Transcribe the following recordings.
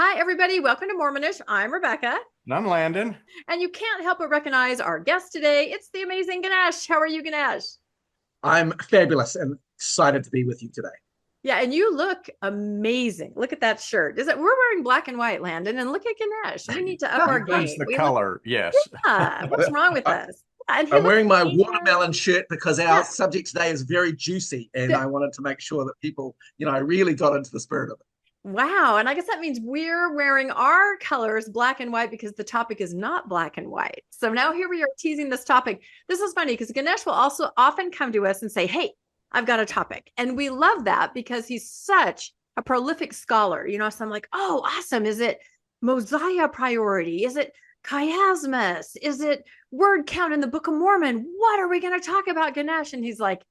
Hi, everybody. Welcome to Mormonish. I'm Rebecca. And I'm Landon. And you can't help but recognize our guest today. It's the amazing Ganesh. How are you, Ganesh? I'm fabulous and excited to be with you today. Yeah, and you look amazing. Look at that shirt. We're wearing black and white, Landon, and look at Ganesh. We need to up our game. The color, yes. Yeah, what's wrong with us? I'm wearing my watermelon shirt because our subject today is very juicy, and I wanted to make sure that people, I really got into the spirit of it. Wow. And I guess that means we're wearing our colors, black and white, because the topic is not black and white. So now here we are teasing this topic. This is funny because Ganesh will also often come to us and say, hey, I've got a topic. And we love that because he's such a prolific scholar. So I'm like, oh, awesome. Is it Mosiah priority? Is it chiasmus? Is it word count in the Book of Mormon? What are we going to talk about, Ganesh? And he's like,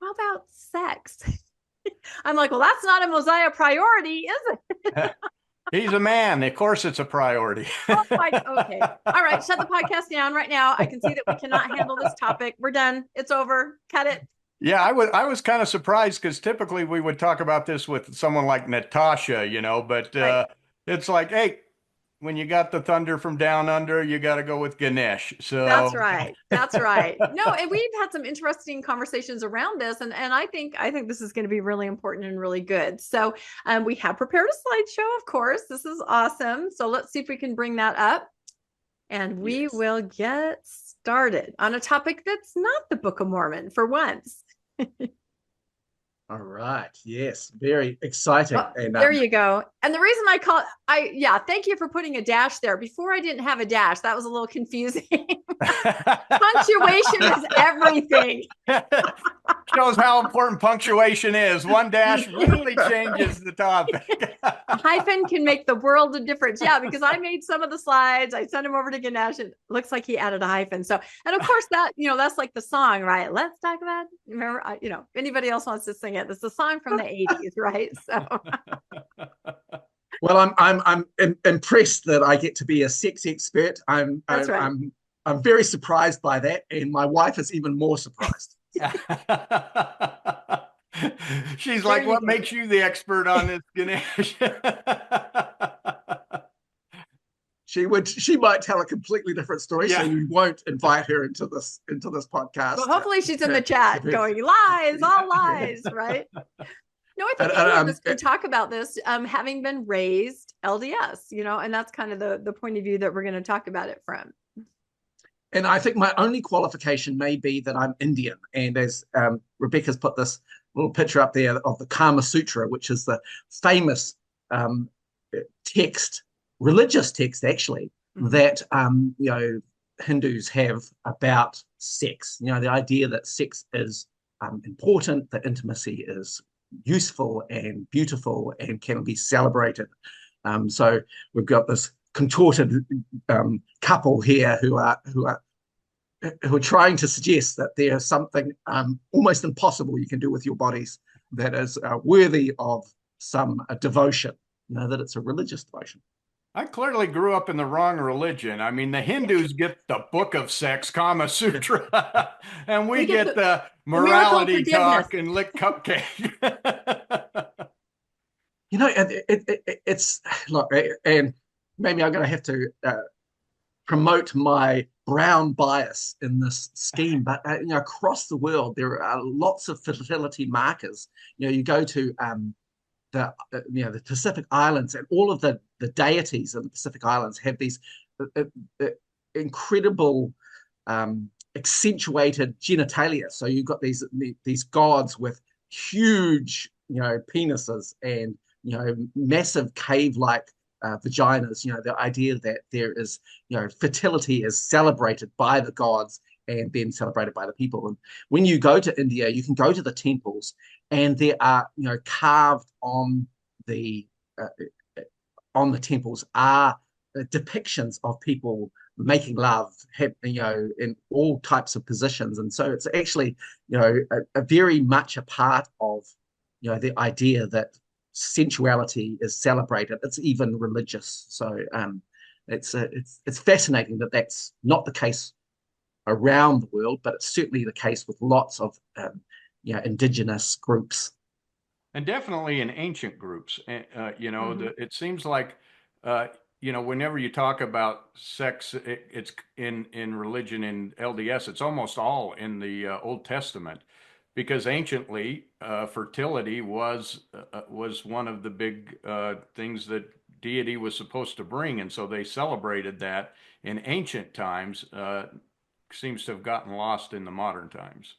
how about sex? I'm like, well, that's not a Mosiah priority, is it? He's a man. Of course it's a priority. Okay. All right. Shut the podcast down right now. I can see that we cannot handle this topic. We're done. It's over. Cut it. Yeah, I was kind of surprised because typically we would talk about this with someone like Natasha, but right. It's like, hey, when you got the thunder from down under, you got to go with Ganesh. So that's right. That's right. No, and we've had some interesting conversations around this, and I think this is going to be really important and really good. So we have prepared a slideshow, of course. This is awesome. So let's see if we can bring that up, and we will get started on a topic that's not the Book of Mormon for once. All right. Yes. Very exciting. Well, and there you go. And the reason I call it, thank you for putting a dash there. Before I didn't have a dash. That was a little confusing. Punctuation is everything. Shows how important punctuation is. One dash really changes the topic. A hyphen can make the world of difference. Yeah, because I made some of the slides. I sent them over to Ganesh, and it looks like he added a hyphen. So, and of course that, that's like the song, right? Let's talk about, remember, if anybody else wants to sing it, it's a song from the 80s, right? So. Well, I'm impressed that I get to be a sex expert. I'm very surprised by that, and my wife is even more surprised. She's like, what makes you the expert on this, Ganesh? She might tell a completely different story, so we won't invite her into this podcast. Well, hopefully she's in the chat going, lies, all lies, right? No, I think any of us can talk about this, having been raised LDS, and that's kind of the point of view that we're going to talk about it from. And I think my only qualification may be that I'm Indian. And as Rebecca's put this little picture up there of the Kama Sutra, which is the famous religious text, actually, that, Hindus have about sex. The idea that sex is important, that intimacy is useful and beautiful and can be celebrated. So we've got this contorted couple here who are trying to suggest that there's something almost impossible you can do with your bodies that is worthy of some devotion, that it's a religious devotion. I clearly grew up in the wrong religion. I mean, the Hindus get the Book of Sex, Kama Sutra, and we get the morality talk and lick cupcake. It's look, and maybe I'm going to have to promote my brown bias in this scheme, but across the world there are lots of fertility markers. You go to the Pacific Islands, and all of the deities of the Pacific Islands have these incredible accentuated genitalia. So you've got these gods with huge penises and massive cave-like vaginas. The idea that there is fertility is celebrated by the gods and then celebrated by the people. And when you go to India, you can go to the temples, and there are carved on the temples are depictions of people making love, in all types of positions. And so it's actually a very much a part of the idea that sensuality is celebrated. It's even religious. So it's fascinating that that's not the case around the world, but it's certainly the case with lots of indigenous groups. And definitely in ancient groups. It seems like whenever you talk about sex, it's in religion, in LDS, it's almost all in the Old Testament, because anciently fertility was one of the big things that deity was supposed to bring, and so they celebrated that in ancient times. Seems to have gotten lost in the modern times.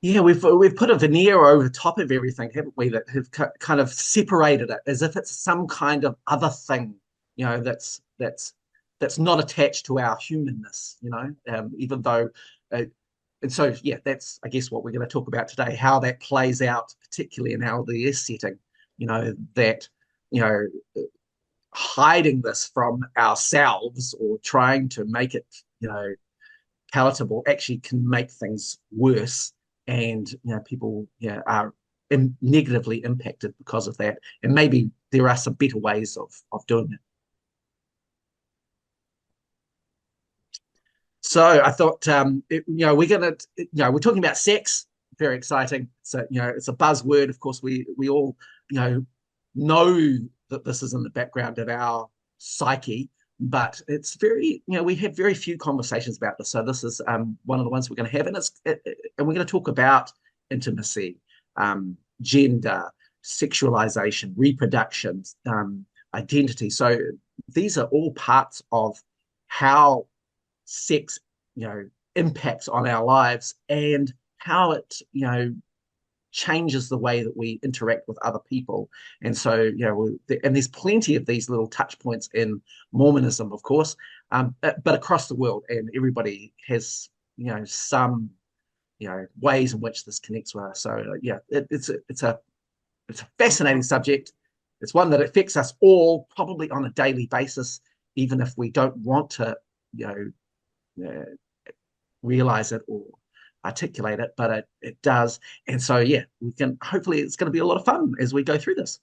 Yeah, we've put a veneer over the top of everything, haven't we? That have kind of separated it as if it's some kind of other thing, that's not attached to our humanness, even though. And so, yeah, that's, I guess, what we're going to talk about today, how that plays out, particularly in our LDS setting, that, hiding this from ourselves or trying to make it, palatable actually can make things worse. And, people, are negatively impacted because of that. And maybe there are some better ways of doing it. So I thought, we're talking about sex. Very exciting. So, it's a buzzword. Of course, we all, know that this is in the background of our psyche, but it's very, we have very few conversations about this. So this is one of the ones we're going to have, and we're going to talk about intimacy, gender, sexualization, reproduction, identity. So these are all parts of how sex, impacts on our lives and how it, changes the way that we interact with other people. And so, and there's plenty of these little touch points in Mormonism, of course, but across the world, and everybody has, some, ways in which this connects with us. So, it's a fascinating subject. It's one that affects us all, probably on a daily basis, even if we don't want to, realize it or articulate it, but it does. And so, hopefully it's going to be a lot of fun as we go through this.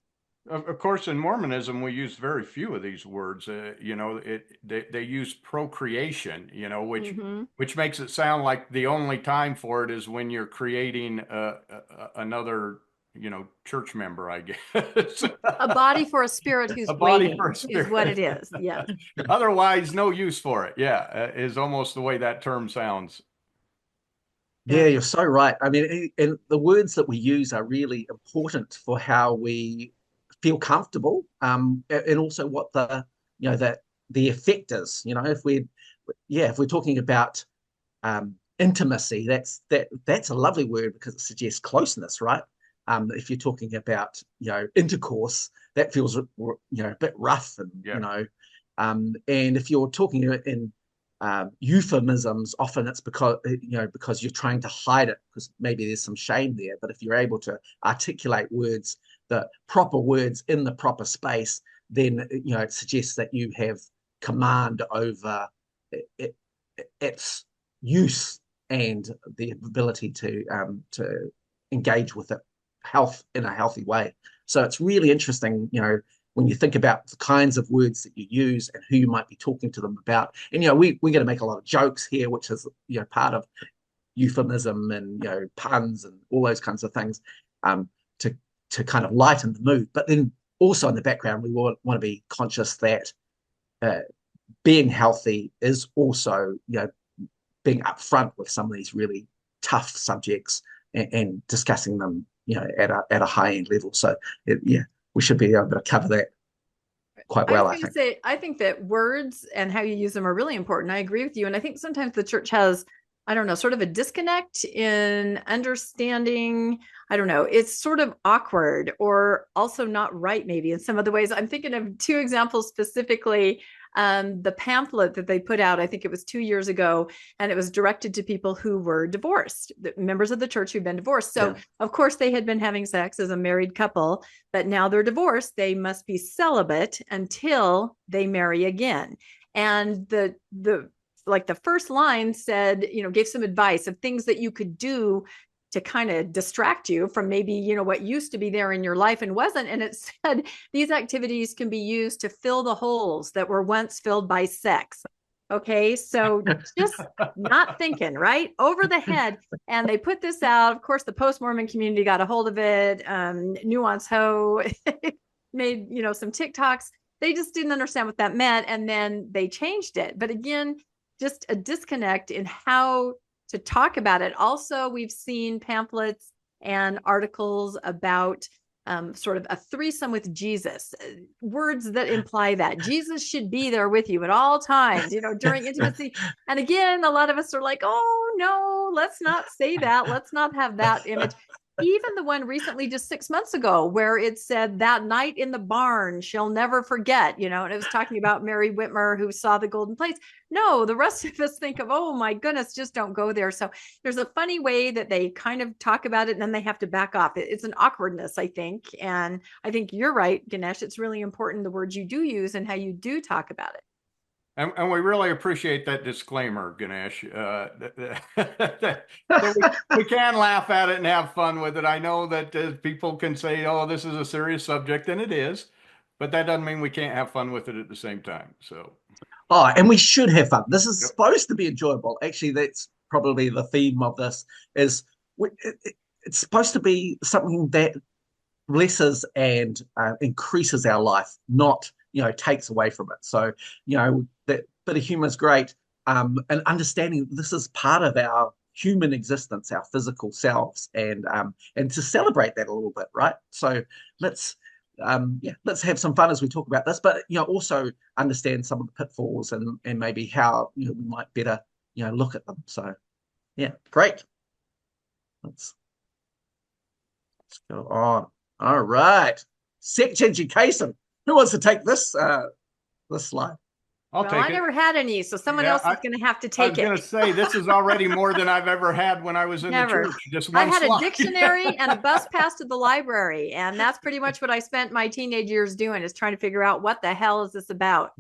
Of course, in Mormonism, we use very few of these words. They use procreation, which makes it sound like the only time for it is when you're creating another, church member, I guess. A body for a spirit who's waiting is what it is. Yeah. Otherwise, no use for it. Yeah, is almost the way that term sounds. Yeah, you're so right. I mean, and the words that we use are really important for how we feel comfortable, and also what the effect is. If we're talking about intimacy, that's a lovely word because it suggests closeness, right? If you're talking about intercourse, that feels a bit rough, and and if you're talking in euphemisms, often it's because you're trying to hide it because maybe there's some shame there. But if you're able to articulate words, the proper words in the proper space, then it suggests that you have command over its use and the ability to engage with it in a healthy way. So it's really interesting, when you think about the kinds of words that you use and who you might be talking to them about. And, we're going to make a lot of jokes here, which is, part of euphemism and, puns and all those kinds of things, to kind of lighten the mood. But then also in the background, we want to be conscious that being healthy is also, being upfront with some of these really tough subjects and discussing them, at a high end level. So, we should be able to cover that quite well, I think. I think that words and how you use them are really important. I agree with you. And I think sometimes the church has, I don't know, sort of a disconnect in understanding. I don't know. It's sort of awkward or also not right, maybe in some of the ways. I'm thinking of two examples specifically. The pamphlet that they put out, I think it was 2 years ago, and it was directed to people who were divorced, members of the church who'd been divorced. So, Of course, they had been having sex as a married couple, but now they're divorced. They must be celibate until they marry again. And the first line said, gave some advice of things that you could do to kind of distract you from maybe, what used to be there in your life and wasn't. And it said these activities can be used to fill the holes that were once filled by sex. Okay. So just not thinking, right? Over the head. And they put this out. Of course, the post-Mormon community got a hold of it. Nuance Ho made, some TikToks. they just didn't understand what that meant. And then they changed it. But again, just a disconnect in how to talk about it. Also, we've seen pamphlets and articles about sort of a threesome with Jesus, words that imply that Jesus should be there with you at all times, during intimacy. And again, a lot of us are like, oh no, let's not say that. Let's not have that image. Even the one recently, just 6 months ago, where it said that night in the barn she'll never forget, and it was talking about Mary Whitmer who saw the golden plates. No, the rest of us think of, oh my goodness, just don't go there. So there's a funny way that they kind of talk about it and then they have to back off. It's an awkwardness, I think. And I think you're right, Ganesh. It's really important the words you do use and how you do talk about it. And we really appreciate that disclaimer, Ganesh. So we can laugh at it and have fun with it. I know that people can say, oh, this is a serious subject, and it is, but that doesn't mean we can't have fun with it at the same time. So, and we should have fun. This is supposed to be enjoyable. Actually, that's probably the theme of this, is it's supposed to be something that blesses and increases our life, not takes away from it. So, that bit of humor is great. And understanding this is part of our human existence, our physical selves, and to celebrate that a little bit, right? So let's have some fun as we talk about this, but also understand some of the pitfalls and maybe how we might better look at them. So yeah, great. Let's go on. All right, sex education. Who wants to take this slide? I never had any, so someone else is going to have to take it. I was going to say, this is already more than I've ever had when I was in the church. Just one I had slide. a dictionary and a bus pass to the library, and that's pretty much what I spent my teenage years doing, is trying to figure out what the hell is this about.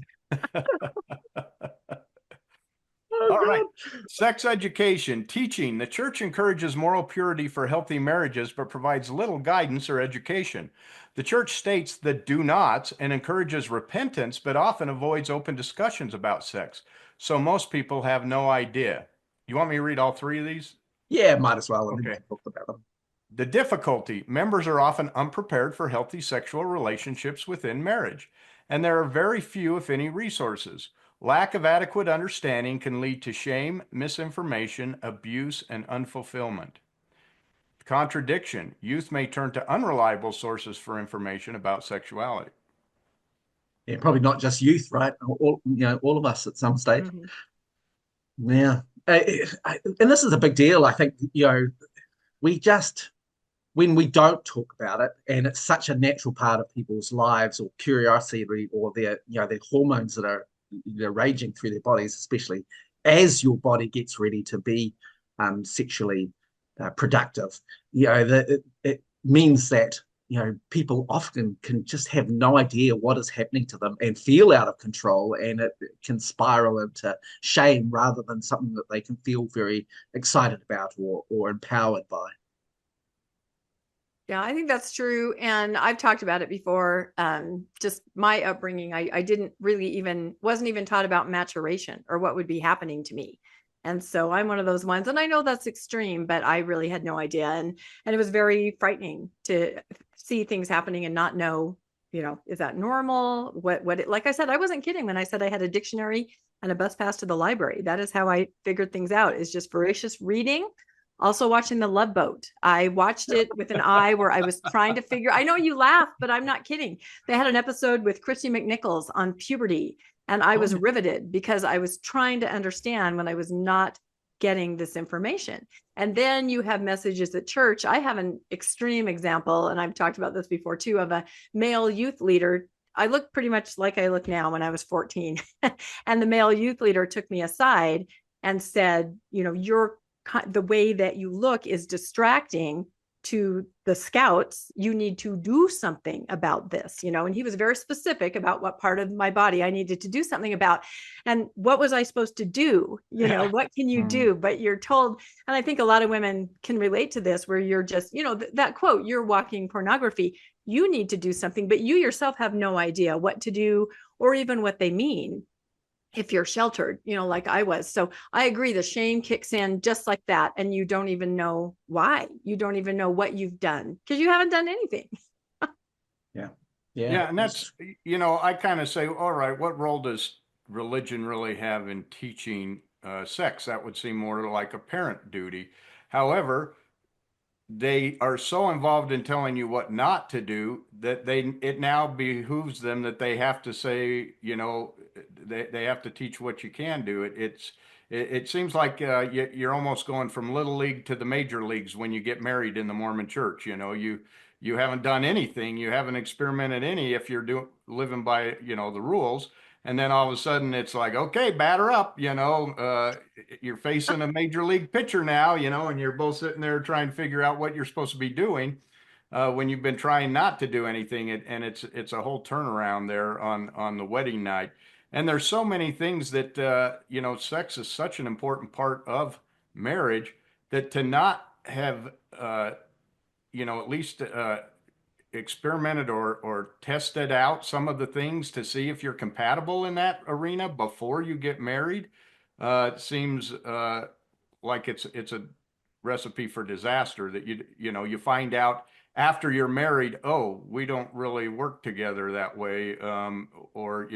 All right. Sex education. Teaching. The church encourages moral purity for healthy marriages, but provides little guidance or education. The church states the do-nots and encourages repentance, but often avoids open discussions about sex. So most people have no idea. You want me to read all three of these? Yeah, might as well. Okay. Talk about them. The difficulty. Members are often unprepared for healthy sexual relationships within marriage, and there are very few, if any, resources. Lack of adequate understanding can lead to shame, misinformation, abuse, and unfulfillment. Contradiction. Youth may turn to unreliable sources for information about sexuality. Yeah, probably not just youth, right? All of us at some stage. Mm-hmm. Yeah, and this is a big deal. I think we just, when we don't talk about it, and it's such a natural part of people's lives, or curiosity, or their hormones that are raging through their bodies, especially as your body gets ready to be sexually productive. It means that people often can just have no idea what is happening to them and feel out of control, and it can spiral into shame rather than something that they can feel very excited about or empowered by. Yeah, I think that's true. And I've talked about it before. Just my upbringing, I wasn't even taught about maturation or what would be happening to me. And so I'm one of those ones, and I know that's extreme, but I really had no idea. And it was very frightening to see things happening and not know, is that normal? Like I said, I wasn't kidding when I said I had a dictionary and a bus pass to the library. That is how I figured things out, is just voracious reading. Also watching The Love Boat. I watched it with an eye where I was trying to figure, I know you laugh, but I'm not kidding. They had an episode with Christy McNichols on puberty, and I was riveted because I was trying to understand when I was not getting this information. And then you have messages at church. I have an extreme example, and I've talked about this before too, of a male youth leader. I look pretty much like I look now when I was 14. And the male youth leader took me aside and said, the way that you look is distracting to the scouts. You need to do something about this, and he was very specific about what part of my body I needed to do something about. And what was I supposed to do? What can you do? But you're told, and I think a lot of women can relate to this, where you're just, that quote, you're walking pornography. You need to do something, but you yourself have no idea what to do or even what they mean. If you're sheltered, like I was. So I agree. The shame kicks in just like that. And you don't even know why. You don't even know what you've done because you haven't done anything. Yeah. Yeah, and that's, I kind of say, all right, what role does religion really have in teaching sex? That would seem more like a parent duty. However, they are so involved in telling you what not to do that it now behooves them that they have to say, they have to teach what you can do. It seems like you're almost going from little league to the major leagues when you get married in the Mormon church. You haven't done anything, you haven't experimented any if you're living by the rules, and then all of a sudden it's like, okay, batter up, you're facing a major league pitcher now, and you're both sitting there trying to figure out what you're supposed to be doing when you've been trying not to do anything, and it's a whole turnaround there on the wedding night. And there's so many things that sex is such an important part of marriage that to not have at least experimented or tested out some of the things to see if you're compatible in that arena before you get married seems like it's a recipe for disaster. That you find out after you're married, oh, we don't really work together that way, or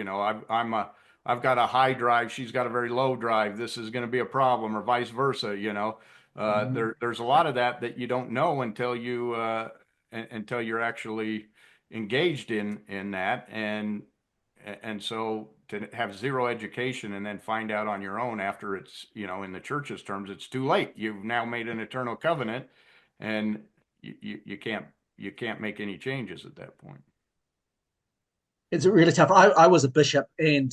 I've got a high drive, she's got a very low drive, this is going to be a problem, or vice versa. There's a lot of that you don't know until you're actually engaged in that, and so to have zero education and then find out on your own after it's in the church's terms it's too late. You've now made an eternal covenant, and you can't make any changes at that point. It's really tough. I was a bishop, and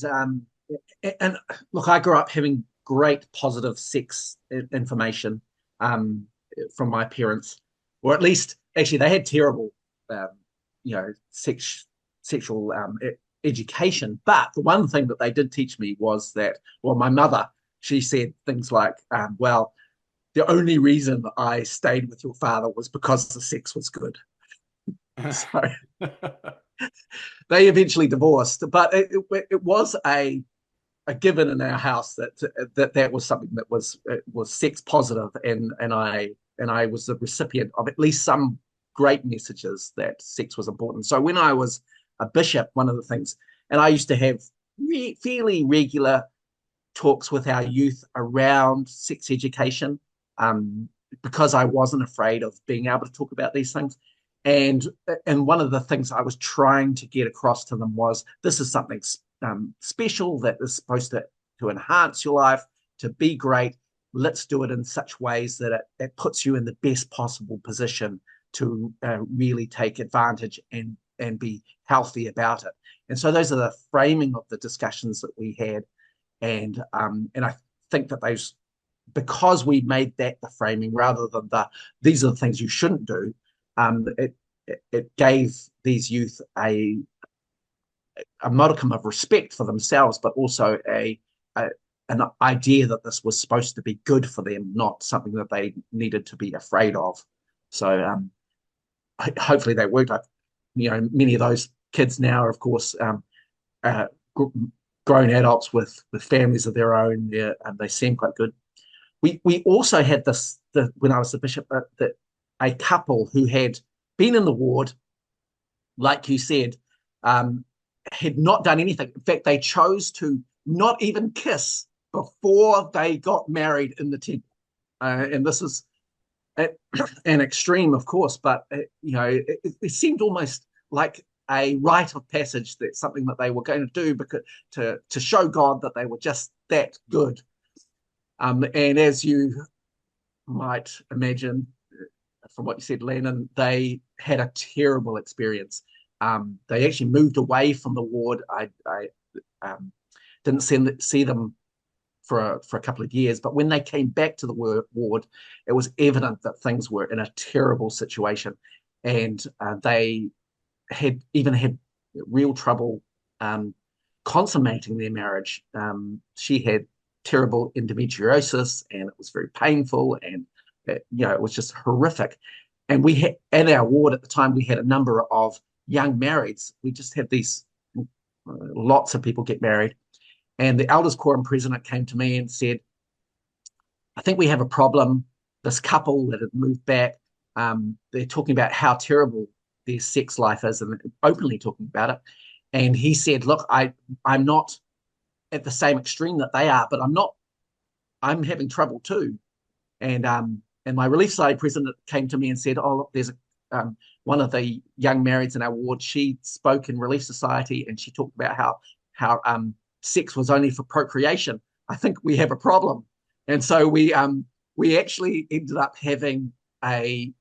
look, I grew up having great positive sex information from my parents, or at least actually they had terrible, sexual education. But the one thing that they did teach me was that, well, my mother, she said things like, well, the only reason I stayed with your father was because the sex was good. So they eventually divorced, but it was a given in our house that was something that was sex positive, and I was the recipient of at least some great messages that sex was important. So when I was a bishop, one of the things, and I used to have fairly regular talks with our youth around sex education, because I wasn't afraid of being able to talk about these things. And one of the things I was trying to get across to them was, this is something special that is supposed to enhance your life, to be great. Let's do it in such ways that it puts you in the best possible position to really take advantage and be healthy about it. And so those are the framing of the discussions that we had. And I think that those, because we made that the framing rather than these are the things you shouldn't do, it gave these youth a modicum of respect for themselves, but also an idea that this was supposed to be good for them, not something that they needed to be afraid of. So hopefully that worked. Many of those kids now are, of course, grown adults with families of their own, and they seem quite good. We also had this, when I was the bishop, a couple who had been in the ward, like you said, had not done anything. In fact, they chose to not even kiss before they got married in the temple. And this is an extreme, of course, but it seemed almost like a rite of passage, that something that they were going to do because to show God that they were just that good. And as you might imagine from what you said, Lennon, they had a terrible experience. They actually moved away from the ward. I didn't see them for a couple of years, but when they came back to the ward, it was evident that things were in a terrible situation, and they had real trouble consummating their marriage. She had terrible endometriosis, and it was very painful, and it was just horrific. And we had, at our ward at the time, we had a number of young marrieds. We just had these, lots of people get married. And the elders quorum president came to me and said, I think we have a problem. This couple that had moved back, they're talking about how terrible their sex life is and openly talking about it. And he said, look, I'm not at the same extreme that they are, but I'm having trouble too. And my Relief Society president came to me and said, oh, look, there's one of the young marrieds in our ward. She spoke in Relief Society and she talked about how sex was only for procreation. I think we have a problem. And so we actually ended up having a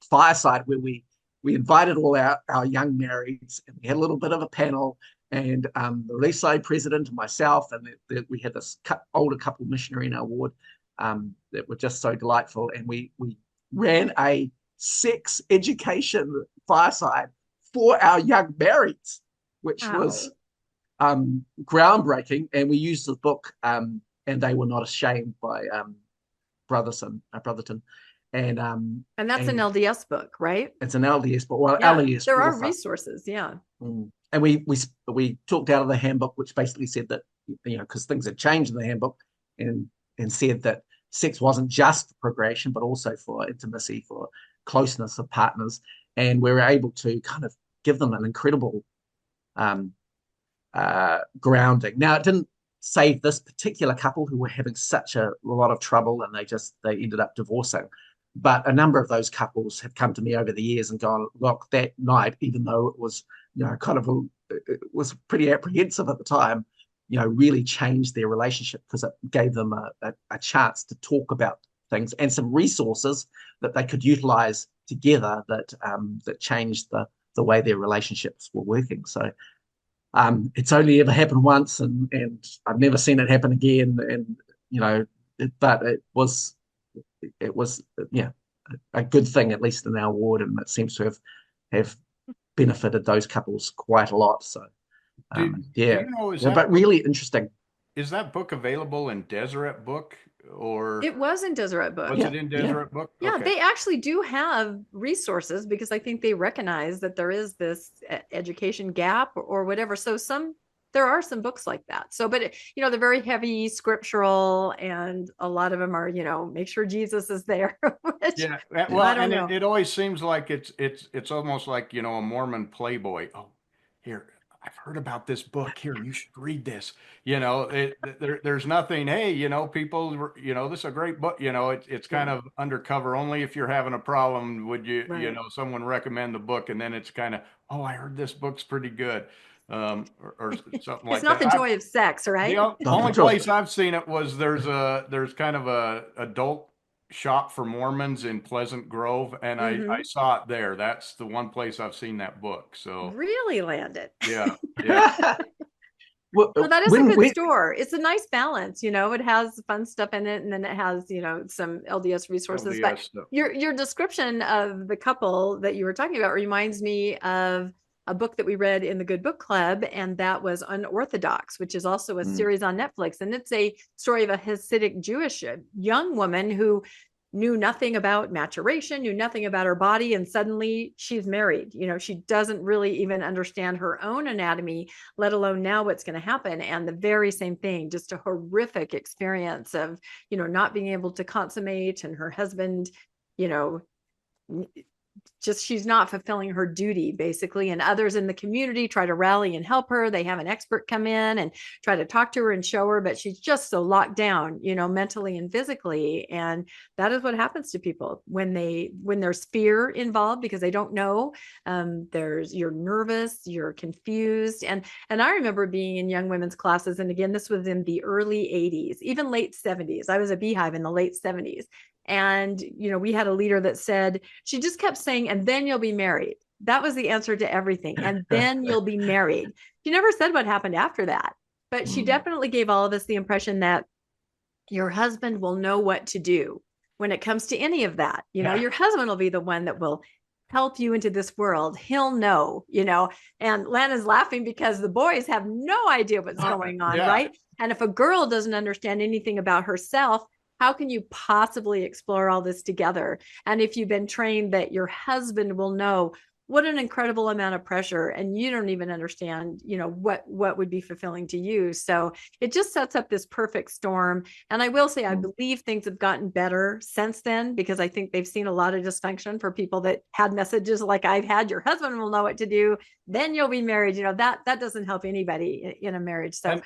fireside where we invited all our young marrieds, and we had a little bit of a panel, and the Relief Society president and myself, and we had this older couple missionary in our ward that were just so delightful, and we ran a sex education fireside for our young marrieds, which was groundbreaking. And we used the book And They Were Not Ashamed by Brotherton. And that's an LDS book, right? It's an LDS book. Well, yeah, LDS there are resources, yeah. And we talked out of the handbook, which basically said that, because things had changed in the handbook, and said that sex wasn't just for procreation, but also for intimacy, for closeness of partners. And we were able to kind of give them an incredible grounding. Now, it didn't save this particular couple who were having such a lot of trouble, and they ended up divorcing. But a number of those couples have come to me over the years and gone, look, that night, even though it was, it was pretty apprehensive at the time, really changed their relationship, because it gave them a chance to talk about things and some resources that they could utilize together that changed the way their relationships were working. So it's only ever happened once, and I've never seen it happen again. And, but it was a good thing, at least in our ward, and it seems to have benefited those couples quite a lot. So but really interesting. Is that book available in Deseret Book, or it was in Deseret Book? Was it in Deseret Book? Yeah, okay. They actually do have resources, because I think they recognize that there is this education gap or whatever. So there are some books like that. So, but they're very heavy scriptural, and a lot of them are, make sure Jesus is there. Yeah. Well, and it always seems like it's almost like, a Mormon playboy. Oh, here, I've heard about this book. Here, you should read this. There's nothing. Hey, people. This is a great book. It's kind of undercover. Only if you're having a problem would you, someone recommend the book, and then it's kind of, oh, I heard this book's pretty good. Or something like that. It's not the joy of sex, right? The only place I've seen it was there's kind of a adult shop for Mormons in Pleasant Grove, and I saw it there. That's the one place I've seen that book. So really, Landon. Yeah. Well, that is a good store. It's a nice balance, it has fun stuff in it, and then it has, some LDS resources. But stuff. Your description of the couple that you were talking about reminds me of a book that we read in the Good Book Club, and that was Unorthodox, which is also a series on Netflix. And it's a story of a Hasidic Jewish young woman who knew nothing about maturation, knew nothing about her body, and suddenly she's married. She doesn't really even understand her own anatomy, let alone now what's going to happen. And the very same thing, just a horrific experience of, not being able to consummate, and her husband, just she's not fulfilling her duty, basically. And others in the community try to rally and help her. They have an expert come in and try to talk to her and show her, but she's just so locked down, mentally and physically. And that is what happens to people when there's fear involved, because they don't know. You're nervous, you're confused. And I remember being in young women's classes. And again, this was in the early 80s, even late 70s. I was a beehive in the late 70s. And, we had a leader that said, she just kept saying, and then you'll be married. That was the answer to everything. And then you'll be married. She never said what happened after that, but she definitely gave all of us the impression that your husband will know what to do when it comes to any of that. Your husband will be the one that will help you into this world. He'll know, and Lana's laughing because the boys have no idea what's going on. Right. And if a girl doesn't understand anything about herself, how can you possibly explore all this together? And if you've been trained that your husband will know what an incredible amount of pressure, and you don't even understand, what would be fulfilling to you. So it just sets up this perfect storm. And I will say, I believe things have gotten better since then, because I think they've seen a lot of dysfunction for people that had messages like I've had: your husband will know what to do, then you'll be married. That doesn't help anybody in a marriage. So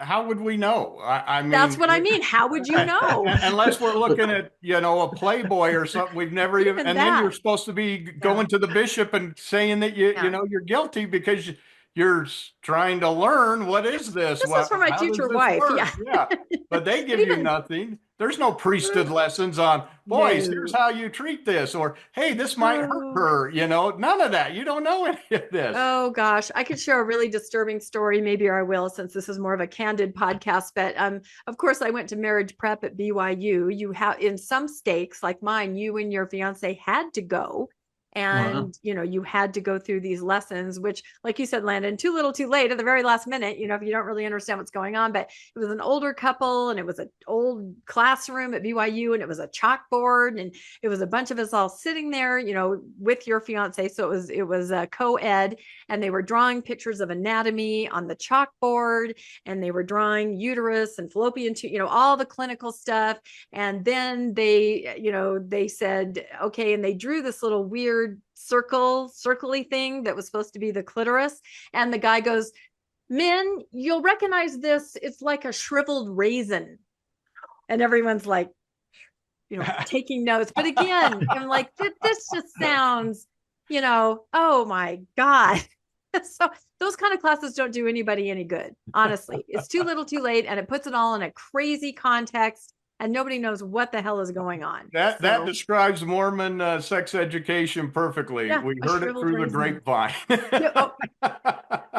how would we know? I mean, that's what I mean. How would you know? Unless we're looking at, a Playboy or something we've never even, and then you're supposed to be going to the bishop and saying that you're guilty because you're trying to learn, what is this? This is for my future wife. Work? Yeah. But they give you nothing. There's no priesthood lessons on, boys, here's how you treat this, or hey, this might hurt her, none of that. You don't know any of this. Oh gosh, I could share a really disturbing story. Maybe I will, since this is more of a candid podcast. But of course, I went to marriage prep at BYU. You have, in some stakes like mine, you and your fiance had to go. And, you had to go through these lessons, which, like you said, Landon, too little, too late at the very last minute, if you don't really understand what's going on. But it was an older couple, and it was an old classroom at BYU, and it was a chalkboard, and it was a bunch of us all sitting there, with your fiance. So it was a co-ed, and they were drawing pictures of anatomy on the chalkboard, and they were drawing uterus and fallopian tube, all the clinical stuff. And then they said, okay, and they drew this little weird circle-y thing that was supposed to be the clitoris. And the guy goes, "Men, you'll recognize this. It's like a shriveled raisin." And everyone's like, taking notes. But again, I'm like, this just sounds, oh my God. So those kind of classes don't do anybody any good. Honestly, it's too little, too late. And it puts it all in a crazy context, and nobody knows what the hell is going on. That describes Mormon sex education perfectly. Yeah, we heard it through the grapevine.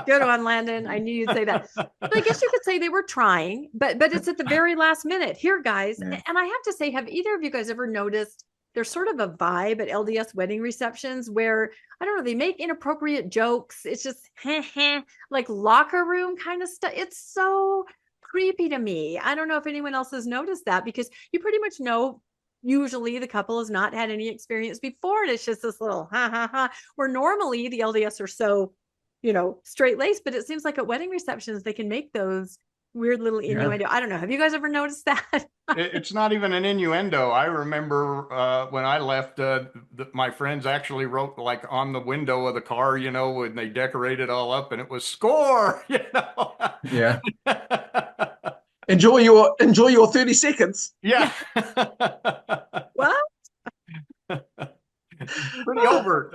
Good one, Landon. I knew you'd say that. But I guess you could say they were trying, but it's at the very last minute. Here, guys, and I have to say, have either of you guys ever noticed there's sort of a vibe at LDS wedding receptions where, I don't know, they make inappropriate jokes. It's just like locker room kind of stuff. It's so creepy to me. I don't know if anyone else has noticed that, because you pretty much know usually the couple has not had any experience before, and it's just this little where normally the LDS are so straight-laced, but it seems like at wedding receptions they can make those weird little innuendo. I don't know, have you guys ever noticed that? It's not even an innuendo. I remember when I left, my friends actually wrote like on the window of the car, when they decorated all up, and it was "score." Yeah. Enjoy your 30 seconds. Yeah. What? Pretty overt.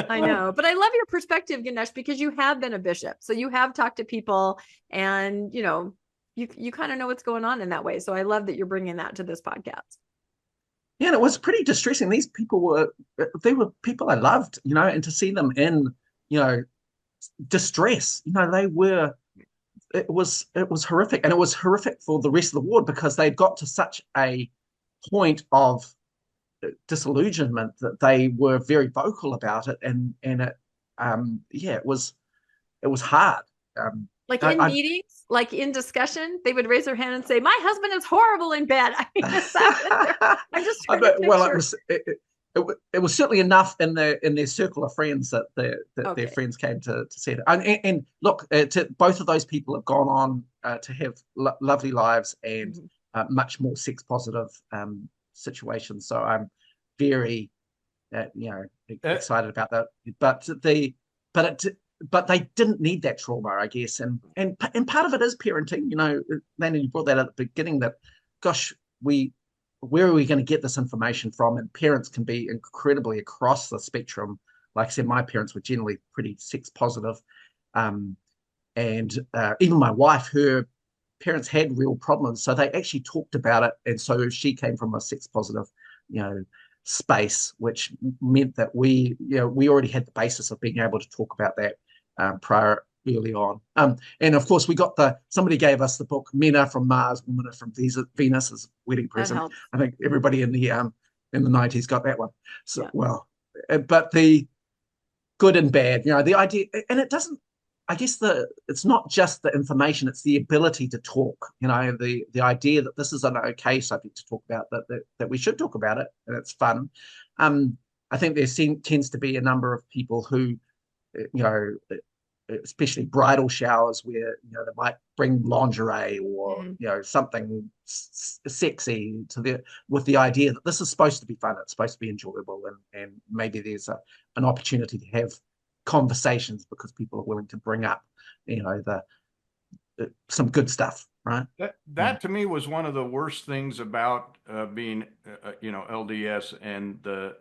I know, but I love your perspective, Ganesh, because you have been a bishop, so you have talked to people, and you kind of know what's going on in that way. So I love that you're bringing that to this podcast. Yeah, and it was pretty distressing. These people were people I loved, and to see them in, distress, it was horrific. And it was horrific for the rest of the ward, because they'd got to such a point of disillusionment that they were very vocal about it. And it was hard. Like in meetings, like in discussion, they would raise their hand and say, "My husband is horrible in bed." I mean, I'm just trying to picture. It was certainly enough in their circle of friends that their friends came to see it. And look, both of those people have gone on to have lovely lives and much more sex positive situations. So I'm very, excited about that. But they didn't need that trauma, I guess, and part of it is parenting. Landon, you brought that at the beginning. That, gosh, where are we going to get this information from? And parents can be incredibly across the spectrum. Like I said, my parents were generally pretty sex positive, and even my wife, her parents had real problems, so they actually talked about it, and so she came from a sex positive, space, which meant that we already had the basis of being able to talk about that early on. And of course, somebody gave us the book "Men Are From Mars, Women Are From Venus" as wedding present. I think everybody in the 90s got that one. So but the good and bad, the idea, and it doesn't. I guess it's not just the information; it's the ability to talk. The idea that this is an okay subject to talk about, that we should talk about it, and it's fun. I think there tends to be a number of people who, especially bridal showers where, they might bring lingerie or, something sexy with the idea that this is supposed to be fun, it's supposed to be enjoyable, and maybe there's an opportunity to have conversations because people are willing to bring up, some good stuff, right? That to me was one of the worst things about being, LDS and the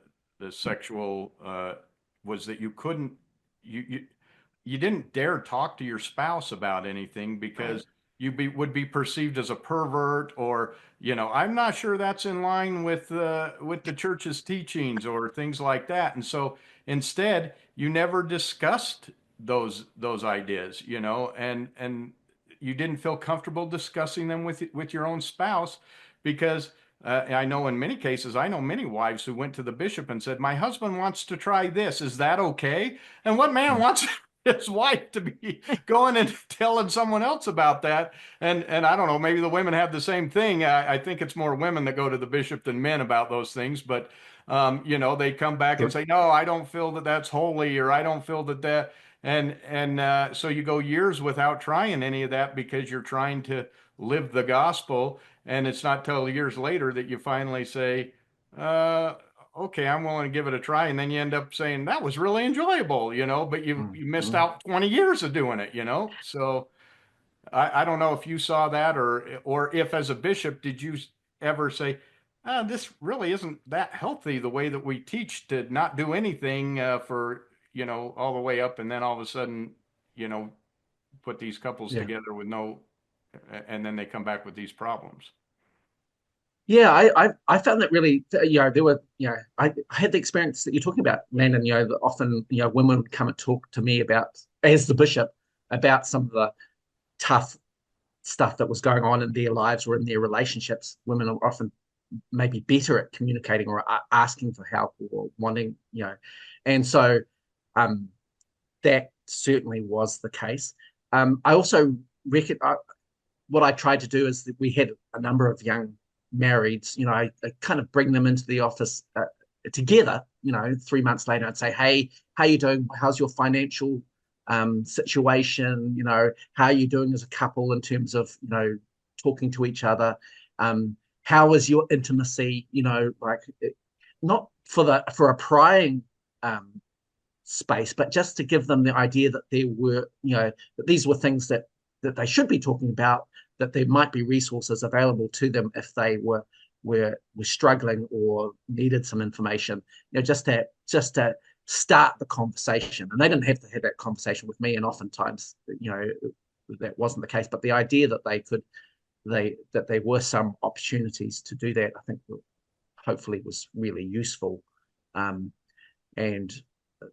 sexual was that you couldn't, you didn't dare talk to your spouse about anything because would be perceived as a pervert, or I'm not sure that's in line with the church's teachings or things like that. And so instead, you never discussed those ideas, and you didn't feel comfortable discussing them with your own spouse because. I know in many cases, I know many wives who went to the bishop and said, "My husband wants to try this. Is that okay?" And what man wants his wife to be going and telling someone else about that? And I don't know, maybe the women have the same thing. I think it's more women that go to the bishop than men about those things. But, they come back and say, "No, I don't feel that that's holy," or "I don't feel that." And so you go years without trying any of that because you're trying to live the gospel. And it's not till years later that you finally say, okay, I'm willing to give it a try. And then you end up saying, that was really enjoyable, but you missed out 20 years of doing it, So I don't know if you saw that or if as a bishop, did you ever say, this really isn't that healthy, the way that we teach to not do anything for, all the way up. And then all of a sudden, put these couples together with no, and then they come back with these problems. Yeah, I found that really, there were, I had the experience that you're talking about, Landon, that often, women would come and talk to me about, as the bishop, about some of the tough stuff that was going on in their lives or in their relationships. Women are often maybe better at communicating or asking for help or wanting, and so that certainly was the case. I also reckon what I tried to do is that we had a number of young marrieds, I kind of bring them into the office together, 3 months later, I'd say, "Hey, how you doing? How's your financial situation? How are you doing as a couple in terms of, talking to each other? How is your intimacy? Not for a prying space, but just to give them the idea that there were, that these were things that they should be talking about, that there might be resources available to them if they were struggling or needed some information, just to start the conversation. And they didn't have to have that conversation with me, and oftentimes, that wasn't the case. But the idea that that there were some opportunities to do that, I think, hopefully was really useful. And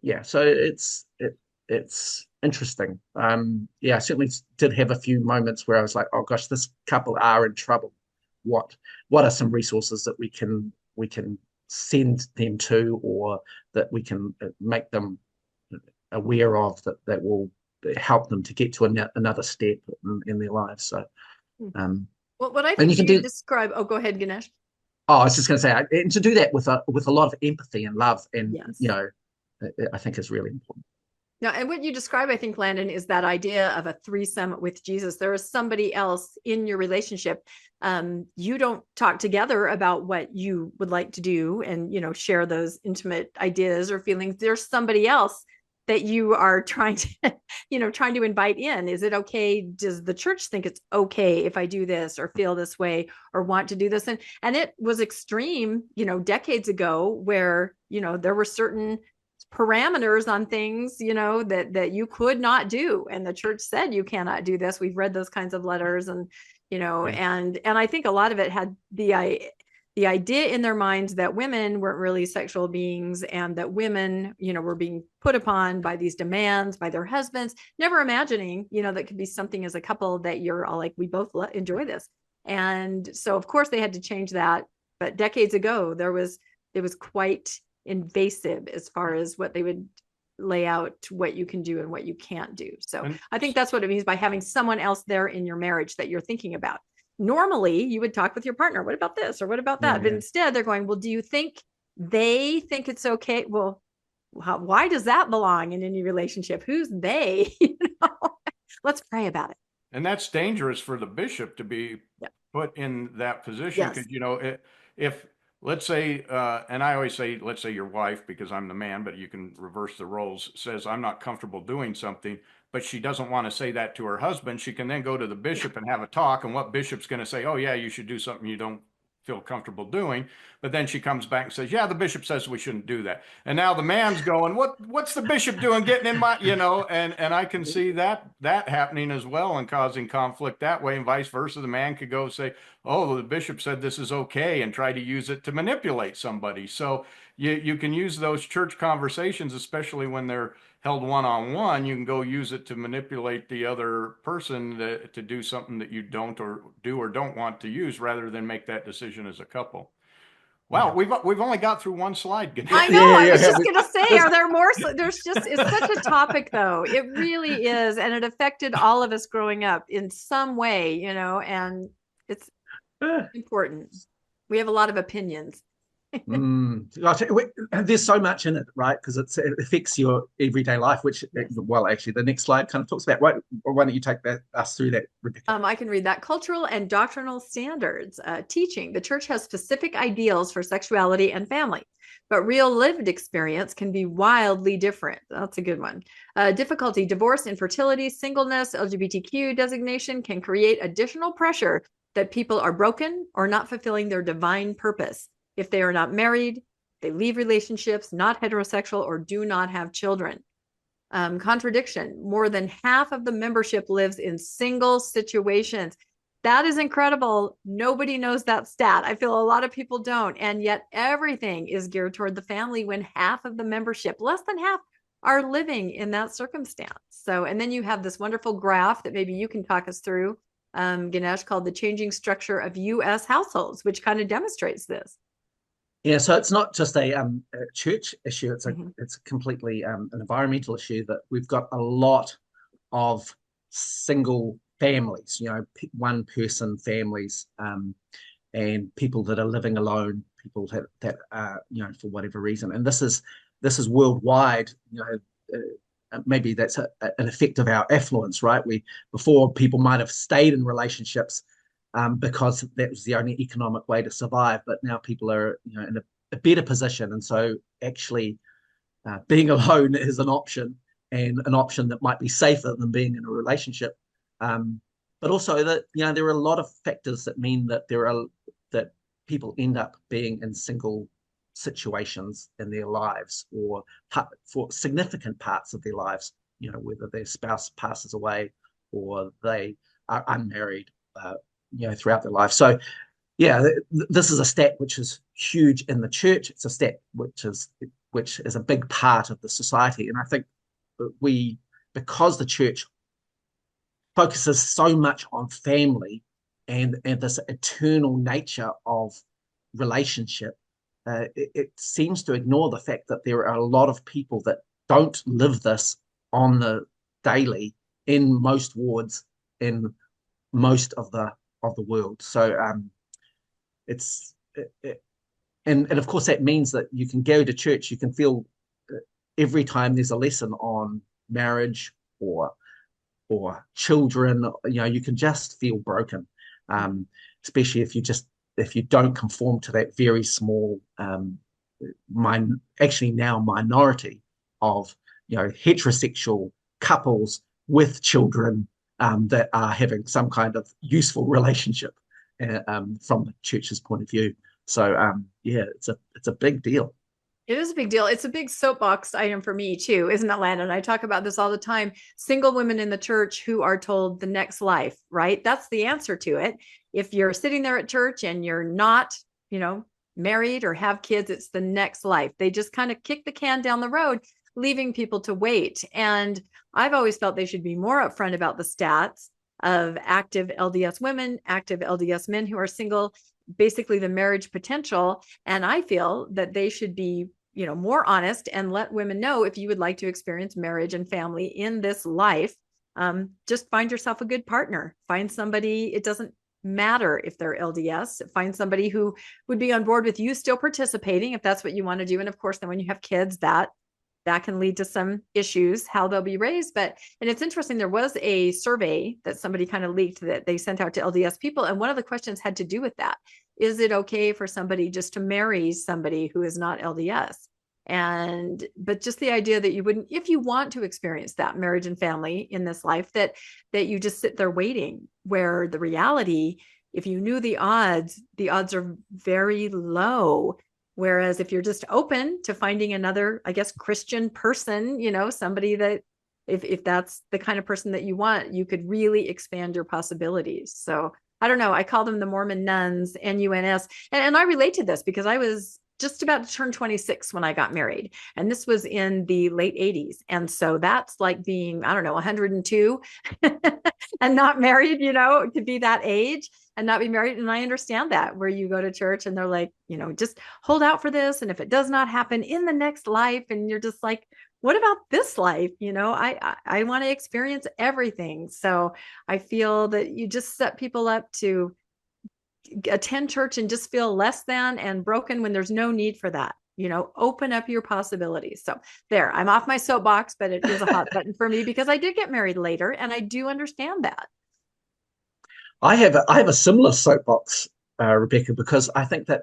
yeah, so it's interesting. I certainly did have a few moments where I was like, "Oh gosh, this couple are in trouble. What are some resources that we can send them to, or that we can make them aware of that will help them to get to another step in their lives?" So, well, what I think you describe. Oh, go ahead, Ganesh. Oh, I was just going to say, and to do that with a lot of empathy and love, and I think is really important. Now, and what you describe, I think, Landon, is that idea of a threesome with Jesus. There is somebody else in your relationship. You don't talk together about what you would like to do and, share those intimate ideas or feelings. There's somebody else that you are trying to invite in. Is it okay? Does the church think it's okay if I do this or feel this way or want to do this? And it was extreme, decades ago where, there were certain parameters on things, that you could not do. And the church said, you cannot do this. We've read those kinds of letters and, and I think a lot of it had the idea in their minds that women weren't really sexual beings and that women, were being put upon by these demands by their husbands, never imagining, that could be something as a couple that you're all like, we both enjoy this. And so of course they had to change that. But decades ago, it was quite invasive as far as what they would lay out, what you can do and what you can't do. So I think that's what it means by having someone else there in your marriage that you're thinking about. Normally you would talk with your partner, what about this or what about that? But instead they're going, well, do you think they think it's okay. Well, why does that belong in any relationship? Who's they? Let's pray about it. And that's dangerous for the bishop to be put in that position. Because, if let's say, and I always say, let's say your wife, because I'm the man, but you can reverse the roles, says, I'm not comfortable doing something, but she doesn't want to say that to her husband. She can then go to the bishop and have a talk. And what bishop's going to say, oh, yeah, you should do something you don't feel comfortable doing. But then she comes back and says, yeah, the bishop says we shouldn't do that. And now the man's going, what's the bishop doing getting in my, and I can see that happening as well and causing conflict that way, and vice versa. The man could go say, oh, the bishop said this is okay, and try to use it to manipulate somebody. So you can use those church conversations, especially when they're held one-on-one. You can go use it to manipulate the other person to do something that you don't or don't want to use, rather than make that decision as a couple. Wow, we've only got through one slide. I know. I was just going to say, are there more? There's just, it's such a topic, though. It really is, and it affected all of us growing up in some way, and it's important. We have a lot of opinions. There's so much in it, right? Because it affects your everyday life, which, well, actually, the next slide kind of talks about. Why don't you take us through that, Rebecca? I can read that. Cultural and doctrinal standards. Teaching. The church has specific ideals for sexuality and family, but real lived experience can be wildly different. That's a good one. Difficulty. Divorce, infertility, singleness, LGBTQ designation can create additional pressure that people are broken or not fulfilling their divine purpose. If they are not married, they leave relationships, not heterosexual, or do not have children. Contradiction. More than half of the membership lives in single situations. That is incredible. Nobody knows that stat. I feel a lot of people don't. And yet everything is geared toward the family when half of the membership, less than half, are living in that circumstance. So, and then you have this wonderful graph that maybe you can talk us through, Ganesh, called The Changing Structure of U.S. Households, which kind of demonstrates this. Yeah, so it's not just a church issue. It's it's completely an environmental issue, that we've got a lot of single families, one-person families, and people that are living alone, people that for whatever reason. And this is worldwide. Maybe that's an effect of our affluence, right? Before, people might have stayed in relationships because that was the only economic way to survive. But now people are, in a better position, and so actually, being alone is an option, and an option that might be safer than being in a relationship. But also that there are a lot of factors that mean that that people end up being in single situations in their lives, or for significant parts of their lives. Whether their spouse passes away or they are unmarried. Throughout their life. So, this is a stat which is huge in the church. It's a stat which is a big part of the society. And I think because the church focuses so much on family and this eternal nature of relationship, it seems to ignore the fact that there are a lot of people that don't live this on the daily in most wards, in most of the world. So and of course that means that you can go to church, you can feel every time there's a lesson on marriage or children, you can just feel broken, especially if you don't conform to that very small minority of heterosexual couples with children that are having some kind of useful relationship from the church's point of view. So it's a big deal. It is a big deal. It's a big soapbox item for me too, isn't it, Landon? I talk about this all the time. Single women in the church who are told the next life, right? That's the answer to it. If you're sitting there at church and you're not, married or have kids, it's the next life. They just kind of kick the can down the road, leaving people to wait. And I've always felt they should be more upfront about the stats of active LDS women, active LDS men who are single, basically the marriage potential. And I feel that they should be, more honest and let women know, if you would like to experience marriage and family in this life, just find yourself a good partner. Find somebody. It doesn't matter if they're LDS. Find somebody who would be on board with you still participating if that's what you want to do. And of course, then when you have kids, that can lead to some issues, how they'll be raised. And it's interesting, there was a survey that somebody kind of leaked that they sent out to LDS people. And one of the questions had to do with that. Is it okay for somebody just to marry somebody who is not LDS? But just the idea that you wouldn't, if you want to experience that marriage and family in this life, that you just sit there waiting, where the reality, if you knew the odds are very low. Whereas if you're just open to finding another, I guess, Christian person, somebody that if that's the kind of person that you want, you could really expand your possibilities. So I don't know. I call them the Mormon nuns, NUNS. And I relate to this because I was just about to turn 26 when I got married. And this was in the late 80s. And so that's like being, I don't know, 102 and not married, to be that age and not be married. And I understand that, where you go to church and they're like, just hold out for this. And if it does not happen in the next life, and you're just like, what about this life? I want to experience everything. So I feel that you just set people up to attend church and just feel less than and broken when there's no need for that. Open up your possibilities. So there, I'm off my soapbox, but it is a hot button for me because I did get married later, and I do understand that. I have a similar soapbox, Rebecca, because I think that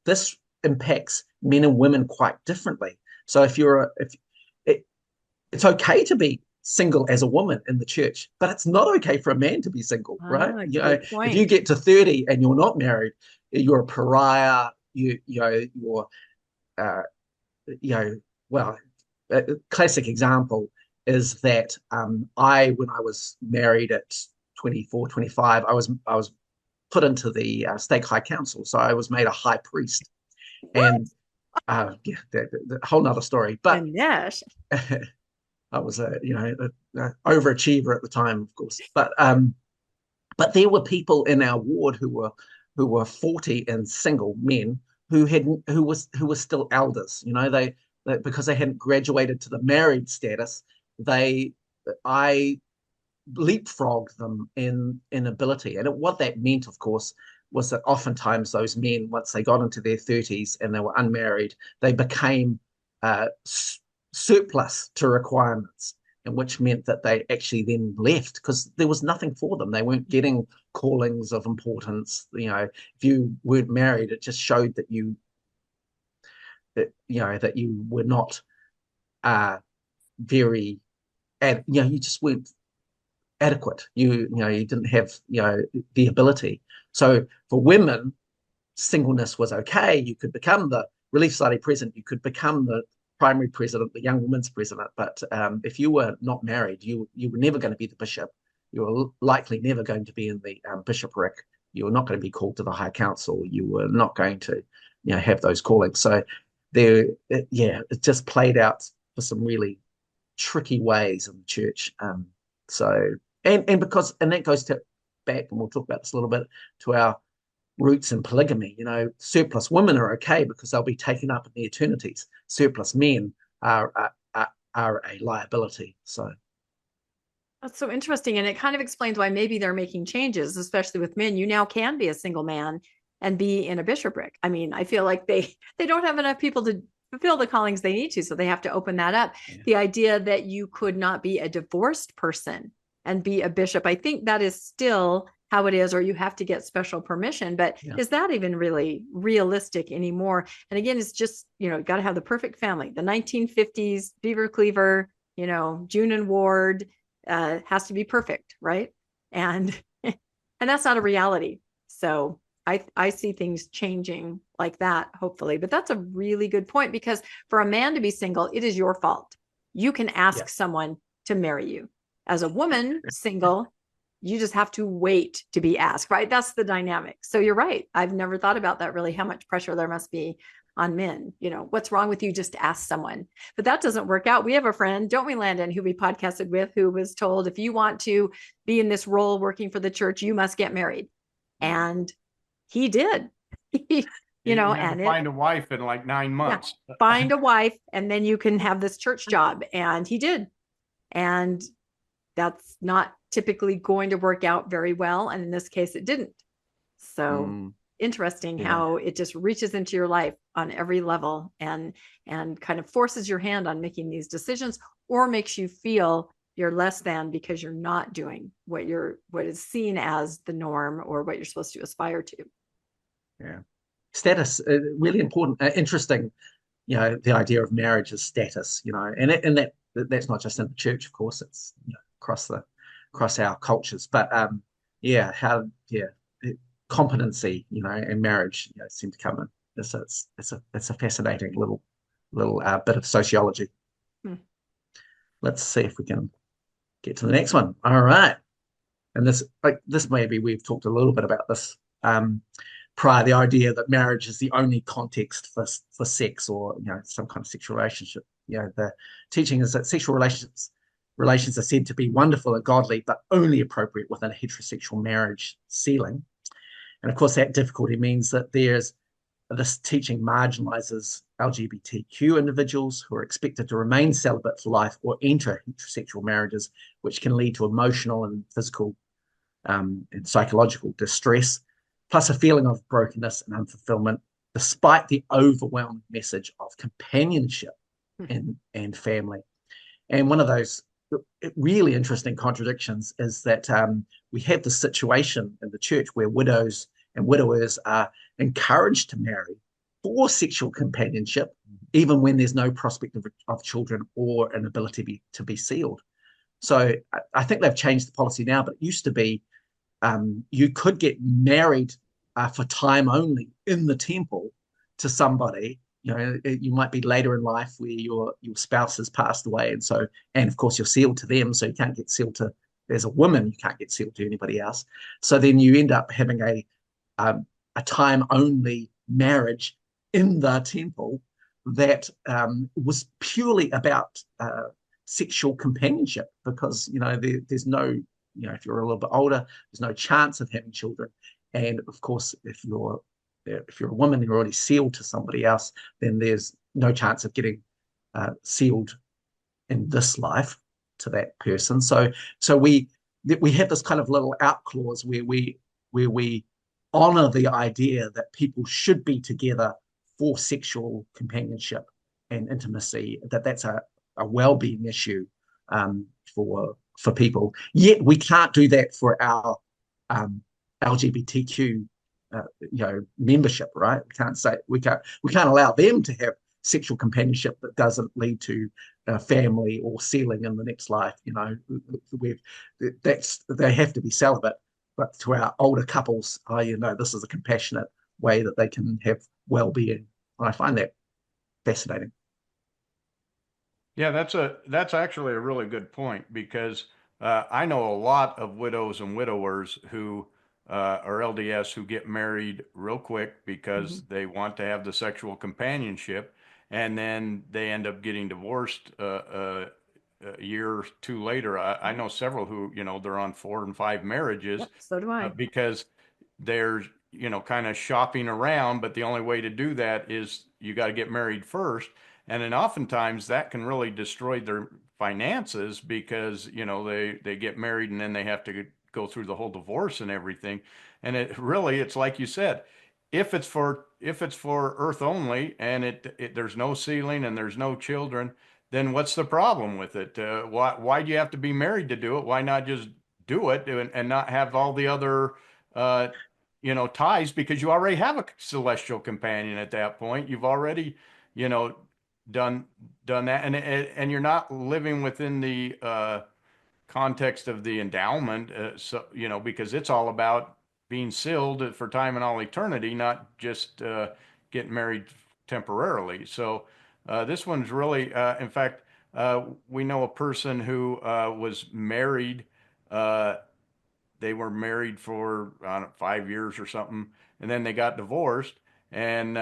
this impacts men and women quite differently. So it's okay to be single as a woman in the church, but it's not okay for a man to be single, right? If you get to 30 and you're not married, you're a pariah. A classic example is that when I was married at 24, 25, I was put into the stake high council, so I was made a high priest. And the whole nother story. But yes. I was a overachiever at the time, of course. But there were people in our ward who were 40 and single men who were still elders. They because they hadn't graduated to the married status, I leapfrogged them in ability. And what that meant, of course, was that oftentimes those men, once they got into their 30s and they were unmarried, they became surplus to requirements, and which meant that they actually then left because there was nothing for them. They weren't getting callings of importance. If you weren't married, it just showed that you were not very, you just weren't adequate. You didn't have the ability. So for women, singleness was okay. You could become the Relief Society president. You could become the primary president, the young women's president. But if you were not married, you were never going to be the bishop. You were likely never going to be in the bishopric. You were not going to be called to the high council. You were not going to have those callings. So it just played out for some really tricky ways in the church. And that goes back, and we'll talk about this a little bit, to our roots in polygamy. Surplus women are okay because they'll be taken up in the eternities. Surplus men are a liability. So that's so interesting, and it kind of explains why maybe they're making changes, especially with men. You now can be a single man and be in a bishopric. I mean, I feel like they don't have enough people to fulfill the callings they need to, so they have to open that up. Yeah. The idea that you could not be a divorced person and be a bishop, I think that is still how it is, or you have to get special permission. But is that even really realistic anymore? And again, it's just, got to have the perfect family. The 1950s Beaver Cleaver, June and Ward has to be perfect, right? And that's not a reality. So I see things changing like that, hopefully. But that's a really good point, because for a man to be single, it is your fault. You can ask someone to marry you. As a woman, single, you just have to wait to be asked, right? That's the dynamic. So you're right. I've never thought about that, really, how much pressure there must be on men. What's wrong with you? Just ask someone. But that doesn't work out. We have a friend, don't we, Landon, who we podcasted with, who was told, if you want to be in this role working for the church, you must get married. And he did. And find a wife in like 9 months. Yeah, find a wife, and then you can have this church job. And he did. And that's not typically going to work out very well. And in this case, it didn't. So Mm, interesting yeah. how it just reaches into your life on every level and kind of forces your hand on making these decisions, or makes you feel you're less than because you're not doing what is seen as the norm or what you're supposed to aspire to. Yeah. Status, really important, interesting. The idea of marriage as status. And that's not just in the church, of course. It's across our cultures. But yeah, competency, and marriage, seem to come in. It's a fascinating little bit of sociology. Hmm. Let's see if we can get to the next one. All right. And this maybe we've talked a little bit about this prior, the idea that marriage is the only context for sex, or some kind of sexual relationship. The teaching is that sexual relations are said to be wonderful and godly, but only appropriate within a heterosexual marriage ceiling. And of course, that difficulty means that this teaching marginalizes LGBTQ individuals who are expected to remain celibate for life or enter heterosexual marriages, which can lead to emotional and physical and psychological distress, plus a feeling of brokenness and unfulfillment, despite the overwhelming message of companionship and family. And one of those really interesting contradictions is that we have the situation in the church where widows and widowers are encouraged to marry for sexual companionship, even when there's no prospect of children or an ability to be sealed. So I think they've changed the policy now, but it used to be you could get married for time only in the temple to somebody. You might be later in life where your spouse has passed away, and of course you're sealed to them, so you can't get sealed to. As a woman, you can't get sealed to anybody else. So then you end up having a time only marriage in the temple that was purely about sexual companionship, because there's no, if you're a little bit older, there's no chance of having children. And of course, if you're a woman and you're already sealed to somebody else, then there's no chance of getting sealed in this life to that person. So we have this kind of little out clause where we honor the idea that people should be together for sexual companionship and intimacy, that's a well-being issue for people. Yet we can't do that for our LGBTQ membership, right? We can't allow them to have sexual companionship that doesn't lead to family or sealing in the next life. They have to be celibate. But to our older couples, this is a compassionate way that they can have well-being. And I find that fascinating. Yeah, that's actually a really good point, because I know a lot of widows and widowers who are LDS who get married real quick because they want to have the sexual companionship, and then they end up getting divorced a year or two later. I know several who, they're on 4 and 5 marriages. Yep, so do I. Because they're, kind of shopping around, but the only way to do that is you got to get married first. And then oftentimes that can really destroy their finances, because, they get married and then they have to go through the whole divorce and everything. And it's like you said, if it's for earth only, and there's no sealing and there's no children, then what's the problem with it? Why do you have to be married to do it? Why not just do it and not have all the other ties, because you already have a celestial companion at that point. You've already, you know, done that, and you're not living within the context of the endowment. So because it's all about being sealed for time and all eternity, not just getting married temporarily. So this one's really, in fact, we know a person who was married. They were married for, I don't know, 5 years or something, and then they got divorced, and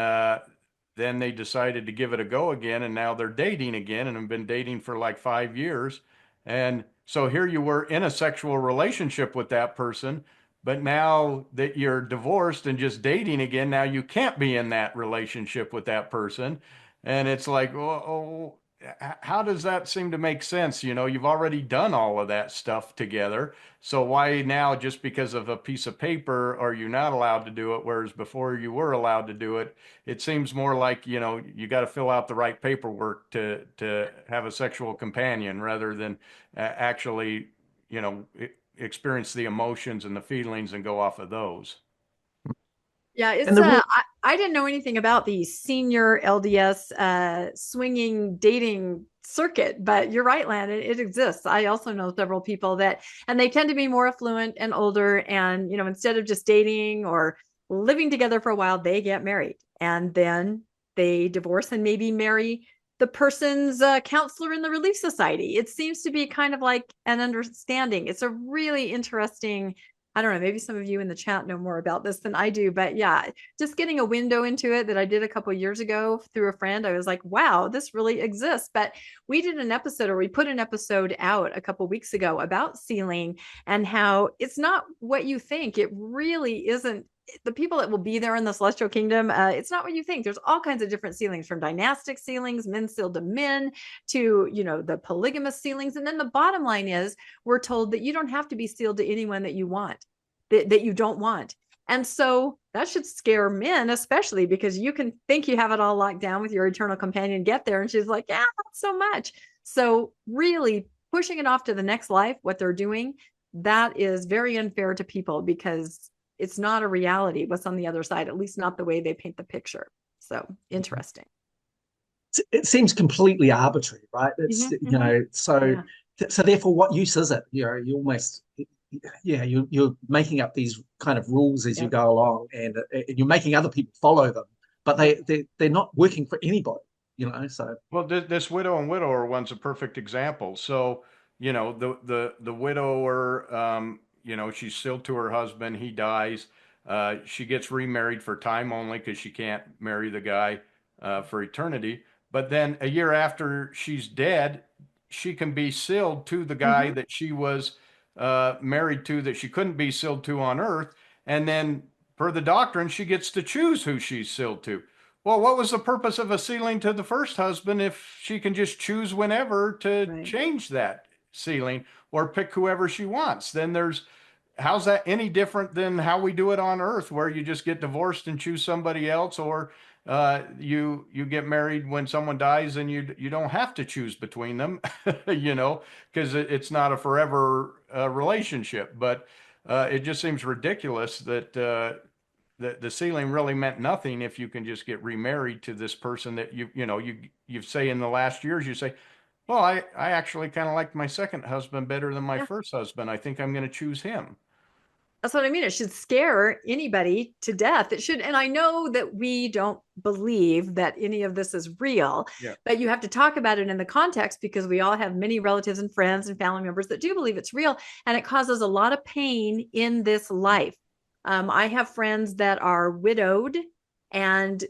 then they decided to give it a go again, and now they're dating again, and have been dating for like 5 years. And so here you were in a sexual relationship with that person, but now that you're divorced and just dating again, now you can't be in that relationship with that person. And it's like, oh, how does that seem to make sense? You've already done all of that stuff together. So why now, just because of a piece of paper, are you not allowed to do it? Whereas before you were allowed to do it. It seems more like, you got to fill out the right paperwork to have a sexual companion rather than actually, experience the emotions and the feelings and go off of those. Yeah, it's And the I didn't know anything about the senior LDS swinging dating circuit, but you're right, Landon, it exists. I also know several people and they tend to be more affluent and older, and instead of just dating or living together for a while, they get married and then they divorce and maybe marry the person's counselor in the Relief Society. It seems to be kind of like an understanding. It's a really interesting, I don't know, maybe some of you in the chat know more about this than I do, but yeah, just getting a window into it that I did a couple of years ago through a friend. I was like, wow, this really exists. But we did an episode, or we put an episode out a couple of weeks ago about sealing and how it's not what you think. It really isn't. The people that will be there in the celestial kingdom, it's not what you think. There's all kinds of different sealings, from dynastic sealings, men sealed to men, to the polygamous sealings. And then the bottom line is, we're told that you don't have to be sealed to anyone that you want, that you don't want. And so that should scare men, especially because you can think you have it all locked down with your eternal companion, get there, and she's like, yeah, not so much. So really pushing it off to the next life, what they're doing, that is very unfair to people, because it's not a reality what's on the other side, at least not the way they paint the picture. So interesting. It seems completely arbitrary, right? It's so therefore, what use is it? You almost you're making up these kind of rules as you go along, and you're making other people follow them, but they're not working for anybody. So well, this widow and widower one's a perfect example. So the widower, she's still to her husband. He dies. She gets remarried for time only because she can't marry the guy for eternity. But then a year after she's dead, she can be sealed to the guy that she was married to, that she couldn't be sealed to on earth. And then per the doctrine, she gets to choose who she's sealed to. Well, what was the purpose of a sealing to the first husband if she can just choose whenever to change that sealing or pick whoever she wants? Then how's that any different than how we do it on earth, where you just get divorced and choose somebody else, or you get married when someone dies and you don't have to choose between them, because it's not a forever relationship. But it just seems ridiculous that the sealing really meant nothing if you can just get remarried to this person that you say in the last years, you say, well, I actually kind of like my second husband better than my first husband. I think I'm going to choose him. That's what I mean. It should scare anybody to death. It should. And I know that we don't believe that any of this is real, but you have to talk about it in the context, because we all have many relatives and friends and family members that do believe it's real. And it causes a lot of pain in this life. I have friends that are widowed and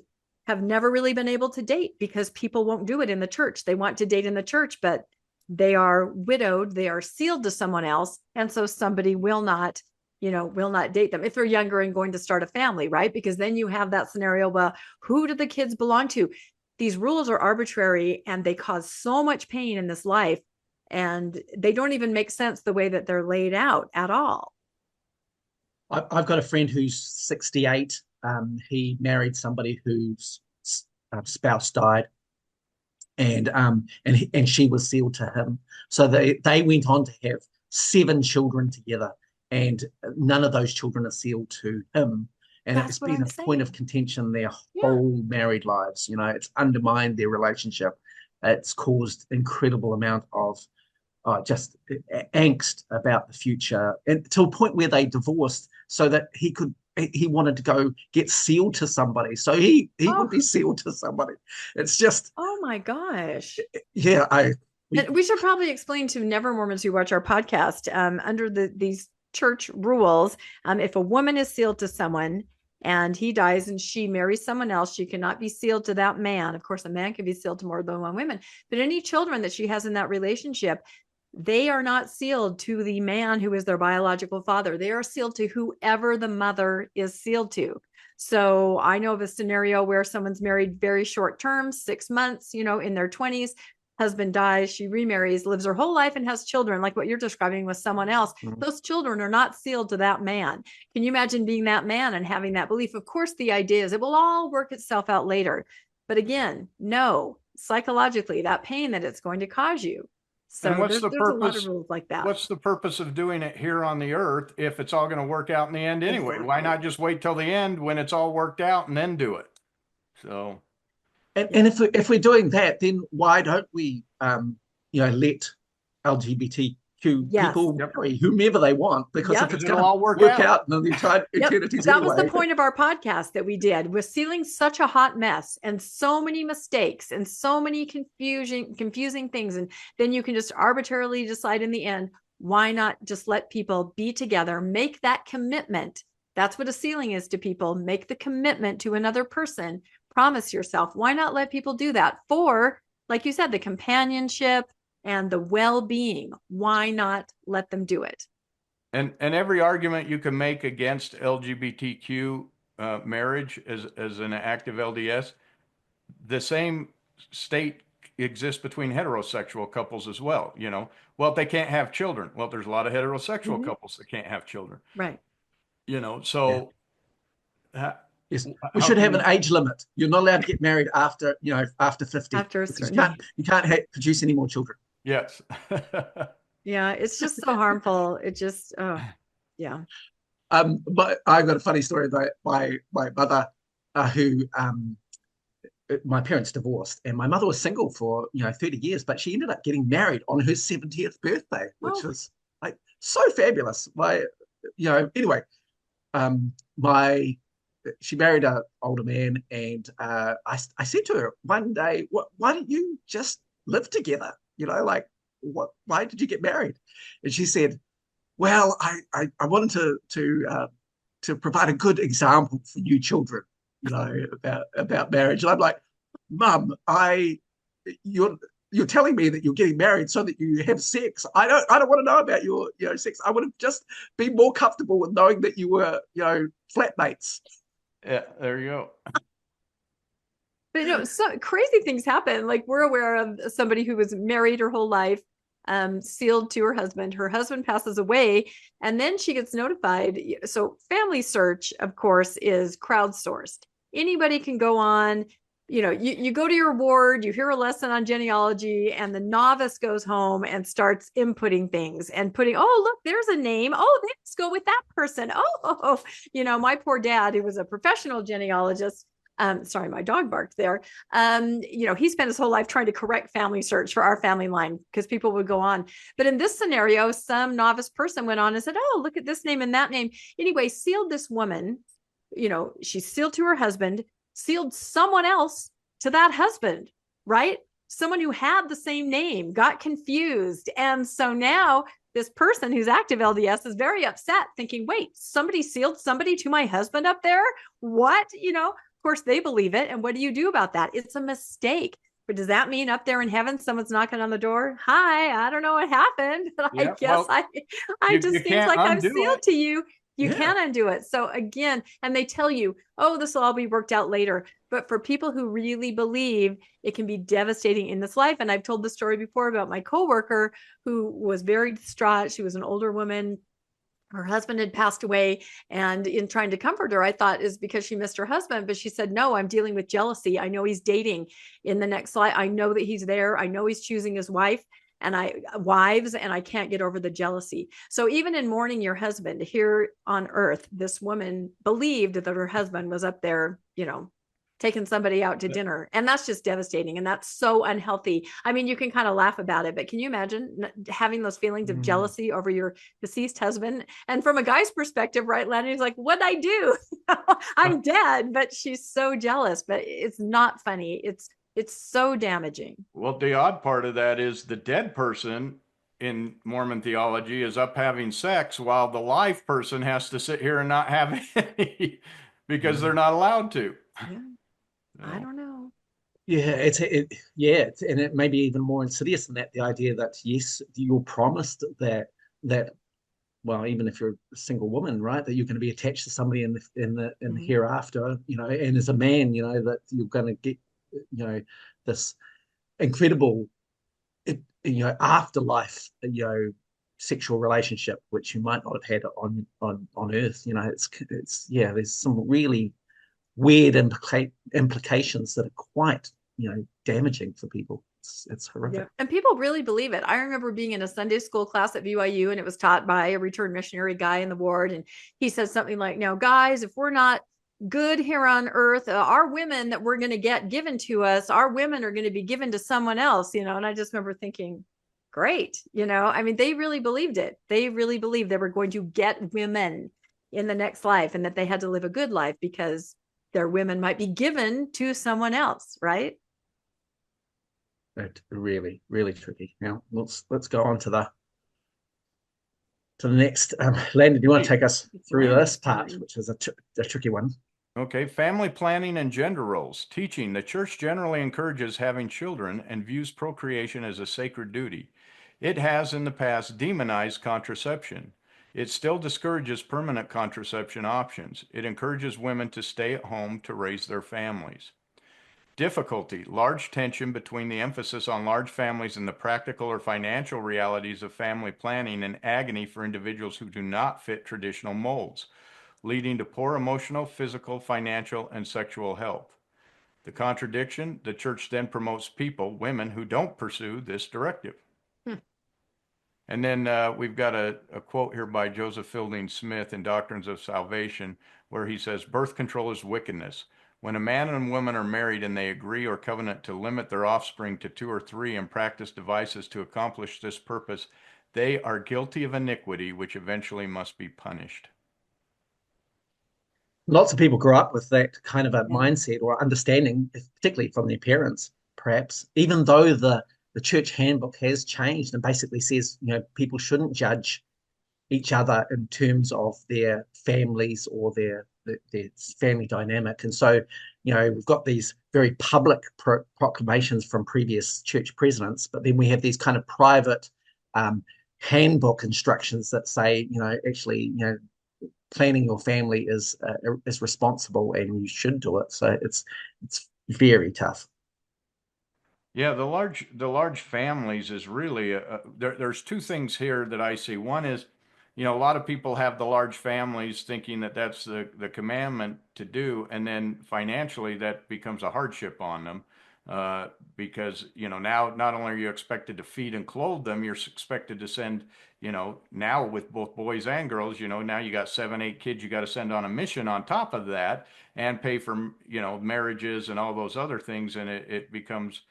have never really been able to date because people won't do it in the church. They want to date in the church, but they are widowed. They are sealed to someone else. And so somebody will not date them if they're younger and going to start a family, right? Because then you have that scenario, well, who do the kids belong to? These rules are arbitrary and they cause so much pain in this life, and they don't even make sense the way that they're laid out at all. I've got a friend who's 68. He married somebody whose spouse died, and she was sealed to him. So they went on to have 7 children together, and none of those children are sealed to him. And it's been a point of contention their whole married lives. It's undermined their relationship. It's caused incredible amount of just angst about the future, and to a point where they divorced so that he wanted to go get sealed to somebody, so he would be sealed to somebody. It's just, oh my gosh. We should probably explain to Never Mormons who watch our podcast, under these church rules, if a woman is sealed to someone and he dies and she marries someone else, she cannot be sealed to that man. Of course, a man can be sealed to more than one woman, but any children that she has in that relationship, they are not sealed to the man who is their biological father. They are sealed to whoever the mother is sealed to. So I know of a scenario where someone's married very short term, 6 months, in their 20s. husband dies, she remarries, lives her whole life and has children, like what you're describing with someone else. Those children are not sealed to that man. Can you imagine being that man and having that belief? Of course, the idea is it will all work itself out later. But again, no, psychologically, that pain that it's going to cause you. So and what's there's the a lot of purpose? rules like that. What's the purpose of doing it here on the earth if it's all going to work out in the end anyway? Why not just wait till the end when it's all worked out and then do it? So, and if we're doing that, then why don't we, let LGBTQ people marry whomever they want? Because if it's going to work out in the entire eternity, that was the point of our podcast that we did. We're sealing such a hot mess and so many mistakes and so many confusing things, and then you can just arbitrarily decide in the end. Why not just let people be together, make that commitment? That's what a sealing is to people. Make the commitment to another person. Promise yourself. Why not let people do that for, like you said, the companionship and the well-being? Why not let them do it? And every argument you can make against LGBTQ marriage as an active LDS, the same state exists between heterosexual couples as well. Well, they can't have children. Well, there's a lot of heterosexual couples that can't have children. Right. So yes, we should have an age limit. You're not allowed to get married after 50. After a certain you can't produce any more children. Yes. Yeah, it's just so harmful. It just, yeah. But I got a funny story about my mother, who my parents divorced, and my mother was single for 30 years, but she ended up getting married on her 70th birthday, which was like so fabulous. Anyway, she married an older man, and I said to her one day, why don't you just live together? Why did you get married? And she said, well, I wanted to provide a good example for you children, about marriage. And I'm like, Mum, you're telling me that you're getting married so that you have sex. I don't want to know about your sex. I would have just been more comfortable with knowing that you were, flatmates. Yeah, there you go. But so crazy things happen. Like, we're aware of somebody who was married her whole life, sealed to her husband. Her husband passes away, and then she gets notified. So Family Search, of course, is crowdsourced. Anybody can go on. You go to your ward, you hear a lesson on genealogy, and the novice goes home and starts inputting things and putting, oh, look, there's a name. Oh, let's go with that person. Oh. My poor dad, who was a professional genealogist, sorry, my dog barked there. He spent his whole life trying to correct Family Search for our family line because people would go on. But in this scenario, some novice person went on and said, oh, look at this name and that name. Anyway, sealed this woman, she's sealed to her husband, sealed someone else to that husband, right? Someone who had the same name, got confused. And so now this person who's active LDS is very upset, thinking, wait, somebody sealed somebody to my husband up there? What? Of course, they believe it. And what do you do about that? It's a mistake. But does that mean up there in heaven, someone's knocking on the door? Hi, I don't know what happened, but I guess I just seems like I'm sealed to you. You can undo it. So again, and they tell you, oh, this will all be worked out later. But for people who really believe, it can be devastating in this life. And I've told the story before about my coworker who was very distraught. She was an older woman. Her husband had passed away, and in trying to comfort her, I thought is because she missed her husband, but she said, no, I'm dealing with jealousy. I know he's dating. In the next slide, I know that he's there. I know he's choosing his wives, and I can't get over the jealousy. So even in mourning your husband here on earth, this woman believed that her husband was up there, taking somebody out to dinner. And that's just devastating. And that's so unhealthy. I mean, you can kind of laugh about it, but can you imagine having those feelings of jealousy over your deceased husband? And from a guy's perspective, right, Lenny's like, what'd I do? I'm dead, but she's so jealous, but it's not funny. It's so damaging. Well, the odd part of that is the dead person in Mormon theology is up having sex while the live person has to sit here and not have any because they're not allowed to. Yeah. I don't know. Yeah, and it may be even more insidious than that. The idea that yes, you're promised that well, even if you're a single woman, right, that you're going to be attached to somebody in the hereafter, and as a man, that you're going to get, this incredible afterlife, sexual relationship, which you might not have had on Earth. There's some really weird implications that are quite, damaging for people. It's horrific. Yeah. And people really believe it. I remember being in a Sunday school class at BYU, and it was taught by a returned missionary guy in the ward. And he said something like, now, guys, if we're not good here on earth, our women that we're going to get given to us, our women are going to be given to someone else, and I just remember thinking, great. I mean, they really believed it. They really believed they were going to get women in the next life, and that they had to live a good life because their women might be given to someone else. Right. It's really, really tricky. Now let's go on to the next. Landon, do you want to take us through this part, which is a tricky one? Okay, family planning and gender roles. Teaching. The church generally encourages having children and views procreation as a sacred duty. It has in the past demonized contraception. It still discourages permanent contraception options. It encourages women to stay at home to raise their families. Difficulty. Large tension between the emphasis on large families and the practical or financial realities of family planning, and agony for individuals who do not fit traditional molds, leading to poor emotional, physical, financial, and sexual health. The contradiction. The church then promotes people, women, who don't pursue this directive. And then we've got a quote here by Joseph Fielding Smith in Doctrines of Salvation, where he says, birth control is wickedness. When a man and woman are married and they agree or covenant to limit their offspring to 2 or 3 and practice devices to accomplish this purpose, they are guilty of iniquity, which eventually must be punished. Lots of people grow up with that kind of a mindset or understanding, particularly from their parents, perhaps, even though the church handbook has changed and basically says, people shouldn't judge each other in terms of their families or their family dynamic. And so, we've got these very public proclamations from previous church presidents, but then we have these kind of private handbook instructions that say, actually, planning your family is responsible and you should do it. So it's very tough. Yeah, the large families is really there's 2 things here that I see. One is, a lot of people have the large families thinking that that's the commandment to do, and then financially that becomes a hardship on them because now not only are you expected to feed and clothe them, you're expected to send, now with both boys and girls, now you got 7, 8 kids you got to send on a mission on top of that and pay for marriages and all those other things, and it becomes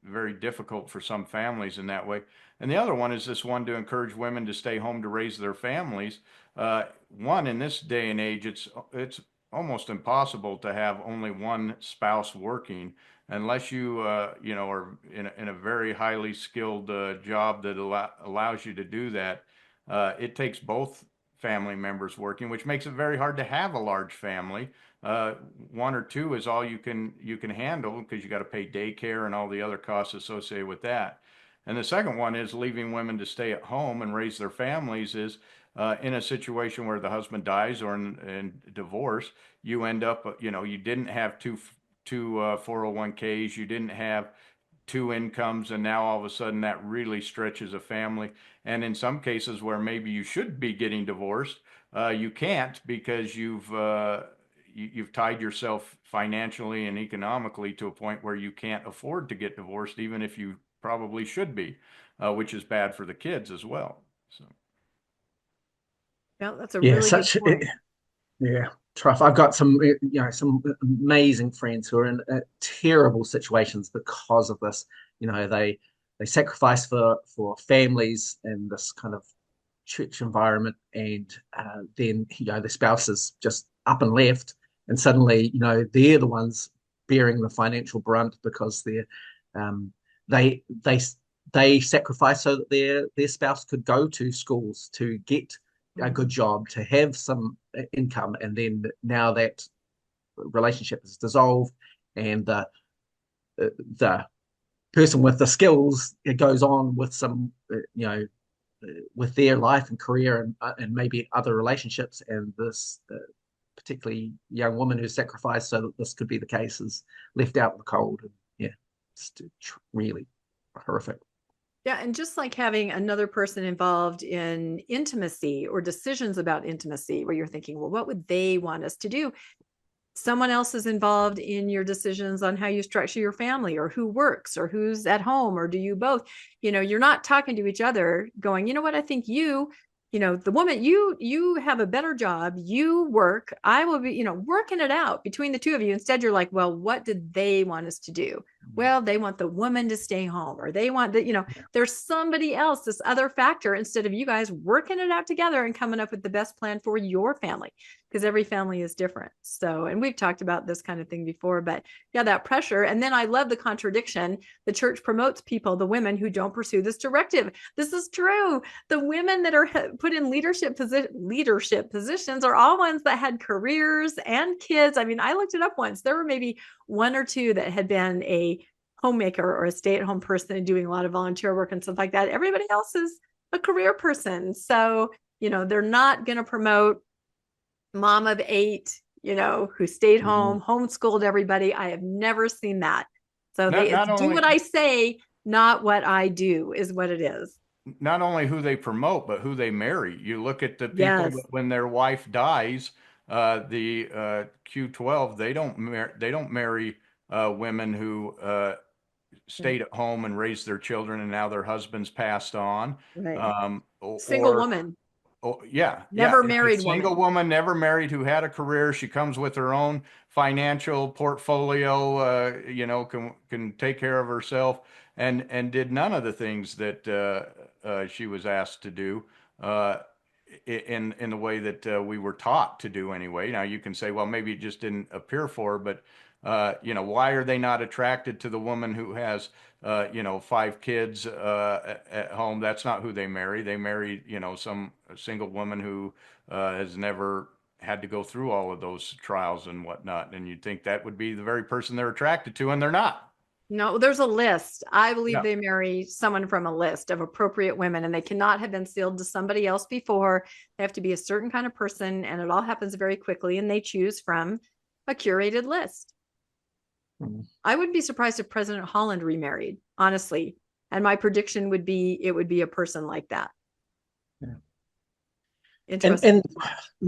very difficult for some families in that way. And the other one is this one to encourage women to stay home to raise their families. One, in this day and age, it's almost impossible to have only one spouse working unless you are in a very highly skilled job that allows you to do that. It takes both family members working, which makes it very hard to have a large family. 1 or 2 is all you can handle because you got to pay daycare and all the other costs associated with that. And the second one is leaving women to stay at home and raise their families is in a situation where the husband dies or in divorce, you end up, you didn't have two 401ks, you didn't have 2 incomes, and now all of a sudden that really stretches a family. And in some cases where maybe you should be getting divorced, you can't because you've tied yourself financially and economically to a point where you can't afford to get divorced, even if you probably should be, which is bad for the kids as well. So, yeah, that's a really good point. Yeah, tough. I've got some amazing friends who are in terrible situations because of this. They sacrifice for families in this kind of church environment, and then the spouse is just up and left, and suddenly they're the ones bearing the financial brunt because they sacrifice so that their spouse could go to schools to get a good job, to have some income, and then now that relationship is dissolved, and the person with the skills, it goes on with some with their life and career and maybe other relationships, and this particularly young woman who sacrificed so that this could be the case is left out in the cold. And yeah, it's really horrific. Yeah. And just like having another person involved in intimacy or decisions about intimacy, where you're thinking, well, what would they want us to do? Someone else is involved in your decisions on how you structure your family, or who works, or who's at home, or do you both? You're not talking to each other going, you know what, I think the woman, you have a better job, you work, I will be, working it out between the two of you. Instead, you're like, well, what did they want us to do? Well, they want the woman to stay home, or they want that, there's somebody else, this other factor, instead of you guys working it out together and coming up with the best plan for your family, because every family is different. So, and we've talked about this kind of thing before, but yeah, that pressure. And then I love the contradiction. The church promotes people, the women who don't pursue this directive. This is true. The women that are put in leadership positions are all ones that had careers and kids. I mean, I looked it up once. There were maybe one or two that had been a homemaker or a stay-at-home person and doing a lot of volunteer work and stuff like that. Everybody else is a career person. So, they're not going to promote mom of 8, who stayed home, homeschooled everybody. I have never seen that. So do what I say, not what I do, is what it is. Not only who they promote, but who they marry. You look at the people that when their wife dies, the Q12, they don't marry women who stayed at home and raised their children, and now their husbands passed on. Right. Single woman. Oh, yeah. Never married woman. Single woman, never married, who had a career. She comes with her own financial portfolio, can take care of herself, and did none of the things that she was asked to do in the way that we were taught to do anyway. Now you can say, well, maybe it just didn't appear for her, but why are they not attracted to the woman who has 5 kids at home? That's not who they marry. They marry, some single woman who has never had to go through all of those trials and whatnot. And you'd think that would be the very person they're attracted to, and they're not. No, there's a list. I believe they marry someone from a list of appropriate women, and they cannot have been sealed to somebody else before. They have to be a certain kind of person, and it all happens very quickly, and they choose from a curated list. I wouldn't be surprised if President Holland remarried, honestly. And my prediction would be it would be a person like that. Yeah. Interesting. And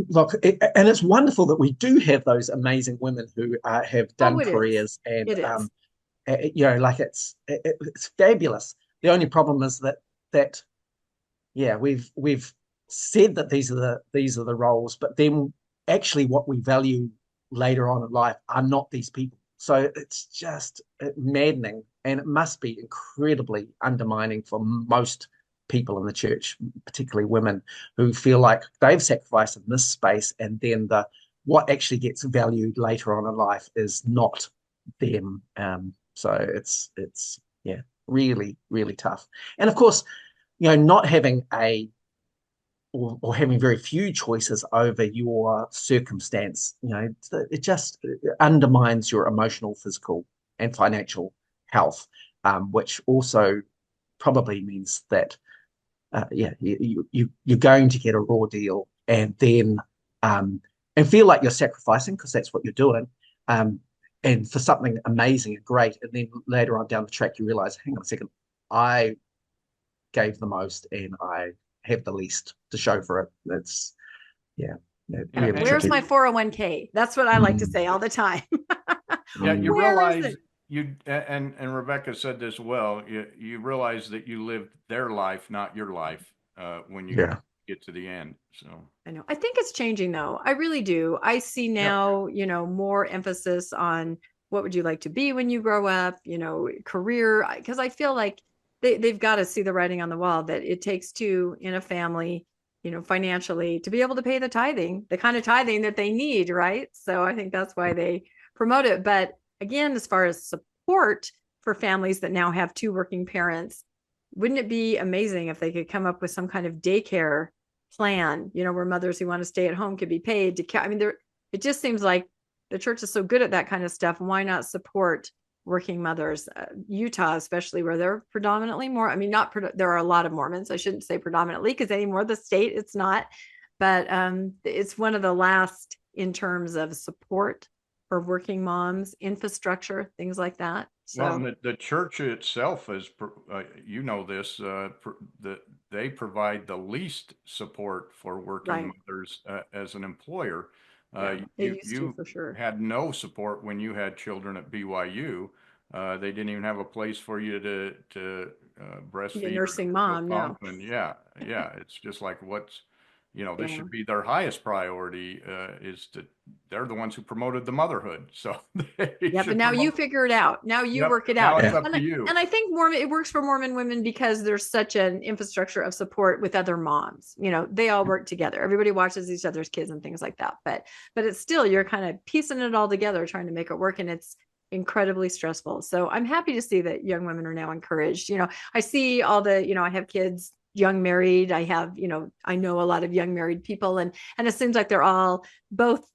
look, and it's wonderful that we do have those amazing women who have done careers, and it's fabulous. The only problem is that we've said that these are the roles, but then actually what we value later on in life are not these people. So it's just maddening, and it must be incredibly undermining for most people in the church, particularly women, who feel like they've sacrificed in this space, and then what actually gets valued later on in life is not them. So it's really, really tough. And of course, not having or having very few choices over your circumstance, it just undermines your emotional, physical, and financial health, which also probably means that, you're going to get a raw deal, and then and feel like you're sacrificing, because that's what you're doing, and for something amazing and great, and then later on down the track you realize, hang on a second, I gave the most and I have the least to show for it. That's really where's my 401k? That's what I like to say all the time. Yeah, you realize and Rebecca said this well, you realize that you lived their life, not your life, when you get to the end. So I know. I think it's changing though. I really do. I see now, more emphasis on what would you like to be when you grow up, career, because I feel like they've got to see the writing on the wall that it takes two in a family, financially, to be able to pay the kind of tithing that they need, right? So I think that's why they promote it. But again, as far as support for families that now have 2 working parents, wouldn't it be amazing if they could come up with some kind of daycare plan, where mothers who want to stay at home could be paid to care? I mean, it just seems like the church is so good at that kind of stuff. Why not support working mothers? Utah, especially, where they're predominantly more, there are a lot of Mormons. I shouldn't say predominantly, because anymore the state, it's not, but it's one of the last in terms of support for working moms, infrastructure, things like that. Well, So and the church itself is, you know this, that they provide the least support for working right. mothers as an employer. Yeah, they used to You for sure. had no support when you had children at BYU. They didn't even have a place for you to Be a breastfeed or nursing go mom, no. pump, and yeah, it's just like this Yeah. should be their highest priority. They're the ones who promoted the motherhood, so they Yeah, but should now you promote. figure it out. Now you Yep. work it Now out. it's Yeah. up to you. And I think it works for Mormon women because there's such an infrastructure of support with other moms. They all work together. Everybody watches each other's kids and things like that. But it's still, you're kind of piecing it all together, trying to make it work. And it's incredibly stressful. So I'm happy to see that young women are now encouraged. I see all I have kids young married. I have, I know a lot of young married people, and it seems like they're all both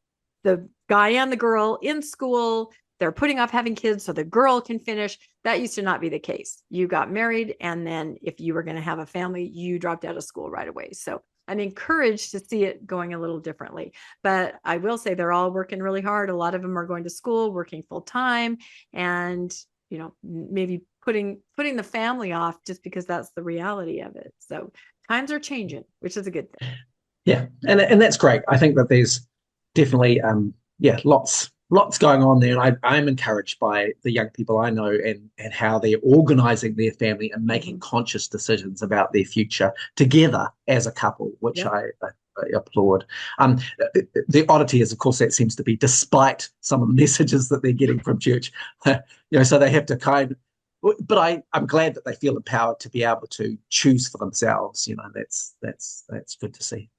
the guy and the girl in school. They're putting off having kids so the girl can finish. That used to not be the case. You got married, and then if you were going to have a family, you dropped out of school right away. So I'm encouraged to see it going a little differently. But I will say they're all working really hard. A lot of them are going to school, working full time, and maybe putting the family off just because that's the reality of it. So times are changing, which is a good thing. Yeah, and that's great. I think that there's definitely lots going on there, and I'm encouraged by the young people I know and how they're organizing their family and making conscious decisions about their future together as a couple, which I applaud. The oddity is, of course, that seems to be despite some of the messages that they're getting from church. So they have to but I'm glad that they feel empowered to be able to choose for themselves. That's good to see.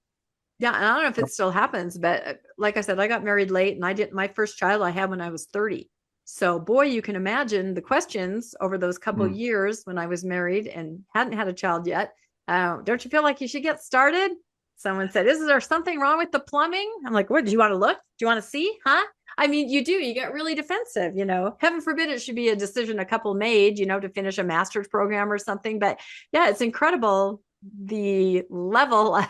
Yeah, and I don't know if it still happens, but like I said, I got married late, and my first child I had when I was 30. So boy, you can imagine the questions over those couple years when I was married and hadn't had a child yet. Don't you feel like you should get started? Someone said, "Is there something wrong with the plumbing?" I'm like, "What? Do you want to look? Do you want to see? Huh?" I mean, you get really defensive, Heaven forbid it should be a decision a couple made, to finish a master's program or something. But yeah, it's incredible the level of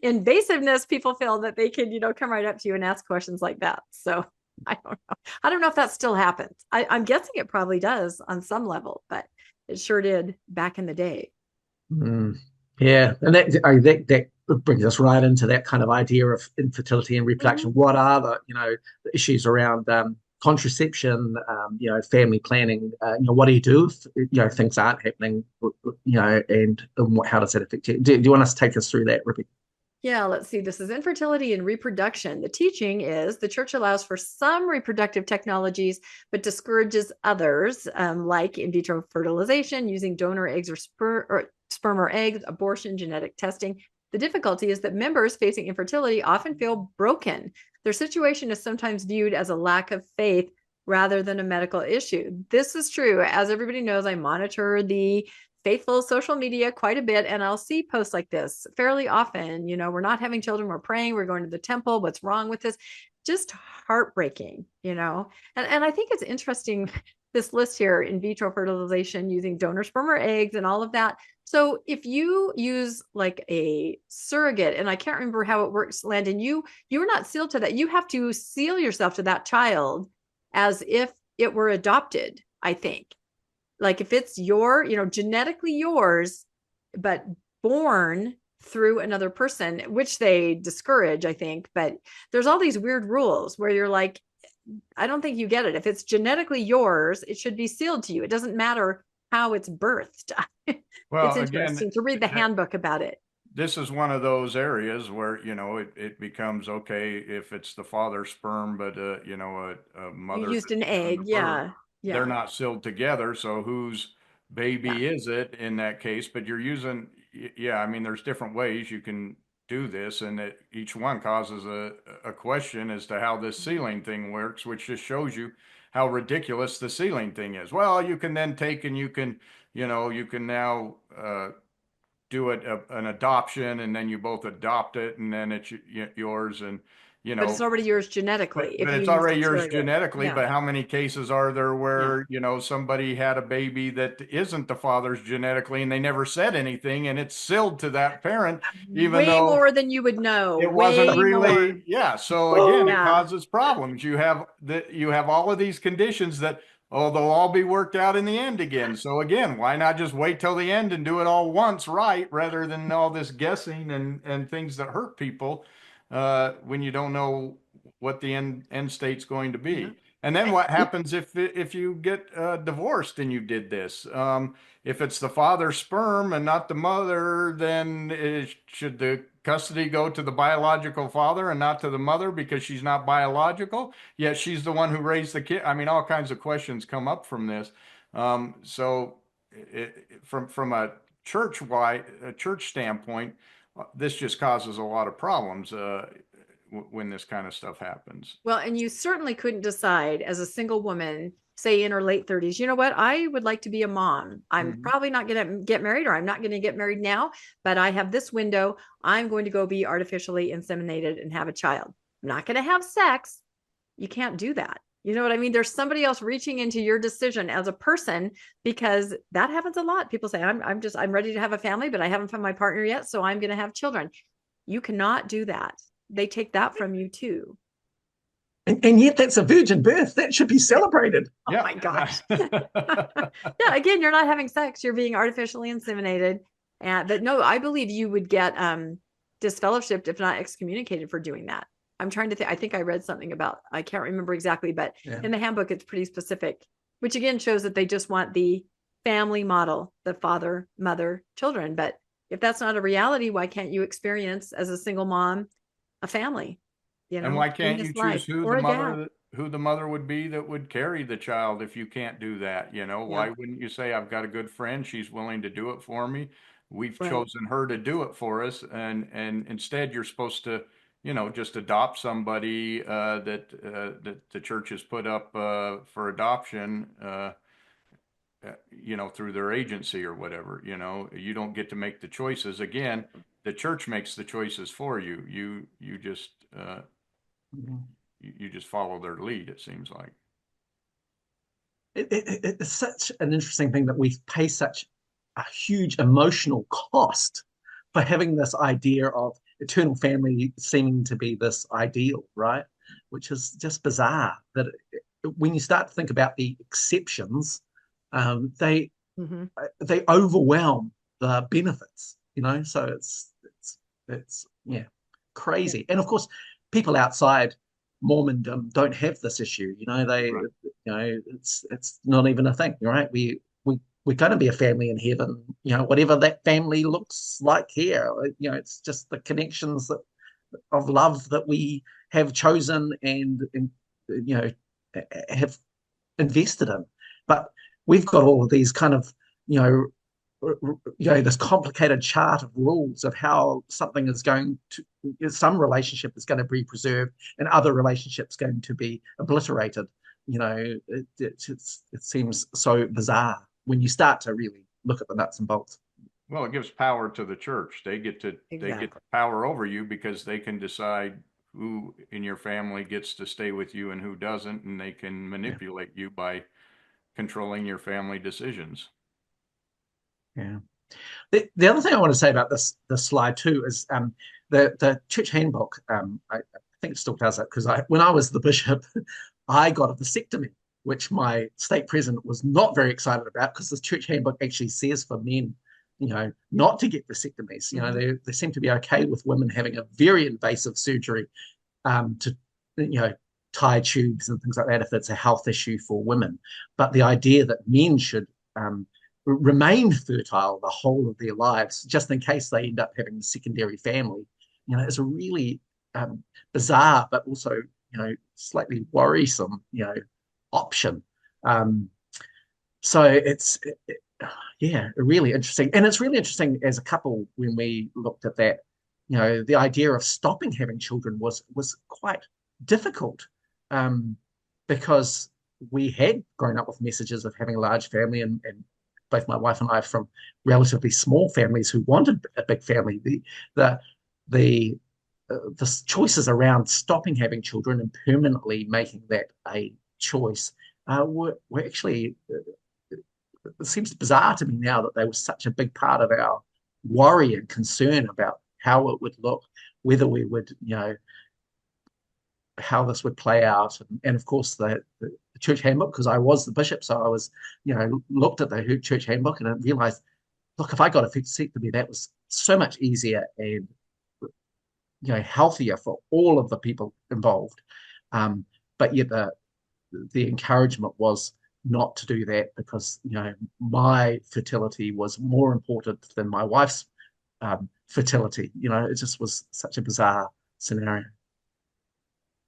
invasiveness people feel that they can, come right up to you and ask questions like that. So I don't know. I don't know if that still happens. I'm guessing it probably does on some level, but it sure did back in the day. Yeah, and that brings us right into that kind of idea of infertility and reproduction. What are the issues around contraception, family planning? What do you do if things aren't happening? And how does that affect you? Do you want us to take us through that, Rippy? Yeah, let's see. This is infertility and reproduction. The teaching is the church allows for some reproductive technologies, but discourages others, like in vitro fertilization, using donor eggs or sperm or eggs, abortion, genetic testing. The difficulty is that members facing infertility often feel broken. Their situation is sometimes viewed as a lack of faith rather than a medical issue. This is true. As everybody knows, I monitor the faithful social media quite a bit, and I'll see posts like this fairly often. We're not having children, we're praying, we're going to the temple, what's wrong with this? Just heartbreaking, and I think it's interesting, this list here, in vitro fertilization using donor sperm or eggs and all of that. So if you use like a surrogate, and I can't remember how it works, Landon, you're not sealed to that. You have to seal yourself to that child as if it were adopted, I think. Like if it's genetically yours, but born through another person, which they discourage, I think. But there's all these weird rules where you're like, I don't think you get it. If it's genetically yours, it should be sealed to you. It doesn't matter how it's birthed. Well, it's interesting to read the handbook about it. This is one of those areas where, it becomes okay if it's the father's sperm, but, a mother. You used an egg. Yeah. They're not sealed together. So whose baby is it in that case? But you're using, I mean, there's different ways you can do this, and each one causes a question as to how this sealing thing works, which just shows you how ridiculous the sealing thing is. Well, you can then take and you can now do an adoption, and then you both adopt it, and then it's yours, and but it's already yours genetically. But it's already yours genetically. Yeah. But how many cases are there where, somebody had a baby that isn't the father's genetically, and they never said anything, and it's sealed to that parent, even way though more than you would know. It wasn't really, more. yeah. So again, it causes problems. You have all of these conditions that oh, they'll all be worked out in the end again. So again, why not just wait till the end and do it all once right, rather than all this guessing and things that hurt people when you don't know what the end state's going to be. Yeah. And then what happens if you get divorced and you did this? If it's the father's sperm and not the mother, then should the custody go to the biological father and not to the mother because she's not biological? Yet she's the one who raised the kid. I mean, all kinds of questions come up from this. So from a church standpoint, this just causes a lot of problems when this kind of stuff happens. Well, and you certainly couldn't decide as a single woman, say in her late 30s, you know what, I would like to be a mom. I'm probably not going to get married, or I'm not going to get married now, but I have this window. I'm going to go be artificially inseminated and have a child. I'm not going to have sex. You can't do that. You know what I mean? There's somebody else reaching into your decision as a person, because that happens a lot. People say, I'm ready to have a family, but I haven't found my partner yet, so I'm going to have children. You cannot do that. They take that from you too. And yet that's a virgin birth. That should be celebrated. Oh my gosh. Yeah, again, you're not having sex. You're being artificially inseminated. But no, I believe you would get disfellowshipped, if not excommunicated, for doing that. I'm trying to think. I think I read something about, I can't remember exactly, but in the handbook, it's pretty specific, which again shows that they just want the family model, the father, mother, children. But if that's not a reality, why can't you experience as a single mom a family? You know, and why can't you choose who the mother would be that would carry the child if you can't do that? You know, why wouldn't you say, I've got a good friend, she's willing to do it for me. We've chosen her to do it for us. And instead you're supposed to, you know, just adopt somebody that the church has put up for adoption, you know, through their agency or whatever. You know, you don't get to make the choices. Again, the church makes the choices for you. You just you just follow their lead, it seems like. It's such an interesting thing that we pay such a huge emotional cost for having this idea of eternal family seeming to be this ideal, right? Which is just bizarre. That when you start to think about the exceptions, they overwhelm the benefits. You know, so it's crazy. And of course, people outside Mormondom don't have this issue. You know, you know, it's not even a thing, right? We're going to be a family in heaven, you know, whatever that family looks like here. You know, it's just the connections of love that we have chosen and you know, have invested in. But we've got all of these kind of, this complicated chart of rules of how something is going to, some relationship is going to be preserved and other relationships going to be obliterated. You know, it seems so bizarre when you start to really look at the nuts and bolts. Well, it gives power to the church. They get the power over you because they can decide who in your family gets to stay with you and who doesn't, and they can manipulate you by controlling your family decisions. Yeah. The other thing I want to say about this slide too is the church handbook. I think it still does that, because when I was the bishop, I got a vasectomy, which my stake president was not very excited about, because the church handbook actually says for men, you know, not to get vasectomies. You know, they seem to be okay with women having a very invasive surgery to, you know, tie tubes and things like that if it's a health issue for women. But the idea that men should remain fertile the whole of their lives, just in case they end up having a secondary family, you know, is a really bizarre, but also, you know, slightly worrisome, you know, option. So it's really interesting. And it's really interesting as a couple, when we looked at that, you know, the idea of stopping having children was quite difficult, because we had grown up with messages of having a large family, and both my wife and I are from relatively small families who wanted a big family. The choices around stopping having children and permanently making that a choice were actually, it seems bizarre to me now that they were such a big part of our worry and concern about how it would look, whether we would, you know, how this would play out. And of course, the church handbook because I was the bishop. So I was, looked at the church handbook and I realized, look, if I got a vasectomy, that was so much easier and, healthier for all of the people involved. But yet the encouragement was not to do that because, my fertility was more important than my wife's fertility. It just was such a bizarre scenario.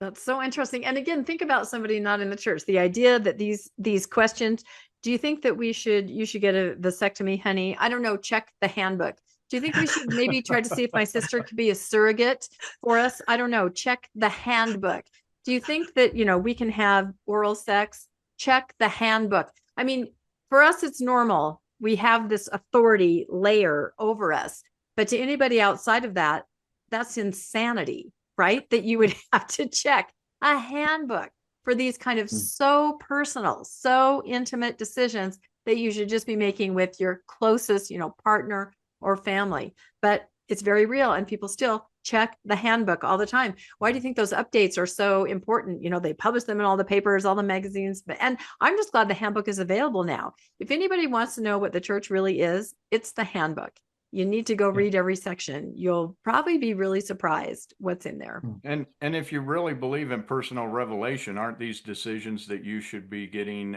That's so interesting. And again, think about somebody not in the church. The idea that these questions, do you think that you should get a vasectomy, honey? I don't know. Check the handbook. Do you think we should maybe try to see if my sister could be a surrogate for us? I don't know. Check the handbook. Do you think that, we can have oral sex? Check the handbook. I mean, for us, it's normal. We have this authority layer over us. But to anybody outside of that, that's insanity, right? That you would have to check a handbook for these kind of so personal, so intimate decisions that you should just be making with your closest, partner or family. But it's very real, and people still check the handbook all the time. Why do you think those updates are so important? They publish them in all the papers, all the magazines, and I'm just glad the handbook is available now. If anybody wants to know what the church really is, it's the handbook. You need to go read every section. You'll probably be really surprised what's in there. And if you really believe in personal revelation, aren't these decisions that you should be getting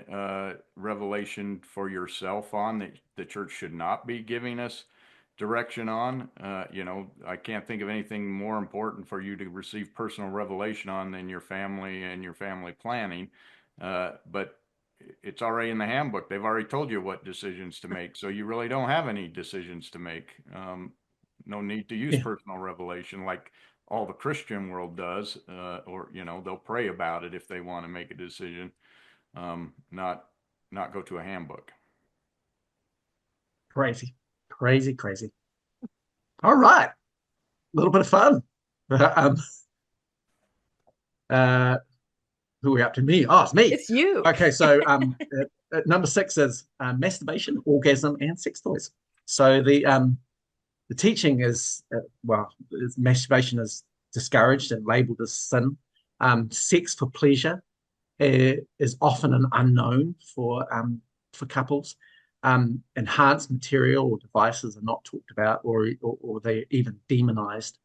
revelation for yourself on, that the church should not be giving us direction on? I can't think of anything more important for you to receive personal revelation on than your family and your family planning. But it's already in the handbook. They've already told you what decisions to make. So you really don't have any decisions to make. No need to use personal revelation like all the Christian world does, or, they'll pray about it if they want to make a decision, not go to a handbook. Crazy. All right. A little bit of fun. Who are we up to? Me? Oh, it's me. It's you. Okay, so number 6 is masturbation, orgasm, and sex toys. So the teaching is, masturbation is discouraged and labeled as sin. Sex for pleasure is often an unknown for couples. Enhanced material or devices are not talked about, or they're even demonized.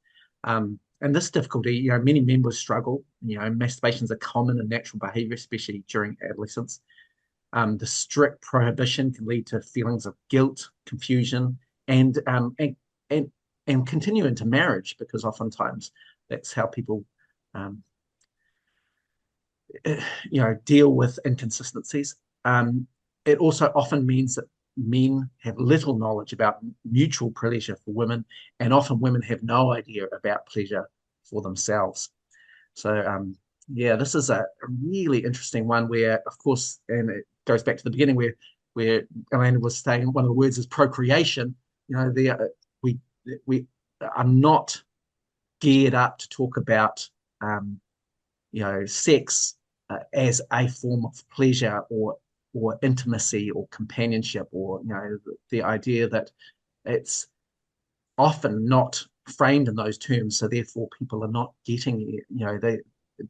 And this difficulty, many members struggle. Masturbation is a common and natural behavior, especially during adolescence. The strict prohibition can lead to feelings of guilt, confusion, and continue into marriage, because oftentimes that's how people, deal with inconsistencies. It also often means that men have little knowledge about mutual pleasure for women, and often women have no idea about pleasure for themselves. So, this is a really interesting one where, of course, and it goes back to the beginning where Elena was saying one of the words is procreation. We are not geared up to talk about, sex as a form of pleasure or intimacy or companionship, or the idea that it's often not framed in those terms, so therefore people are not getting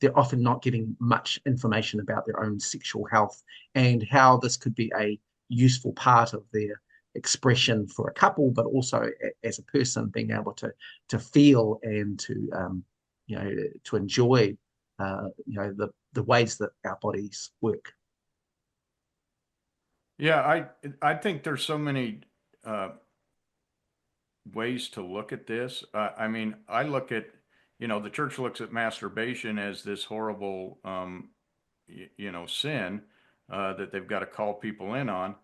they're often not getting much information about their own sexual health and how this could be a useful part of their expression for a couple, but also as a person being able to feel and to enjoy the ways that our bodies work. Yeah, I think there's so many ways to look at this. I look at, the church looks at masturbation as this horrible, sin that they've got to call people in on.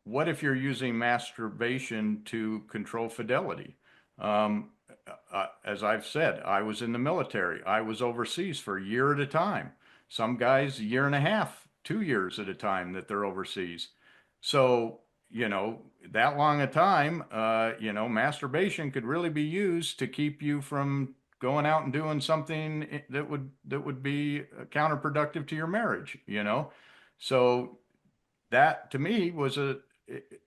What if you're using masturbation to control fidelity? As I've said, I was in the military. I was overseas for a year at a time. Some guys, a year and a half, 2 years at a time that they're overseas. So, that long a time, masturbation could really be used to keep you from going out and doing something that would be counterproductive to your marriage, So that to me was a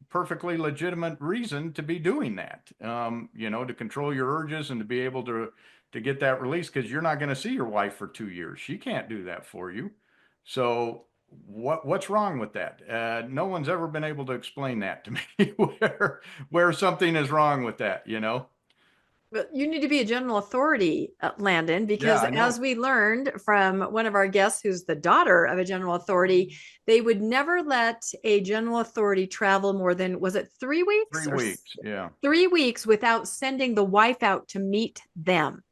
perfectly legitimate reason to be doing that, to control your urges and to be able to get that release, because you're not going to see your wife for 2 years. She can't do that for you. So what's wrong with that? No one's ever been able to explain that to me where something is wrong with that, you know? But you need to be a general authority, Landon, Yeah, because I know. as we learned from one of our guests who's the daughter of a general authority, they would never let a general authority travel more than, was it 3 weeks 3 weeks. Yeah. 3 weeks without sending the wife out to meet them.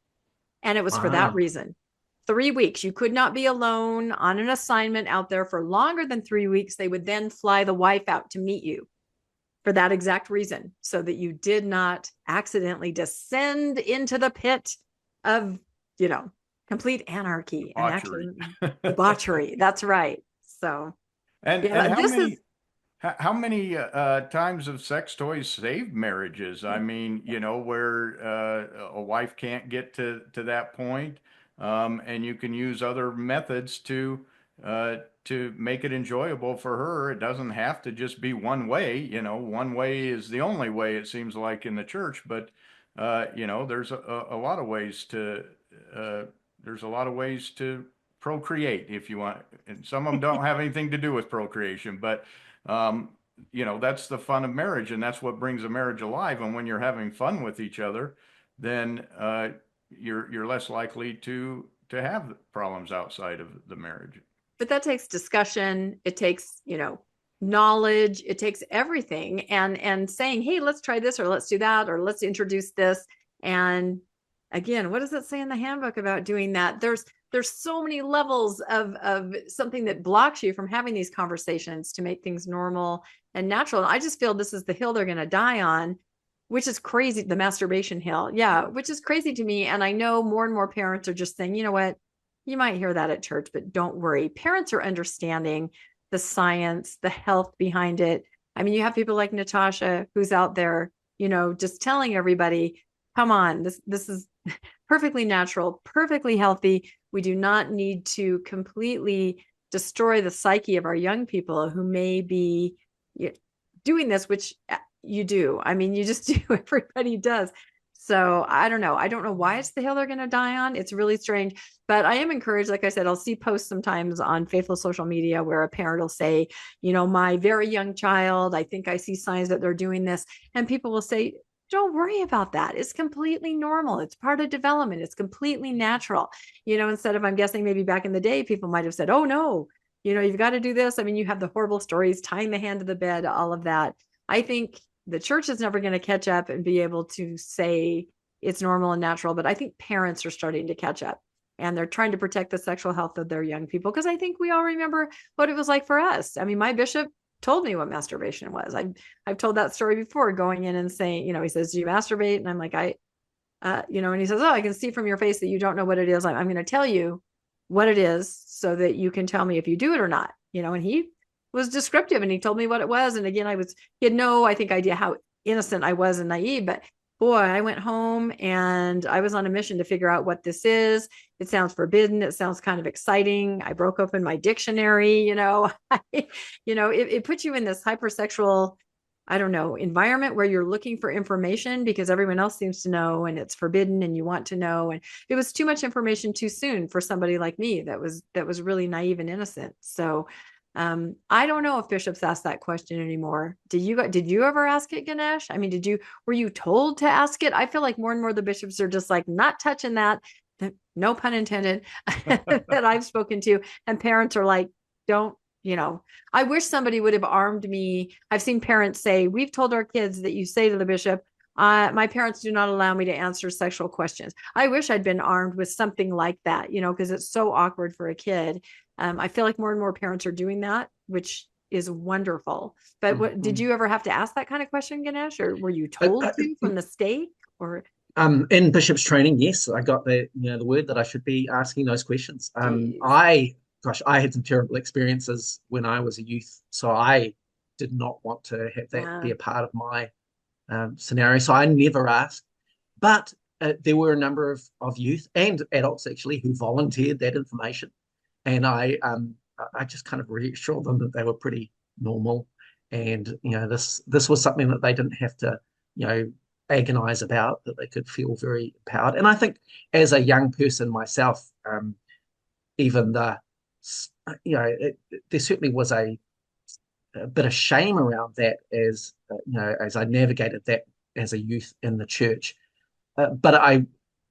And it was for that Wow. reason. 3 weeks. You could not be alone on an assignment out there for longer than 3 weeks. They would then fly the wife out to meet you for that exact reason, so that you did not accidentally descend into the pit of, complete anarchy and Debauchery. actually debauchery. That's right. So, And yeah, how this is, many times have sex toys saved marriages? I mean, where a wife can't get to that point, and you can use other methods to make it enjoyable for her. It doesn't have to just be one way. One way is the only way, it seems like, in the church. But there's a lot of ways uh, to procreate if you want, and some of them don't have anything to do with procreation, but um, that's the fun of marriage, and that's what brings a marriage alive. And when you're having fun with each other, then you're less likely to have problems outside of the marriage. but that takes discussion. It takes, knowledge. It takes everything. And saying, hey, let's try this, or let's do that, or let's introduce this. And again, what does it say in the handbook about doing that? There's so many levels of something that blocks you from having these conversations to make things normal and natural. And I just feel this is the hill they're going to die on, which is crazy. The masturbation hill. Yeah. Which is crazy to me. And I know more and more parents are just saying, you know what? You might hear that at church, but don't worry. Parents are understanding the science, the health behind it. I mean, you have people like Natasha who's out there, just telling everybody, come on, this is perfectly natural, perfectly healthy. We do not need to completely destroy the psyche of our young people who may be doing this, which you do. I mean, you just do. Everybody does. So I don't know. I don't know why it's the hill they're going to die on. It's really strange, but I am encouraged. Like I said, I'll see posts sometimes on faithful social media where a parent will say, my very young child, I think I see signs that they're doing this. And people will say, don't worry about that. It's completely normal. It's part of development. It's completely natural. Instead of, I'm guessing maybe back in the day, people might have said, oh no, you've got to do this. I mean, you have the horrible stories, tying the hand to the bed, all of that. I think the church is never going to catch up and be able to say it's normal and natural, but I think parents are starting to catch up, and they're trying to protect the sexual health of their young people. Because I think we all remember what it was like for us. I mean, my bishop told me what masturbation was. I've told that story before, going in and saying, he says, do you masturbate? And I'm like, and he says, oh, I can see from your face that you don't know what it is. I'm going to tell you what it is so that you can tell me if you do it or not, and he was descriptive, and he told me what it was. And again, he had no, I think, idea how innocent I was and naive, but boy, I went home and I was on a mission to figure out what this is. It sounds forbidden. It sounds kind of exciting. I broke open my dictionary, it puts you in this hypersexual, I don't know, environment where you're looking for information because everyone else seems to know, and it's forbidden and you want to know. And it was too much information too soon for somebody like me that was really naive and innocent. So I don't know if bishops ask that question anymore. Did you ever ask it, Ganesh? I mean, were you told to ask it? I feel like more and more the bishops are just like, not touching that, no pun intended, that I've spoken to. And parents are like, don't, I wish somebody would have armed me. I've seen parents say, we've told our kids that you say to the bishop, my parents do not allow me to answer sexual questions. I wish I'd been armed with something like that, because it's so awkward for a kid. I feel like more and more parents are doing that, which is wonderful. But did you ever have to ask that kind of question, Ganesh, or were you told to from the stake? Or in bishop's training, yes, I got the word that I should be asking those questions. I had some terrible experiences when I was a youth, so I did not want to have that be a part of my scenario. So I never asked, but there were a number of youth and adults actually who volunteered that information. And I just kind of reassured them that they were pretty normal, and this was something that they didn't have to agonize about, that they could feel very empowered. And I think as a young person myself, even the there certainly was a bit of shame around that as I navigated that as a youth in the church. But I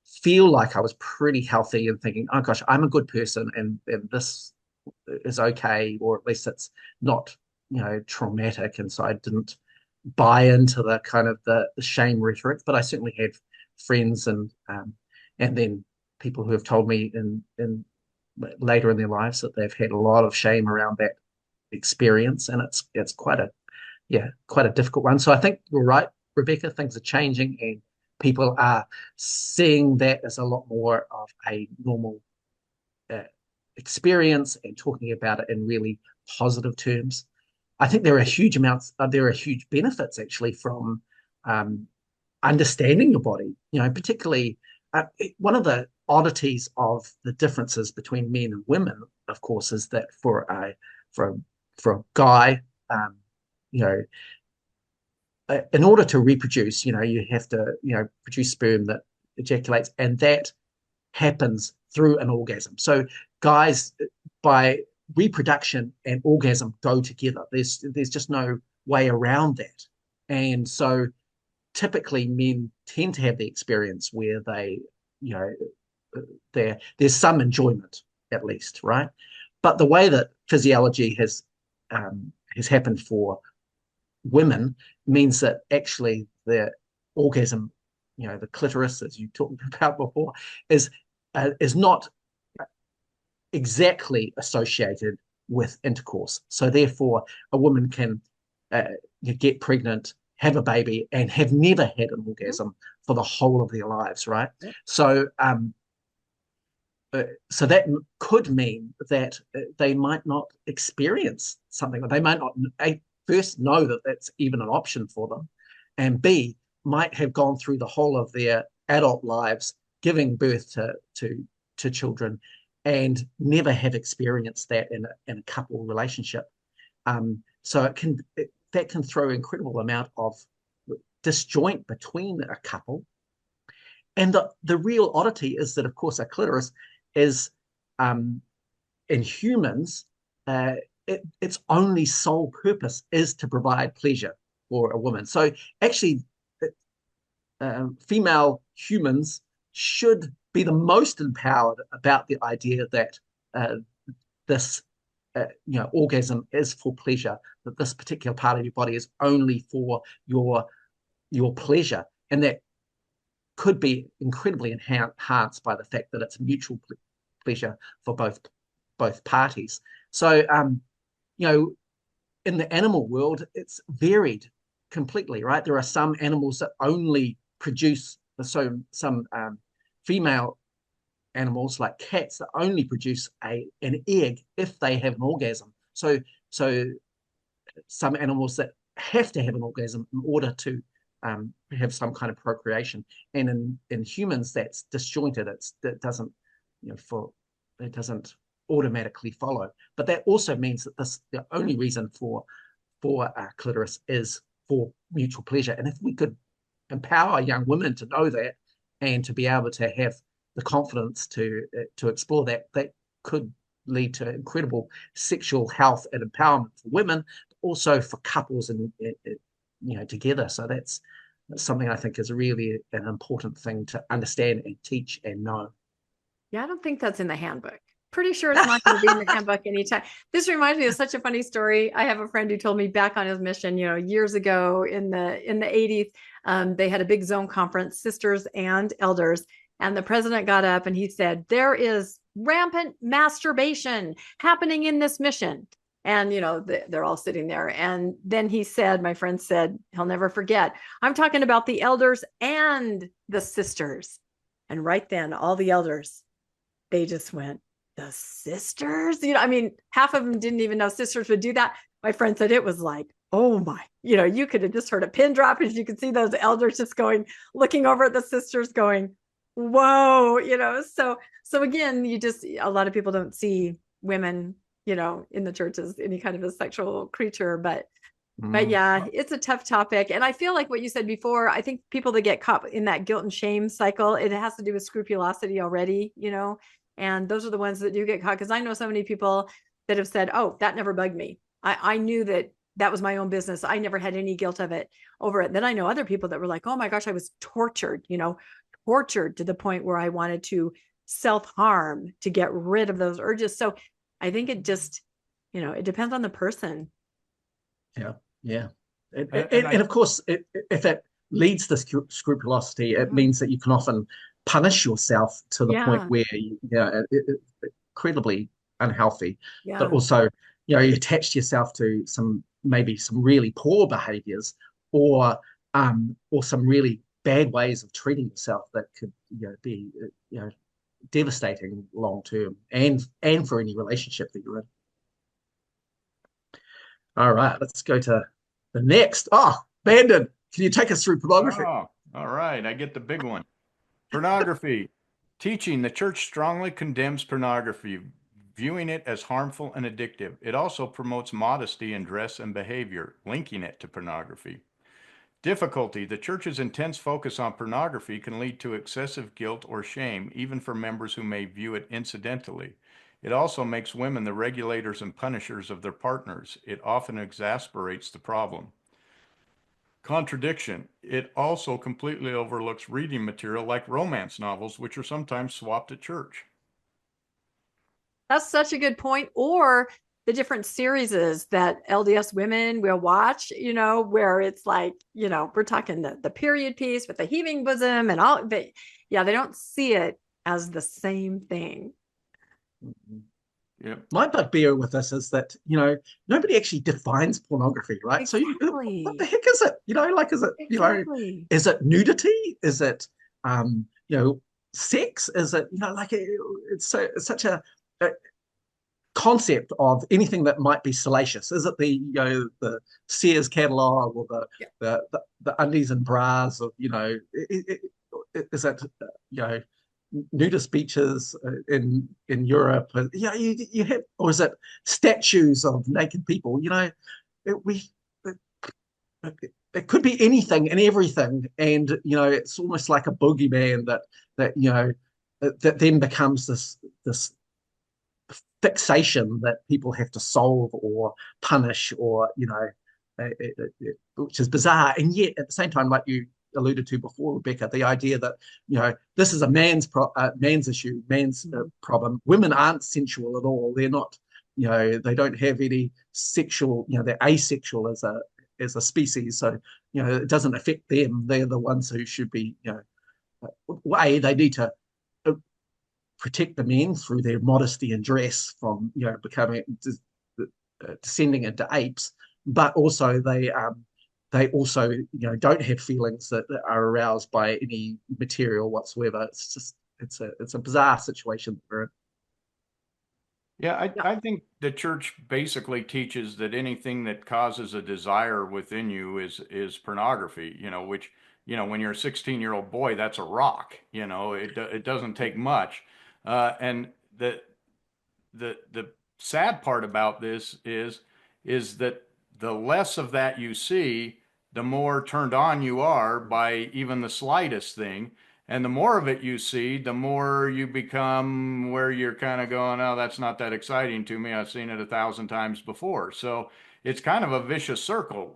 feel like I was pretty healthy and thinking, oh gosh, I'm a good person, and this is okay, or at least it's not traumatic. And so I didn't buy into the kind of the shame rhetoric, but I certainly had friends and then people who have told me in later in their lives that they've had a lot of shame around that experience, and it's quite a difficult one. So I think you're right, Rebecca. Things are changing, and people are seeing that as a lot more of a normal experience and talking about it in really positive terms. I think there are huge benefits actually from understanding your body. Particularly one of the oddities of the differences between men and women, of course, is that for a guy, in order to reproduce, you have to, produce sperm that ejaculates, and that happens through an orgasm. So guys, by reproduction and orgasm go together. There's just no way around that. And so typically men tend to have the experience where they, there's some enjoyment at least, right? But the way that physiology has happened for women means that actually the orgasm, the clitoris, as you talked about before, is not exactly associated with intercourse. So therefore, a woman can get pregnant, have a baby, and have never had an orgasm for the whole of their lives, right? So so that could mean that they might not experience something, or they might not first know that that's even an option for them, and B, might have gone through the whole of their adult lives giving birth to children and never have experienced that in a couple relationship. So that can throw an incredible amount of disjoint between a couple. And the real oddity is that, of course, a clitoris is, in humans, its only sole purpose is to provide pleasure for a woman. So actually, female humans should be the most empowered about the idea that this orgasm is for pleasure, that this particular part of your body is only for your pleasure, and that could be incredibly enhanced by the fact that it's mutual pleasure for both parties. So in the animal world, it's varied completely, right? There are some animals that only produce some female animals, like cats, that only produce an egg if they have an orgasm. So some animals that have to have an orgasm in order to have some kind of procreation, and in humans that's disjointed. It doesn't automatically follow. But that also means that the only reason for clitoris is for mutual pleasure. And if we could empower young women to know that, and to be able to have the confidence to explore that could lead to incredible sexual health and empowerment for women, but also for couples and together. So that's something I think is really an important thing to understand and teach and know. Yeah, I don't think that's in the handbook. Pretty sure it's not going to be in the handbook anytime. This reminds me of such a funny story. I have a friend who told me back on his mission, years ago in the 80s, they had a big zone conference, sisters and elders. And the president got up and he said, there is rampant masturbation happening in this mission. And, they're all sitting there. And then he said, my friend said, he'll never forget, I'm talking about the elders and the sisters. And right then, all the elders, they just went, the sisters? Half of them didn't even know sisters would do that. My friend said it was like, oh my, you could have just heard a pin drop, and you could see those elders just looking over at the sisters going, whoa, so again, a lot of people don't see women, in the church as any kind of a sexual creature, but yeah, it's a tough topic. And I feel like what you said before, I think people that get caught in that guilt and shame cycle, it has to do with scrupulosity already, and those are the ones that do get caught. Because I know so many people that have said, oh, that never bugged me. I knew that was my own business. I never had any guilt of it over it. Then I know other people that were like, oh my gosh, I was tortured, tortured to the point where I wanted to self-harm to get rid of those urges. So I think it just, it depends on the person. Yeah. Yeah. And of course, if it leads to scrupulosity, it means that you can often punish yourself to the point where incredibly unhealthy, but also, you attach yourself to maybe some really poor behaviors or some really bad ways of treating yourself that could, be, devastating long term and for any relationship that you're in. All right, let's go to the next. Oh, Bandon, can you take us through pornography? Oh, all right. I get the big one. Pornography. Teaching. The church strongly condemns pornography, viewing it as harmful and addictive. It also promotes modesty in dress and behavior, linking it to pornography. Difficulty. The church's intense focus on pornography can lead to excessive guilt or shame, even for members who may view it incidentally. It also makes women the regulators and punishers of their partners. It often exasperates the problem. Contradiction. It also completely overlooks reading material like romance novels, which are sometimes swapped at church. That's such a good point. Or the different series that LDS women will watch, where it's like, we're talking the period piece with the heaving bosom and all, but they don't see it as the same thing. Mm-hmm. Yep. My bugbear with this is that, nobody actually defines pornography, right? Exactly. So what the heck is it? Is it, exactly. Is it nudity? Is it, sex? Is it, it's such a concept of anything that might be salacious. Is it the Sears catalog or the undies and bras of, is it, nudist beaches in Europe? You have, or is it statues of naked people? It could be anything and everything, and it's almost like a boogeyman that then becomes this fixation that people have to solve or punish, or which is bizarre. And yet at the same time, like you alluded to before, Rebecca, the idea that this is a man's issue, man's problem. Women aren't sensual at all. They're not, they don't have any sexual, they're asexual as a species. So it doesn't affect them. They're the ones who should be, they need to protect the men through their modesty and dress from becoming descending into apes, but also they also don't have feelings that are aroused by any material whatsoever. It's just it's a bizarre situation that we're in. Yeah, I think the church basically teaches that anything that causes a desire within you is pornography, which, when you're a 16-year-old boy, that's a rock, it doesn't take much. And the sad part about this is that the less of that you see, the more turned on you are by even the slightest thing. And the more of it you see, the more you become where you're kind of going, oh, that's not that exciting to me. I've seen it 1,000 times before. So it's kind of a vicious circle,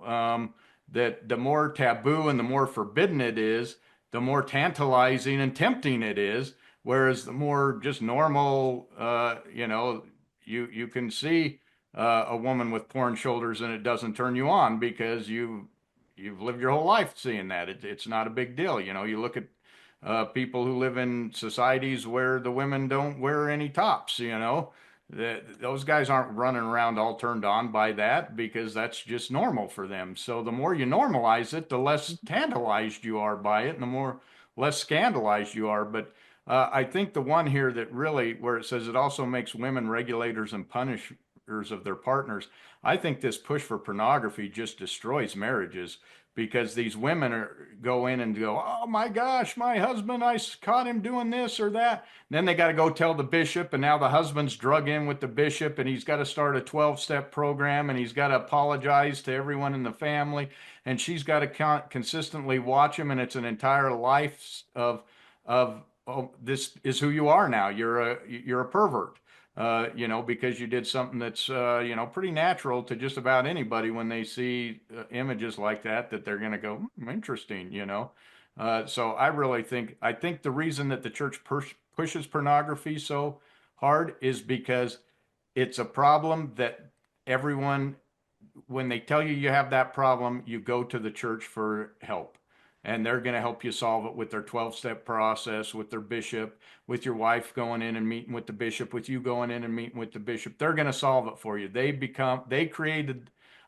that the more taboo and the more forbidden it is, the more tantalizing and tempting it is. Whereas the more just normal, you can see a woman with porn shoulders and it doesn't turn you on because you've lived your whole life seeing that. It's not a big deal. You look at people who live in societies where the women don't wear any tops, those guys aren't running around all turned on by that because that's just normal for them. So the more you normalize it, the less tantalized you are by it and the less scandalized you are. But I think the one here that really, where it says it also makes women regulators and punishers of their partners, I think this push for pornography just destroys marriages because these women go in and go, oh my gosh, my husband, I caught him doing this or that. And then they got to go tell the bishop, and now the husband's drug in with the bishop, and he's got to start a 12-step program, and he's got to apologize to everyone in the family, and she's got to consistently watch him, and it's an entire life of oh, this is who you are now. You're a pervert. because you did something that's, pretty natural to just about anybody when they see images like that they're going to go, interesting. So I think the reason that the church pushes pornography so hard is because it's a problem that everyone, when they tell you you have that problem, you go to the church for help. And they're going to help you solve it with their 12-step process, with their bishop, with your wife going in and meeting with the bishop, with you going in and meeting with the bishop. They're going to solve it for you.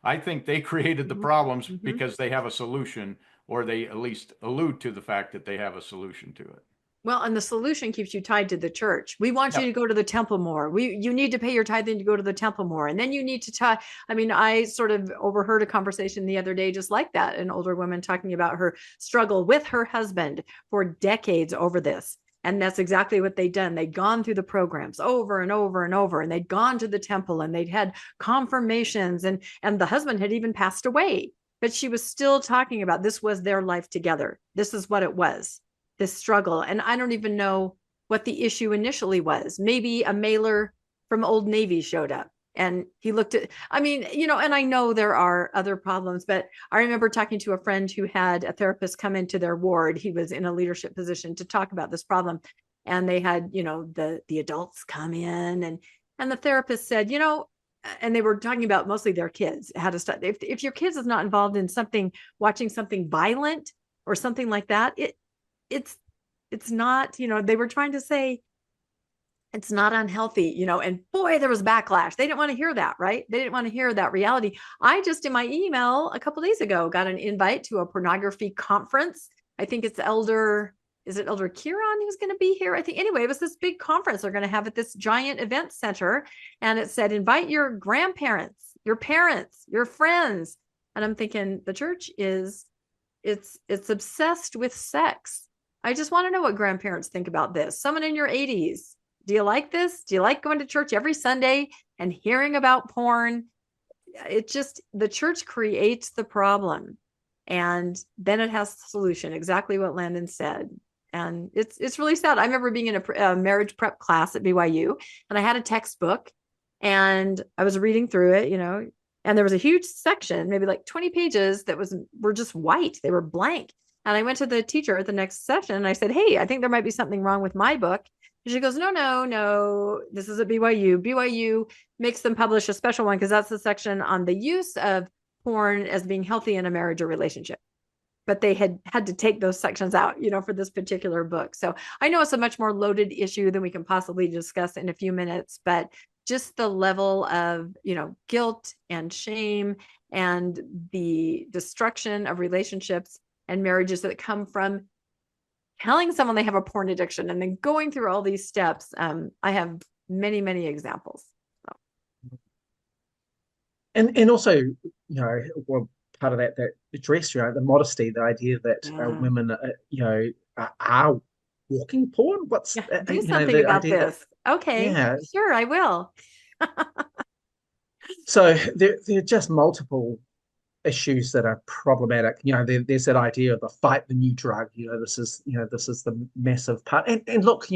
I think they created the problems because they have a solution, or they at least allude to the fact that they have a solution to it. Well, and the solution keeps you tied to the church. We want you to go to the temple more. You need to pay your tithing to go to the temple more. And then you need to tie. I mean, I sort of overheard a conversation the other day, just like that, an older woman talking about her struggle with her husband for decades over this. And that's exactly what they'd done. They'd gone through the programs over and over and over, and they'd gone to the temple and they'd had confirmations, and the husband had even passed away. But she was still talking about this was their life together. This is what it was. This struggle. And I don't even know what the issue initially was. Maybe a mailer from Old Navy showed up and he looked at, and I know there are other problems, but I remember talking to a friend who had a therapist come into their ward. He was in a leadership position to talk about this problem. And they had, the adults come in, and the therapist said, and they were talking about mostly their kids, how to start. If your kids is not involved in something, watching something violent or something like that, it's not, they were trying to say it's not unhealthy, and boy, there was backlash. They didn't want to hear that, right? They didn't want to hear that reality. I just, in my email a couple of days ago, got an invite to a pornography conference. I think it's Elder Cherian who's going to be here? I think, anyway, it was this big conference they're going to have at this giant event center. And it said, invite your grandparents, your parents, your friends. And I'm thinking the church it's obsessed with sex. I just want to know what grandparents think about this. Someone in your 80s, do you like this? Do you like going to church every Sunday and hearing about porn? The church creates the problem, and then it has the solution, exactly what Landon said. And it's really sad. I remember being in a marriage prep class at BYU, and I had a textbook, and I was reading through it, and there was a huge section, maybe like 20 pages were just white. They were blank. And I went to the teacher at the next session and I said, hey, I think there might be something wrong with my book. And she goes, no, this is at BYU. BYU makes them publish a special one because that's the section on the use of porn as being healthy in a marriage or relationship. But they had to take those sections out, for this particular book. So I know it's a much more loaded issue than we can possibly discuss in a few minutes, but just the level of, guilt and shame and the destruction of relationships and marriages that come from telling someone they have a porn addiction and then going through all these steps. I have many, many examples. So. And also, part of that address, the modesty, the idea that women, are walking porn. Do something about this. Okay, sure, I will. So there are just multiple issues that are problematic. There's that idea of the fight the new drug. This is the massive part. And look,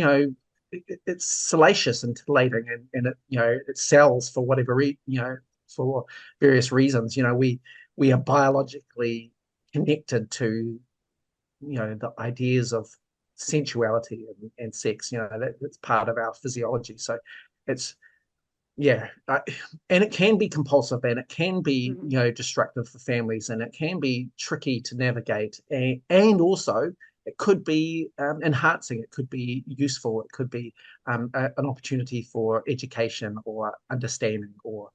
it's salacious and titillating, and it sells for whatever for various reasons. We are biologically connected to the ideas of sensuality and sex. That's part of our physiology. So it's and it can be compulsive, and it can be destructive for families, and it can be tricky to navigate, and also it could be enhancing, it could be useful, it could be an opportunity for education or understanding or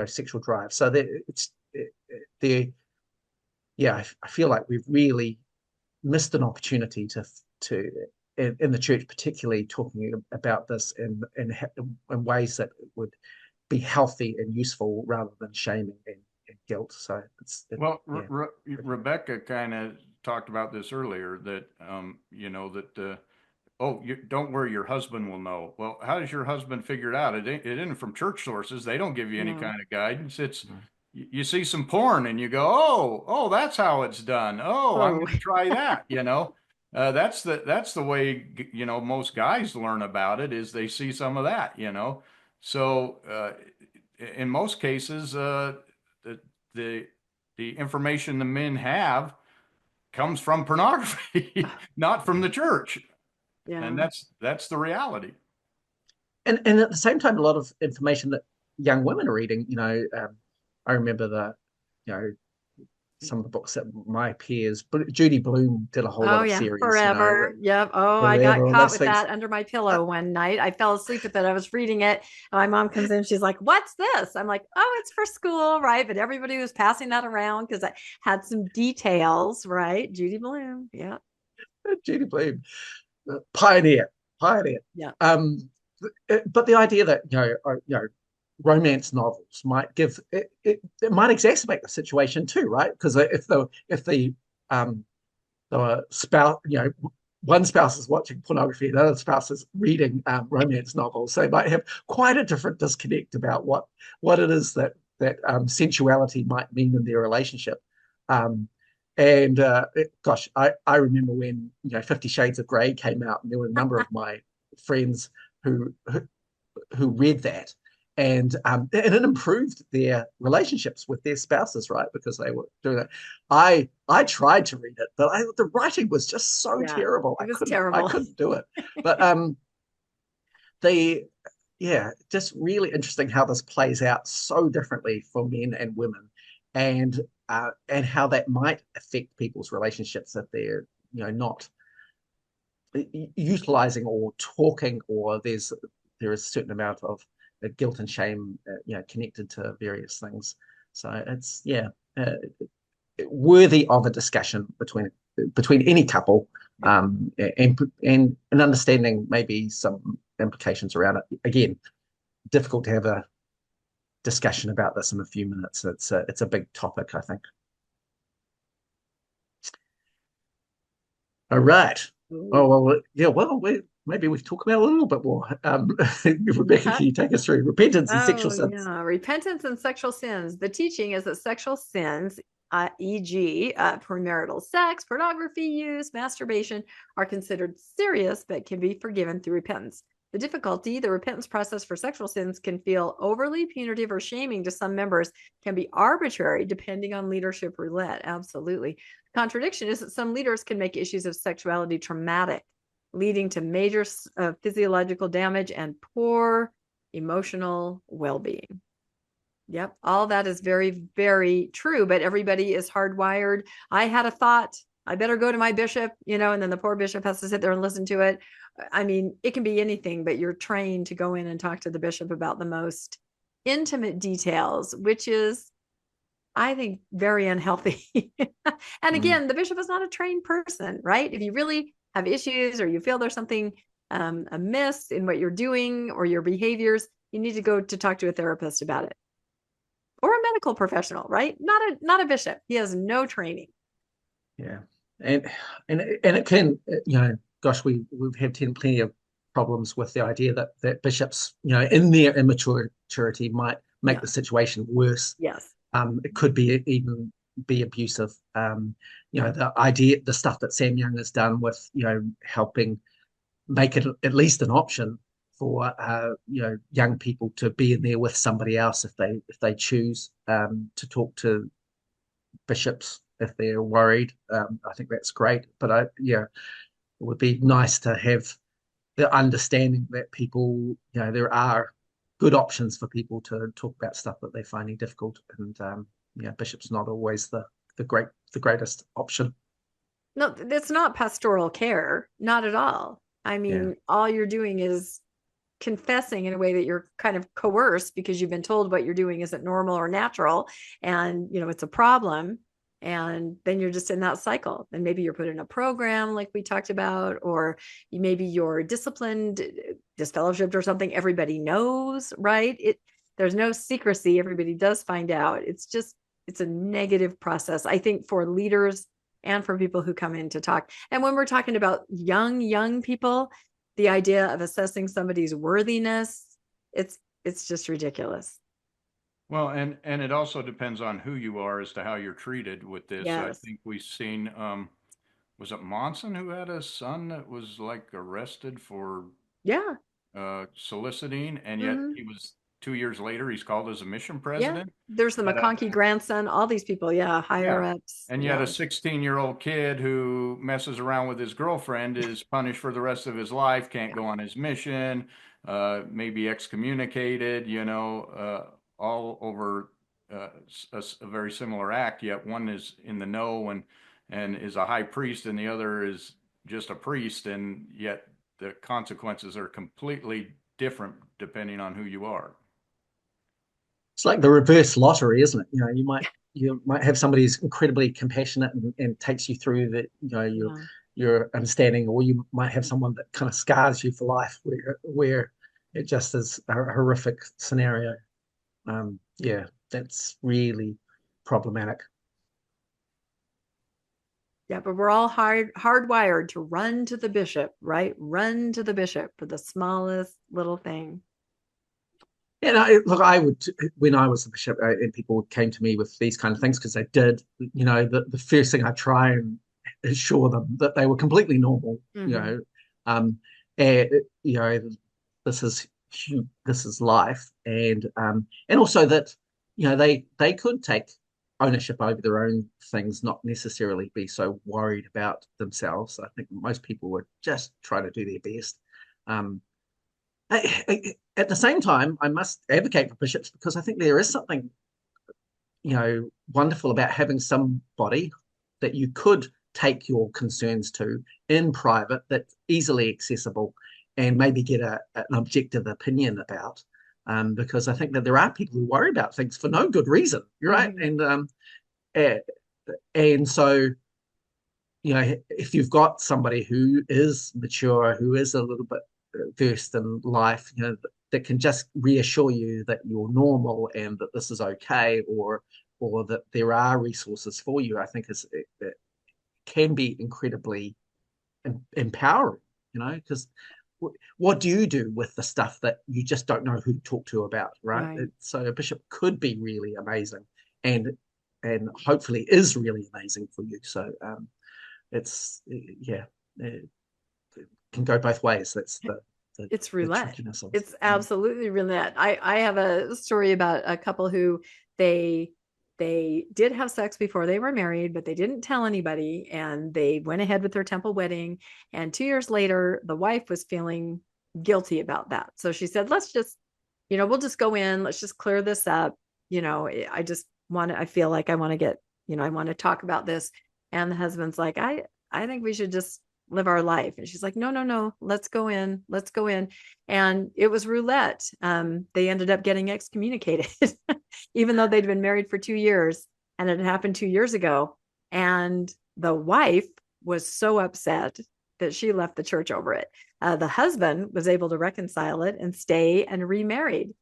sexual drive. So I feel like we've really missed an opportunity to in the church, particularly talking about this in ways that would be healthy and useful rather than shaming and guilt. So Rebecca kind of talked about this earlier, that you don't worry, your husband will know. Well, how does your husband figure it out? It isn't from church sources. They don't give you any kind of guidance. It's you see some porn and you go, oh, that's how it's done. Oh, I'm going to try that, That's the way, most guys learn about it, is they see some of that, So in most cases, the the the information the men have comes from pornography, not from the church, and Yeah. that's the reality. And at the same time, a lot of information that young women are reading. I remember you know, some of the books that my peers, but Judy Blume did a whole lot Oh of yeah, series, forever. Yep. Oh, I got forever, all caught those with things. that under my pillow one night. I fell asleep with it. I was reading it. And my mom comes in. She's like, "What's this?" I'm like, "Oh, it's for school, right?" But everybody was passing that around because I had some details, right? Judy Bloom. Yeah. Judy Blume, pioneer, pioneer. Yeah. But the idea that romance novels might give it might exacerbate the situation too, right? Because um the spouse, one spouse is watching pornography, the other spouse is reading romance novels. So they might have quite a different disconnect about what it is that sensuality might mean in their relationship. Um, and gosh, I remember when 50 Shades of Grey came out, and there were a number of my friends who read that, and it improved their relationships with their spouses, right? Because they were doing that. I tried to read it, but the writing was just so Yeah. terrible. It was I terrible. couldn't do it. But they yeah, just really interesting how this plays out so differently for men and women, and how that might affect people's relationships if they're not utilizing or talking, or there is a certain amount of guilt and shame connected to various things. So it's worthy of a discussion between any couple, and an understanding maybe some implications around it. Again, difficult to have a discussion about this in a few minutes. It's a big topic, I think. All right. Oh, Ooh. well, yeah, well, maybe we talk about it a little bit more. Rebecca, can you take us through repentance and sexual Oh, sins? yeah. Repentance and sexual sins. The teaching is that sexual sins, e.g., premarital sex, pornography use, masturbation, are considered serious but can be forgiven through repentance. The difficulty, the repentance process for sexual sins can feel overly punitive or shaming to some members, can be arbitrary depending on leadership roulette. Absolutely. Contradiction is that some leaders can make issues of sexuality traumatic, leading to major physiological damage and poor emotional well-being. Yep, all that is very, very true, but everybody is hardwired. I had a thought, I better go to my bishop, and then the poor bishop has to sit there and listen to it. I mean, it can be anything, but you're trained to go in and talk to the bishop about the most intimate details, which is, I think, very unhealthy. And Mm, again, the bishop is not a trained person, right? If you really have issues or you feel there's something amiss in what you're doing or your behaviors, you need to go to talk to a therapist about it, or a medical professional, right? Not a bishop. He has no training. yeah, and it can, gosh, we've had plenty of problems with the idea that bishops, in their immaturity, might make Yeah. the situation worse. Yes. It could be even be abusive. The stuff that Sam Young has done with, helping make it at least an option for young people to be in there with somebody else if they choose to talk to bishops if they're worried. I think that's great, but it would be nice to have the understanding that people, there are good options for people to talk about stuff that they're finding difficult, and bishop's not always the greatest option. No, it's not pastoral care, not at all. I Yeah, mean, all you're doing is confessing in a way that you're kind of coerced because you've been told what you're doing isn't normal or natural, and it's a problem, and then you're just in that cycle, and maybe you're put in a program like we talked about, or maybe you're disciplined, disfellowshipped or something. Everybody knows, right? There's no secrecy. Everybody does find out. It's a negative process, I think, for leaders and for people who come in to talk. And when we're talking about young people, the idea of assessing somebody's worthiness, it's just ridiculous. Well, and it also depends on who you are as to how you're treated with this. I Yes. think we've seen was it Monson who had a son that was like arrested for Yeah. soliciting, and yet Mhm. he was 2 years later, he's called as a mission Yeah. president? There's the But, McConkie grandson, all these people. Yeah. Higher yeah. ups. And yet Yeah. a 16-year-old kid who messes around with his girlfriend is punished for the rest of his life, can't go on his mission, maybe excommunicated, all over a very similar act, yet one is in the know and is a high priest, and the other is just a priest, and yet the consequences are completely different depending on who you are. It's like the reverse lottery, isn't it? You might have somebody who's incredibly compassionate and takes you through the Yeah. your understanding, or you might have someone that kind of scars you for life, where it just is a horrific scenario. Yeah, that's really problematic. Yeah, but we're all hardwired to run to the bishop, right? Run to the bishop for the smallest little thing. Yeah, look, I would, when I was the bishop, and people came to me with these kind of things because they did, the first thing I try and assure them that they were completely normal, Mm-hmm. um, and this is this is life, and also that they could take ownership over their own things, not necessarily be so worried about themselves. I think most people would just try to do their best. Um, at the same time, I must advocate for bishops because I think there is something, wonderful about having somebody that you could take your concerns to in private, that's easily accessible, and maybe get an objective opinion about. Because I think that there are people who worry about things for no good reason, right? Mm-hmm. And so, if you've got somebody who is mature, who is a little bit versed in life, that can just reassure you that you're normal and that this is okay, or that there are resources for you, I think it can be incredibly empowering, because what do you do with the stuff that you just don't know who to talk to about, right? Right. So a bishop could be really amazing, and hopefully is really amazing for you. So it's yeah, it can go both ways. That's It's the roulette. trickiness of it. It's absolutely roulette. I have a story about a couple who they did have sex before they were married, but they didn't tell anybody, and they went ahead with their temple wedding. And 2 years later, the wife was feeling guilty about that. So she said, let's just, we'll just go in, let's just clear this up. I just want to, I feel like I want to get, I want to talk about this. And the husband's like, I think we should just live our life. And she's like, no, no, no, let's go in. Let's go in. And it was roulette. They ended up getting excommunicated, even though they'd been married for 2 years, and it happened 2 years ago. And the wife was so upset that she left the church over it. The husband was able to reconcile it and stay and remarried.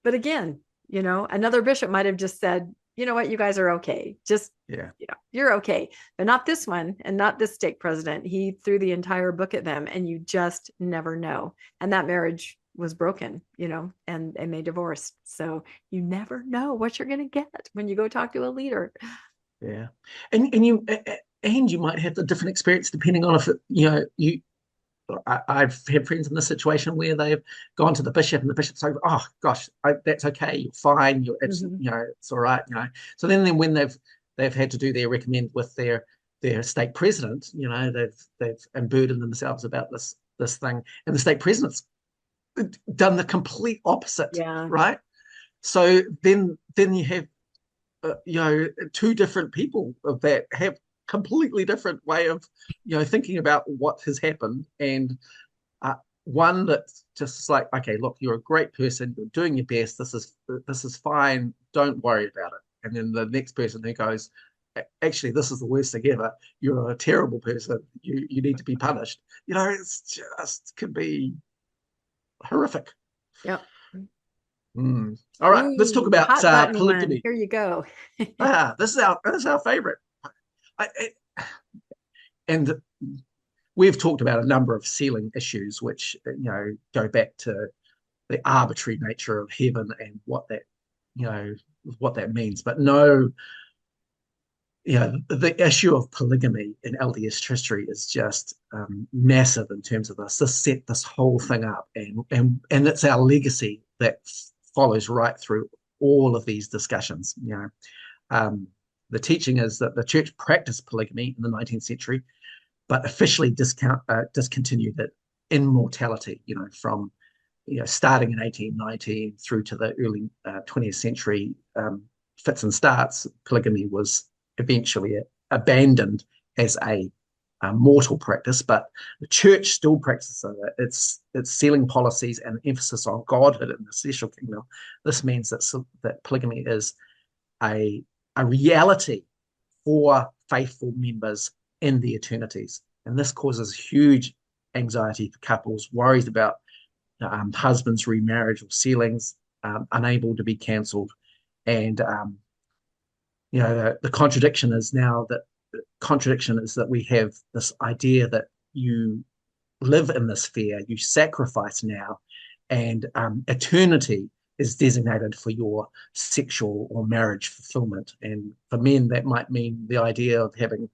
But again, another bishop might have just said, you know what, you guys are okay. Just, Yeah. You're okay. But not this one, and not this stake president. He threw the entire book at them, and you just never know. And that marriage was broken, and they divorced. So you never know what you're going to get when you go talk to a leader. Yeah. And you might have a different experience depending on if I've had friends in this situation where they've gone to the bishop and the bishop's like, oh gosh, that's okay, you're fine, you're absolutely, it's all right, So then when they've had to do their recommend with their stake president, they've unburdened themselves about this thing, and the stake president's done the complete opposite, Yeah. right? So then you have two different people that have completely different way of thinking about what has happened, and one that's just like, okay, look, you're a great person, you're doing your best, this is fine, don't worry about it. And then the next person who goes, actually, this is the worst thing ever, you're a terrible person, you need to be punished. It's just can be horrific. Yep. All right, let's talk Ooh, about hot button one. polygamy. Here you go. This is our favorite. And we've talked about a number of sealing issues, which go back to the arbitrary nature of heaven and what that means. But no, the issue of polygamy in LDS history is just massive in terms of this. This set this whole thing up, and it's our legacy that follows right through all of these discussions. The teaching is that the church practiced polygamy in the 19th century, but officially discontinued it in mortality. From starting in 1819 through to the early 20th century, fits and starts, polygamy was eventually abandoned as a mortal practice, but the church still practices it. Its sealing policies and emphasis on godhood in the celestial kingdom. This means that polygamy is a reality for faithful members in the eternities, and this causes huge anxiety for couples, worries about husbands' remarriage or sealings, unable to be cancelled, and the contradiction is that we have this idea that you live in this sphere, you sacrifice now, and eternity is designated for your sexual or marriage fulfillment. And for men, that might mean the idea of having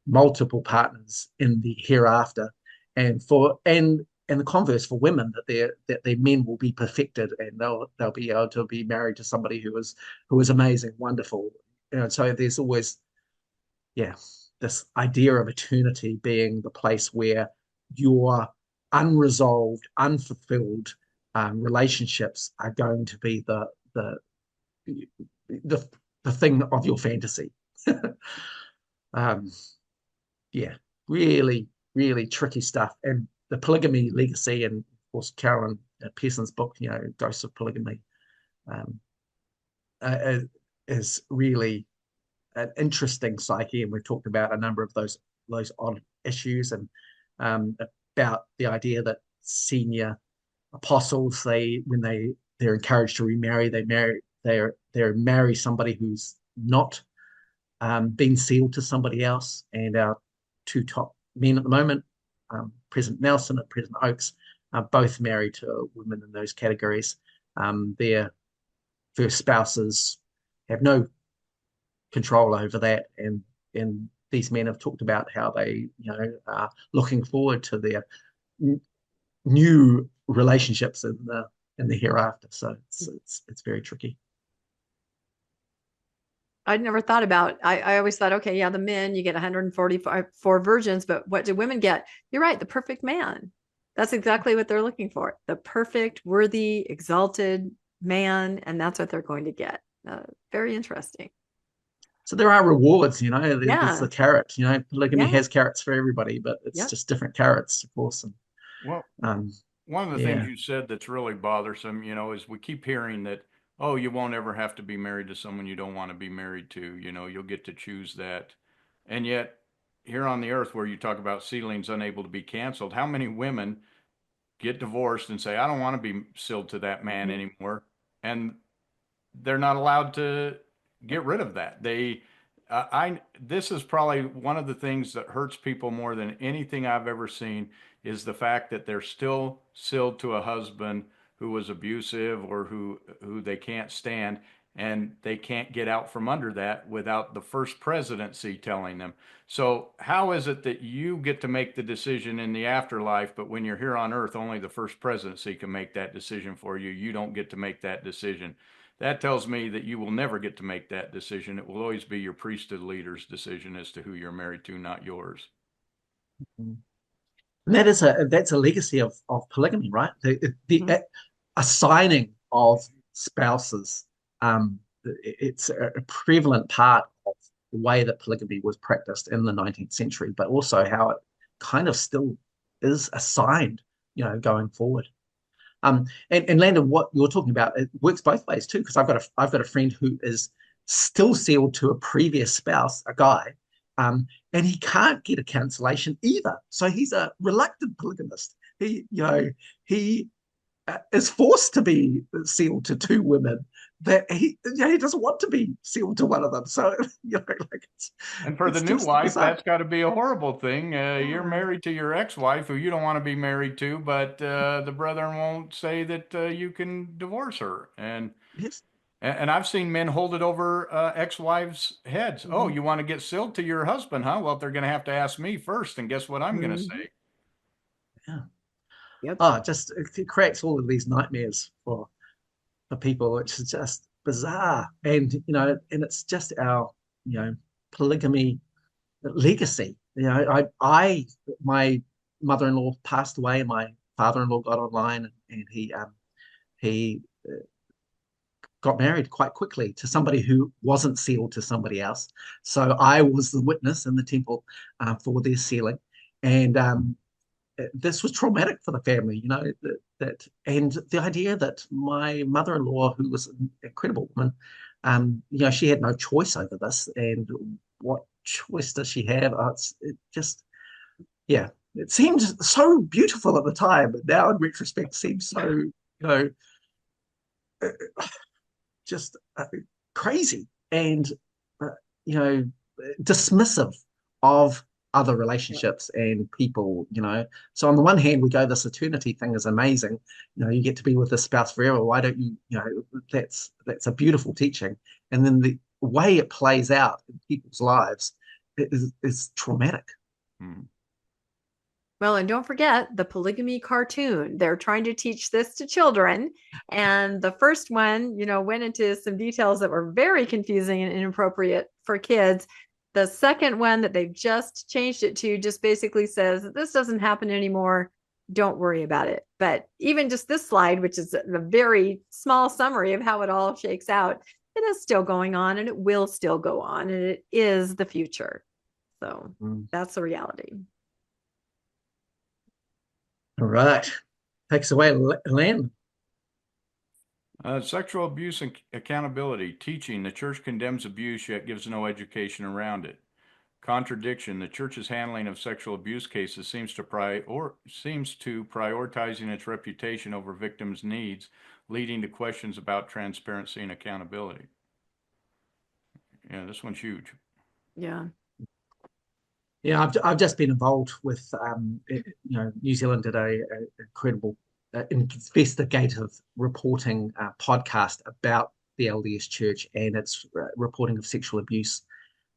multiple partners in the hereafter, and the converse for women, that their men will be perfected and they'll be able to be married to somebody who is amazing, wonderful. So there's always, this idea of eternity being the place where your unresolved, unfulfilled relationships are going to be the thing of your fantasy. Really, really tricky stuff. And the polygamy legacy, and of course Carolyn Pearson's book, Ghosts of Polygamy, is really an interesting psyche, and we've talked about a number of those odd issues, and about the idea that senior apostles, when they're encouraged to remarry, they marry somebody who's not been sealed to somebody else. And our two top men at the moment, President Nelson and President Oakes, are both married to women in those categories. Their first spouses have no control over that, and these men have talked about how they are looking forward to their new relationships in the hereafter. So it's very tricky. I'd never thought about. I always thought, okay, the men, you get 144 virgins, but what do women get? You're right, the perfect man. That's exactly what they're looking for, the perfect, worthy, exalted man, and that's what they're going to get. Very interesting. So there are rewards, there's the carrot. Polygamy has carrots for everybody, but it's just different carrots, of course. And, well, one of the things you said that's really bothersome, is we keep hearing that, oh, you won't ever have to be married to someone you don't want to be married to. You'll get to choose that. And yet, here on the earth, where you talk about sealings unable to be canceled, how many women get divorced and say, I don't want to be sealed to that man anymore? And they're not allowed to get rid of that. This is probably one of the things that hurts people more than anything I've ever seen, is the fact that they're still sealed to a husband who was abusive or who they can't stand, and they can't get out from under that without the first presidency telling them. So how is it that you get to make the decision in the afterlife, but when you're here on earth, only the first presidency can make that decision for you? You don't get to make that decision. That tells me that you will never get to make that decision. It will always be your priesthood leader's decision as to who you're married to, not yours. And that's a legacy of polygamy, right? The assigning of spouses. It's a prevalent part of the way that polygamy was practiced in the 19th century, but also how it kind of still is assigned, going forward. And Landon, what you're talking about, it works both ways too, because I've got a friend who is still sealed to a previous spouse, a guy, and he can't get a cancellation either. So he's a reluctant polygamist. He is forced to be sealed to two women that he doesn't want to be sealed to one of them. So and for the new wife, that's got to be a horrible thing. You're married to your ex-wife who you don't want to be married to, but the brethren won't say that you can divorce her. And yes. And I've seen men hold it over ex-wives' heads. Oh, you want to get sealed to your husband, huh? Well, they're going to have to ask me first, and guess what I'm going to say? Yeah. Yep. Oh, it creates all of these nightmares for people, which is just bizarre. And and it's just our polygamy legacy. I my mother-in-law passed away, and my father-in-law got online, and he got married quite quickly to somebody who wasn't sealed to somebody else. So I was the witness in the temple for their sealing, and this was traumatic for the family. And the idea that my mother-in-law, who was an incredible woman, she had no choice over this. And what choice does she have? It seemed so beautiful at the time, but now in retrospect seems so, just crazy and dismissive of other relationships and people. So on the one hand, we go, this eternity thing is amazing. You get to be with this spouse forever. Why don't you? That's a beautiful teaching. And then the way it plays out in people's lives is traumatic. Well, and don't forget the polygamy cartoon. They're trying to teach this to children. And the first one, went into some details that were very confusing and inappropriate for kids. The second one that they've just changed it to just basically says, this doesn't happen anymore. Don't worry about it. But even just this slide, which is a very small summary of how it all shakes out, it is still going on, and it will still go on. And it is the future. So that's the reality. All right. Takes away, Len. Sexual abuse and accountability. Teaching. The church condemns abuse yet gives no education around it. Contradiction. The church's handling of sexual abuse cases seems to prioritizing its reputation over victims' needs, leading to questions about transparency and accountability. Yeah, this one's huge. Yeah. Yeah, I've just been involved with, New Zealand did a incredible investigative reporting podcast about the LDS Church and its reporting of sexual abuse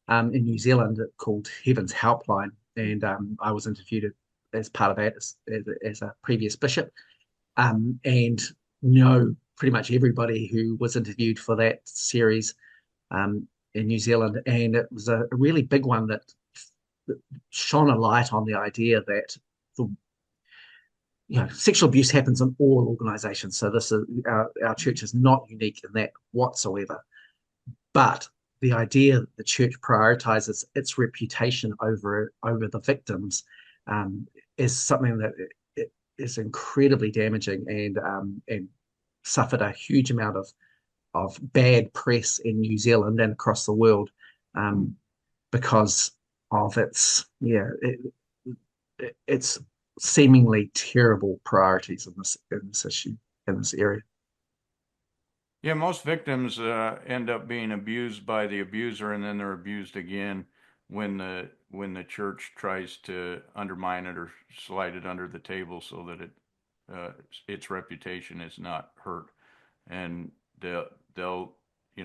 in New Zealand called Heaven's Helpline. And I was interviewed as part of that as a previous bishop, and pretty much everybody who was interviewed for that series in New Zealand. And it was a really big one that shone a light on the idea that sexual abuse happens in all organizations. So this is our church is not unique in that whatsoever. But the idea that the church prioritizes its reputation over the victims is something that it is incredibly damaging and suffered a huge amount of bad press in New Zealand and across the world because of its seemingly terrible priorities in this issue, in this area. Yeah, most victims end up being abused by the abuser, and then they're abused again when the church tries to undermine it or slide it under the table so that its reputation is not hurt. And they'll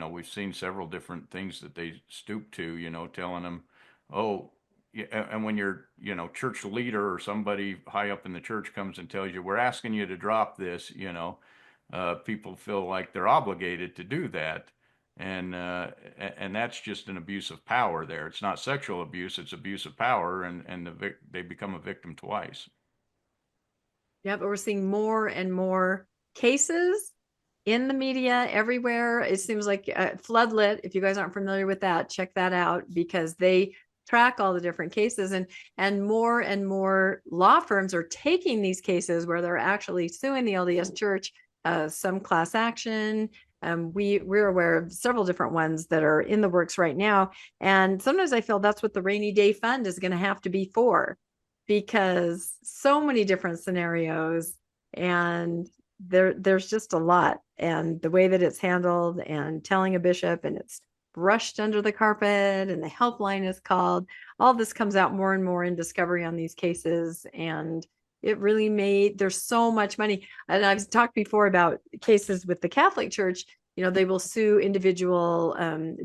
we've seen several different things that they stoop to, telling them, oh, yeah, and when your church leader or somebody high up in the church comes and tells you, we're asking you to drop this, people feel like they're obligated to do that. And that's just an abuse of power there. It's not sexual abuse, it's abuse of power, and they become a victim twice. Yeah, but we're seeing more and more cases in the media everywhere. It seems like Floodlit, if you guys aren't familiar with that, check that out, because they track all the different cases, and more law firms are taking these cases where they're actually suing the LDS Church, some class action. We're aware of several different ones that are in the works right now. And sometimes I feel that's what the rainy day fund is going to have to be for, because so many different scenarios, and there's just a lot. And the way that it's handled, and telling a bishop, and it's brushed under the carpet, and the helpline is called, all this comes out more and more in discovery on these cases. And it really there's so much money. And I've talked before about cases with the Catholic Church they will sue individual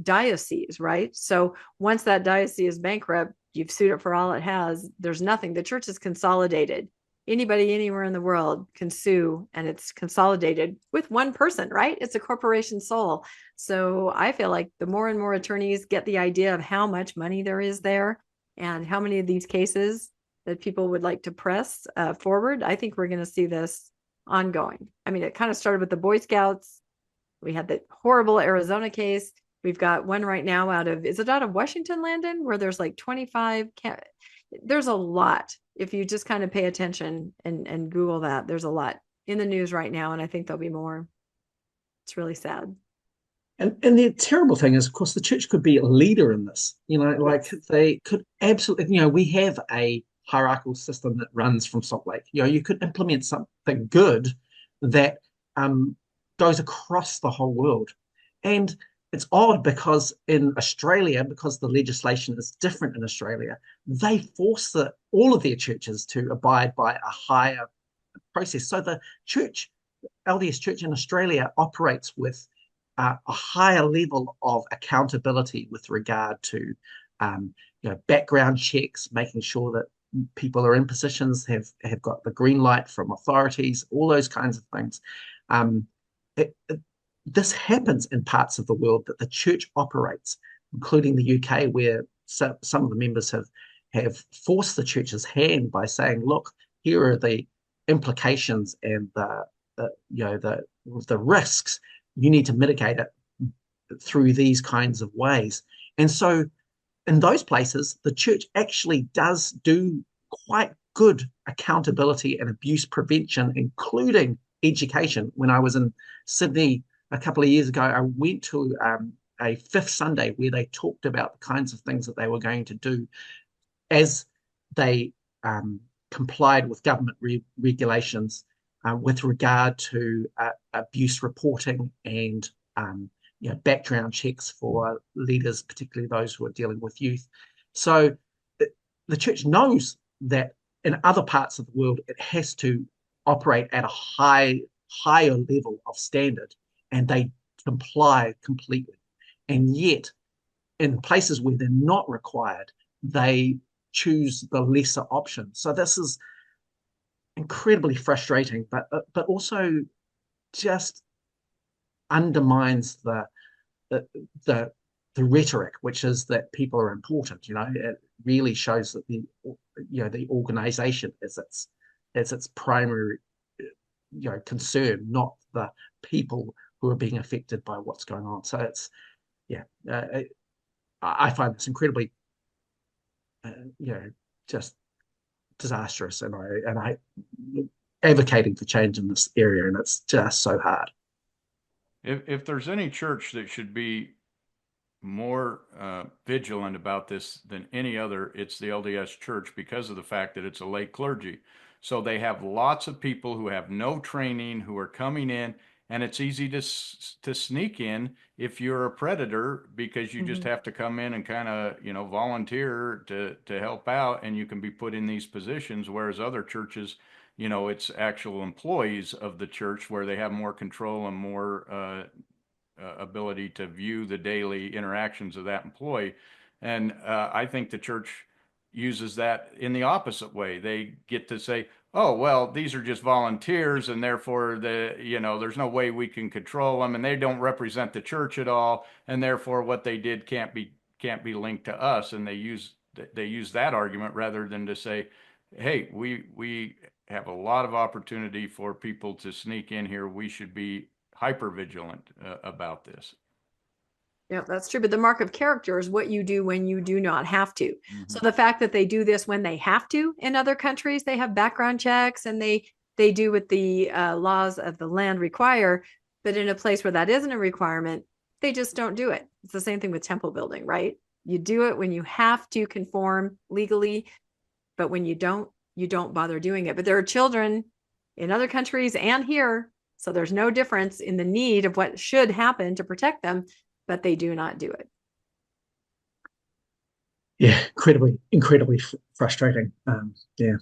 dioceses, right? So once that diocese is bankrupt, you've sued it for all it has. There's nothing. The church is consolidated. Anybody anywhere in the world can sue, and it's consolidated with one person, right? It's a corporation soul. So I feel like the more and more attorneys get the idea of how much money there is there and how many of these cases that people would like to press forward, I think we're going to see this ongoing. I mean, it kind of started with the Boy Scouts. We had the horrible Arizona case. We've got one right now is it out of Washington, Landon, where there's like 25, there's a lot. If you just kind of pay attention and Google that, there's a lot in the news right now. And I think there'll be more. It's really sad. And the terrible thing is, of course, the church could be a leader in this. Like they could absolutely, we have a hierarchical system that runs from Salt Lake. You could implement something good that goes across the whole world. And it's odd because in Australia, because the legislation is different in Australia, they force all of their churches to abide by a higher process. So the church, LDS Church in Australia, operates with a higher level of accountability with regard to background checks, making sure that people are in positions, have got the green light from authorities, all those kinds of things. This happens in parts of the world that the church operates, including the UK, where some of the members have forced the church's hand by saying, "Look, here are the implications and the risks. You need to mitigate it through these kinds of ways." And so, in those places, the church actually does do quite good accountability and abuse prevention, including education. When I was in Sydney a couple of years ago, I went to a Fifth Sunday where they talked about the kinds of things that they were going to do as they complied with government regulations with regard to abuse reporting and background checks for leaders, particularly those who are dealing with youth. So the church knows that in other parts of the world, it has to operate at a higher level of standard, and they comply completely. And yet, in places where they're not required, they choose the lesser option. So this is incredibly frustrating, but also just undermines the rhetoric, which is that people are important. It really shows that the organization is its primary concern, not the people who are being affected by what's going on. So it's I find this incredibly just disastrous, and I advocating for change in this area, and it's just so hard. If there's any church that should be more vigilant about this than any other, it's the LDS Church, because of the fact that it's a lay clergy. So they have lots of people who have no training, who are coming in, and it's easy to sneak in if you're a predator, because you just have to come in and kind of volunteer to help out, and you can be put in these positions. Whereas other churches, it's actual employees of the church where they have more control and more ability to view the daily interactions of that employee. And I think the church uses that in the opposite way. They get to say, "Oh, well, these are just volunteers, and therefore there's no way we can control them, and they don't represent the church at all, and therefore what they did can't be linked to us." And they use that argument rather than to say, "Hey, we have a lot of opportunity for people to sneak in here. We should be hyper vigilant about this." Yeah, that's true. But the mark of character is what you do when you do not have to. So the fact that they do this when they have to in other countries, they have background checks and they do what the laws of the land require. But in a place where that isn't a requirement, they just don't do it. It's the same thing with temple building, right? You do it when you have to conform legally, but when you don't bother doing it. But there are children in other countries and here, so there's no difference in the need of what should happen to protect them, but they do not do it. Yeah, incredibly frustrating. Yeah,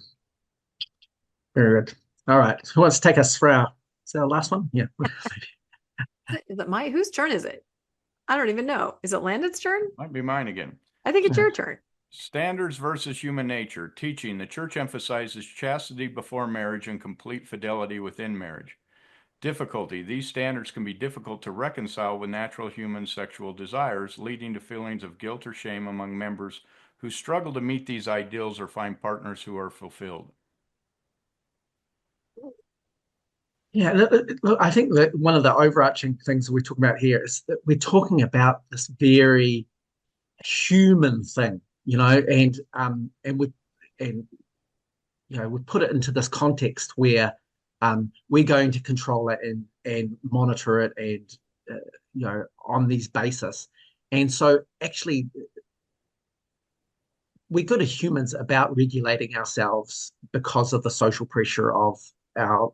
very good. All right, who wants to take us for our last one? Yeah. Is it whose turn is it? I don't even know. Is it Landon's turn? Might be mine again. I think it's your turn. Standards versus human nature. Teaching. The church emphasizes chastity before marriage and complete fidelity within marriage. Difficulty. These standards can be difficult to reconcile with natural human sexual desires, leading to feelings of guilt or shame among members who struggle to meet these ideals or find partners who are fulfilled. Yeah, look, I think that one of the overarching things that we're talking about here is that we're talking about this very human thing, and we put it into this context where we're going to control it and monitor it and on these basis. And so actually we're good as humans about regulating ourselves because of the social pressure of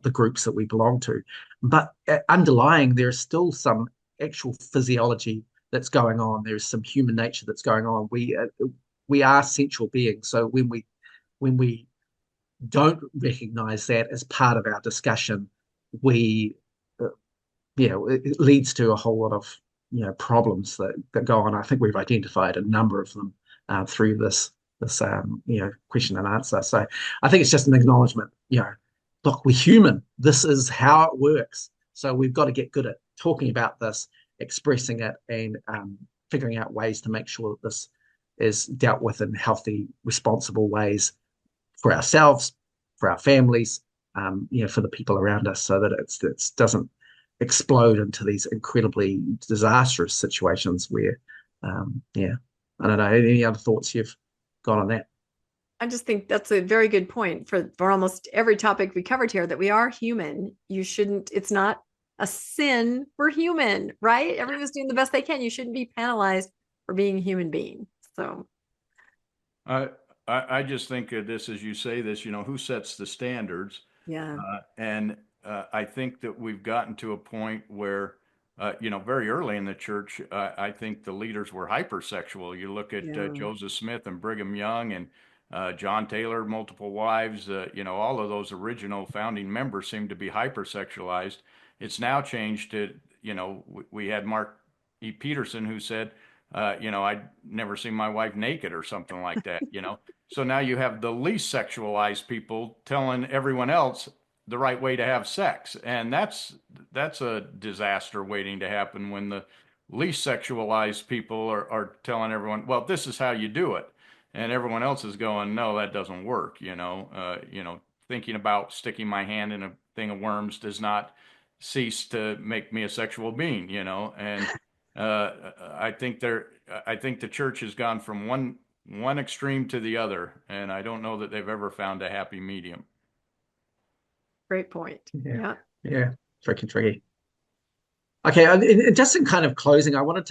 the groups that we belong to. But underlying, there's still some actual physiology that's going on. There's some human nature that's going on. We are sensual beings. So when we don't recognize that as part of our discussion, it leads to a whole lot of problems that go on. I think we've identified a number of them through this question and answer. So I think it's just an acknowledgement. Look, we're human. This is how it works. So we've got to get good at talking about this, expressing it, and figuring out ways to make sure that this is dealt with in healthy, responsible ways for ourselves, for our families, for the people around us, so that it doesn't explode into these incredibly disastrous situations where, I don't know, any other thoughts you've got on that? I just think that's a very good point for almost every topic we covered here, that we are human. It's not a sin. We're human, right? Everyone's doing the best they can. You shouldn't be penalized for being a human being. So I just think of this as you say this, who sets the standards? Yeah. And I think that we've gotten to a point where, very early in the church, I think the leaders were hypersexual. You look at Joseph Smith and Brigham Young and John Taylor, multiple wives, all of those original founding members seem to be hypersexualized. It's now changed to, we had Mark E. Peterson who said, I'd never seen my wife naked or something like that, So now you have the least sexualized people telling everyone else the right way to have sex. And that's a disaster waiting to happen when the least sexualized people are telling everyone, well, this is how you do it. And everyone else is going, no, that doesn't work. Thinking about sticking my hand in a thing of worms does not cease to make me a sexual being, and I think the church has gone from one extreme to the other, and I don't know that they've ever found a happy medium. Great point. Yeah. Tricky. Okay, and just in kind of closing, I wanted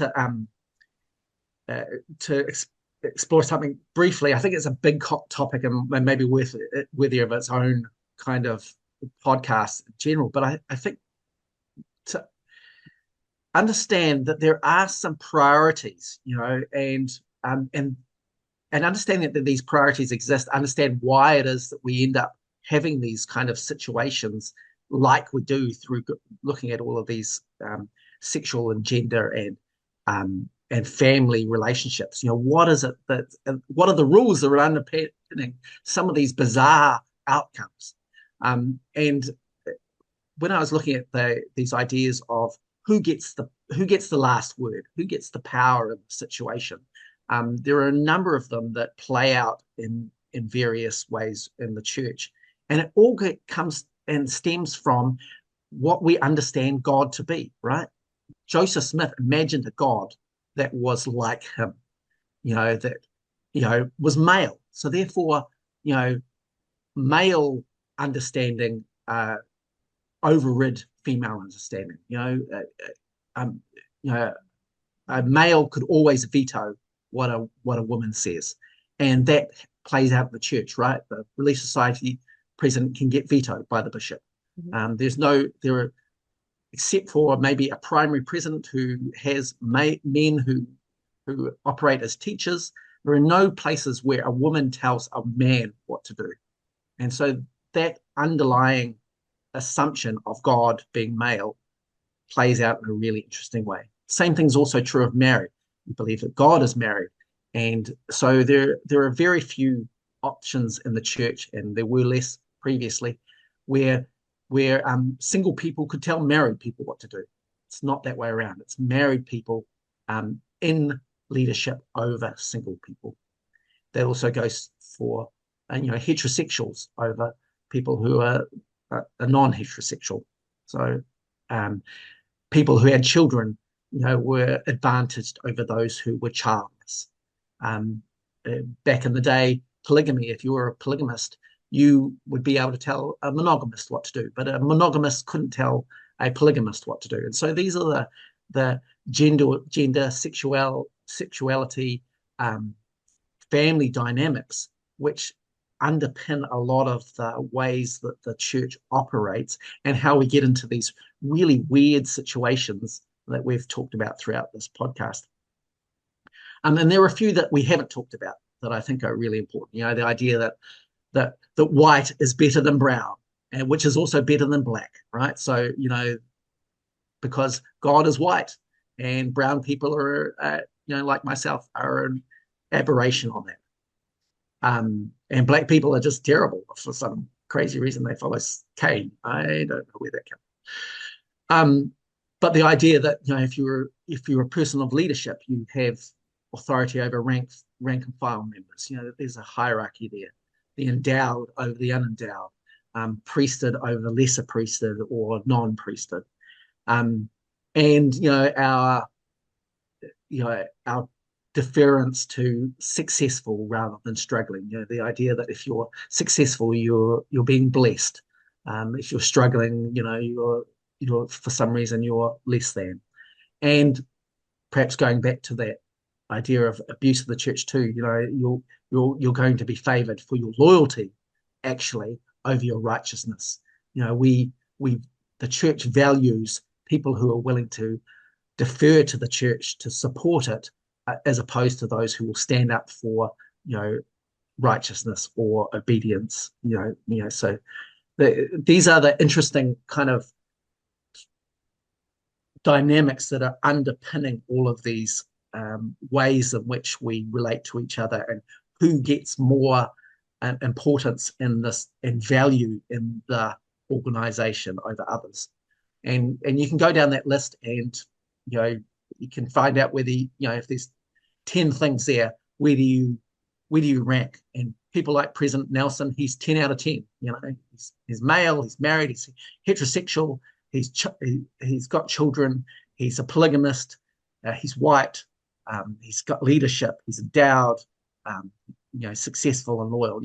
to explore something briefly. I think it's a big topic and maybe worthy of its own kind of podcast in general. But I think to understand that there are some priorities, and understanding that these priorities exist, understand why it is that we end up having these kind of situations like we do through looking at all of these sexual and gender and family relationships. What is it what are the rules that are underpinning some of these bizarre outcomes? And when I was looking at these ideas of who gets the last word, who gets the power in the situation, there are a number of them that play out in various ways in the church, and it all comes and stems from what we understand God to be. Right? Joseph Smith imagined a God that was like him, that was male. So therefore, male understanding overrid female understanding. A male could always veto what a woman says, and that plays out in the church, right? The Relief Society president can get vetoed by the bishop. Mm-hmm. Except for maybe a primary president who has men who operate as teachers, there are no places where a woman tells a man what to do. And so that underlying assumption of God being male plays out in a really interesting way. Same thing's also true of marriage. We believe that God is married. And so there are very few options in the church, and there were less previously, where single people could tell married people what to do. It's not that way around. It's married people in leadership over single people. That also goes for heterosexuals over people who are non-heterosexual. So people who had children, were advantaged over those who were childless. Back in the day, polygamy, if you were a polygamist, you would be able to tell a monogamist what to do, but a monogamist couldn't tell a polygamist what to do. And so these are the gender, sexuality, family dynamics, which underpin a lot of the ways that the church operates and how we get into these really weird situations that we've talked about throughout this podcast. And there are a few that we haven't talked about that I think are really important. The idea that white is better than brown, and which is also better than black, right? So, because God is white and brown people are, like myself, are an aberration on that. And black people are just terrible for some crazy reason. They follow Cain. I don't know where that comes. But the idea that if you're a person of leadership, you have authority over rank and file members. There's a hierarchy there. The endowed over the unendowed, priesthood over lesser priesthood or non-priesthood, and our deference to successful rather than struggling. The idea that if you're successful, you're being blessed. If you're struggling, you're for some reason you're less than. And perhaps going back to that idea of abuse of the church too, you're going to be favored for your loyalty, actually, over your righteousness. The church values people who are willing to defer to the church to support it, as opposed to those who will stand up for righteousness or obedience. So these are the interesting kind of dynamics that are underpinning all of these ways in which we relate to each other, and who gets more importance in this and value in the organization over others. And you can go down that list, and you can find out whether if there's 10 things there, where do you rank? And people like President Nelson, he's 10 out of 10. He's male, he's married, he's heterosexual, he's got children, he's a polygamist, he's white, he's got leadership, he's endowed, successful and loyal.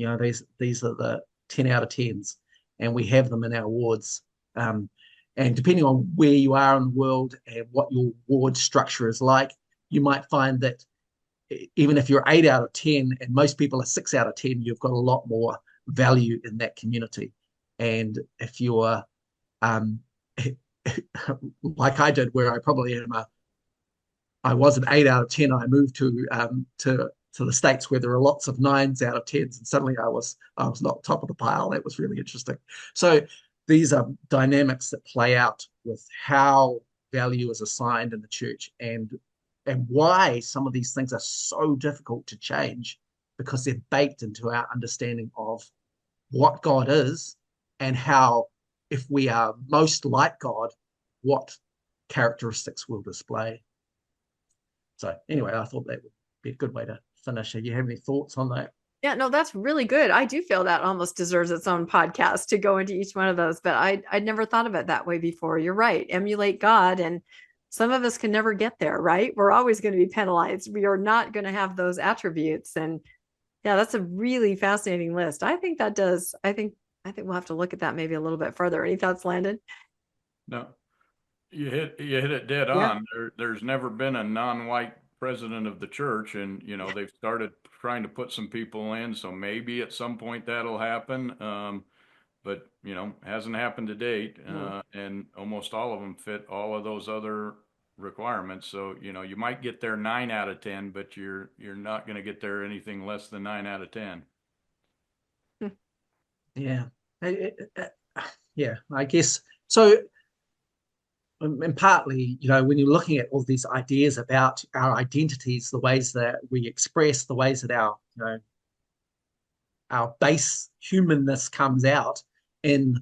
These are the 10 out of 10s, and we have them in our wards. And depending on where you are in the world and what your ward structure is like, you might find that even if you're 8 out of 10 and most people are 6 out of 10, you've got a lot more value in that community. And if you're like I did, where I probably I was an 8 out of 10, I moved to the States where there are lots of 9s out of 10s, and suddenly I was not top of the pile. That was really interesting. So these are dynamics that play out with how value is assigned in the church, and why some of these things are so difficult to change, because they're baked into our understanding of what God is, and how, if we are most like God, what characteristics we'll display. So anyway, I thought that would be a good way to finish. Do you have any thoughts on that? Yeah, no, that's really good. I do feel that almost deserves its own podcast to go into each one of those, but I'd never thought of it that way before. You're right. Emulate God. And some of us can never get there, right? We're always going to be penalized. We are not going to have those attributes. And yeah, that's a really fascinating list. I think we'll have to look at that maybe a little bit further. Any thoughts, Landon? No, you hit it dead on. There's never been a non-white president of the church, and they've started trying to put some people in, so maybe at some point that'll happen, but hasn't happened to date. And almost all of them fit all of those other requirements. So you might get there 9 out of 10, but you're not going to get there anything less than 9 out of 10. Yeah. Yeah, I guess so. and partly, when you're looking at all these ideas about our identities, the ways that we express, the ways that our base humanness comes out in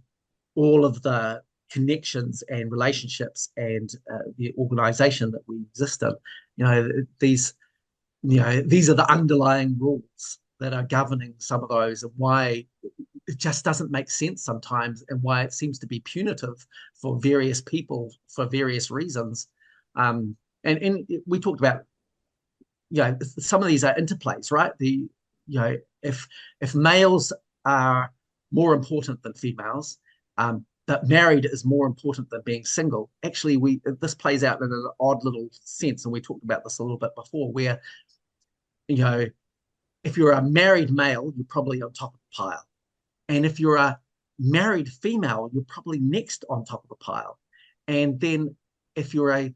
all of the connections and relationships and the organization that we exist in. These are the underlying rules that are governing some of those, and why it just doesn't make sense sometimes, and why it seems to be punitive for various people for various reasons. And we talked about, some of these are interplays, right? If males are more important than females, but married is more important than being single. Actually, this plays out in an odd little sense, and we talked about this a little bit before, where if you're a married male, you're probably on top of the pile. And if you're a married female, you're probably next on top of the pile. And then if you're a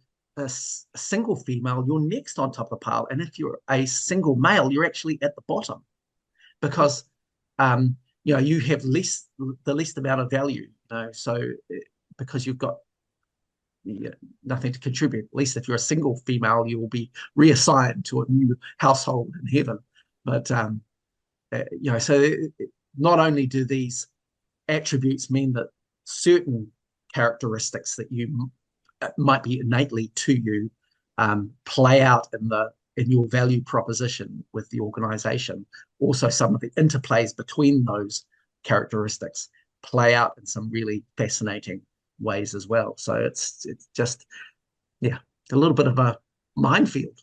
single female, you're next on top of the pile. And if you're a single male, you're actually at the bottom, because you have the least amount of value. So because you've got nothing to contribute. At least if you're a single female, you will be reassigned to a new household in heaven. But so not only do these attributes mean that certain characteristics that you might be innately to you play out in your value proposition with the organization, also some of the interplays between those characteristics play out in some really fascinating ways as well. So it's just a little bit of a minefield.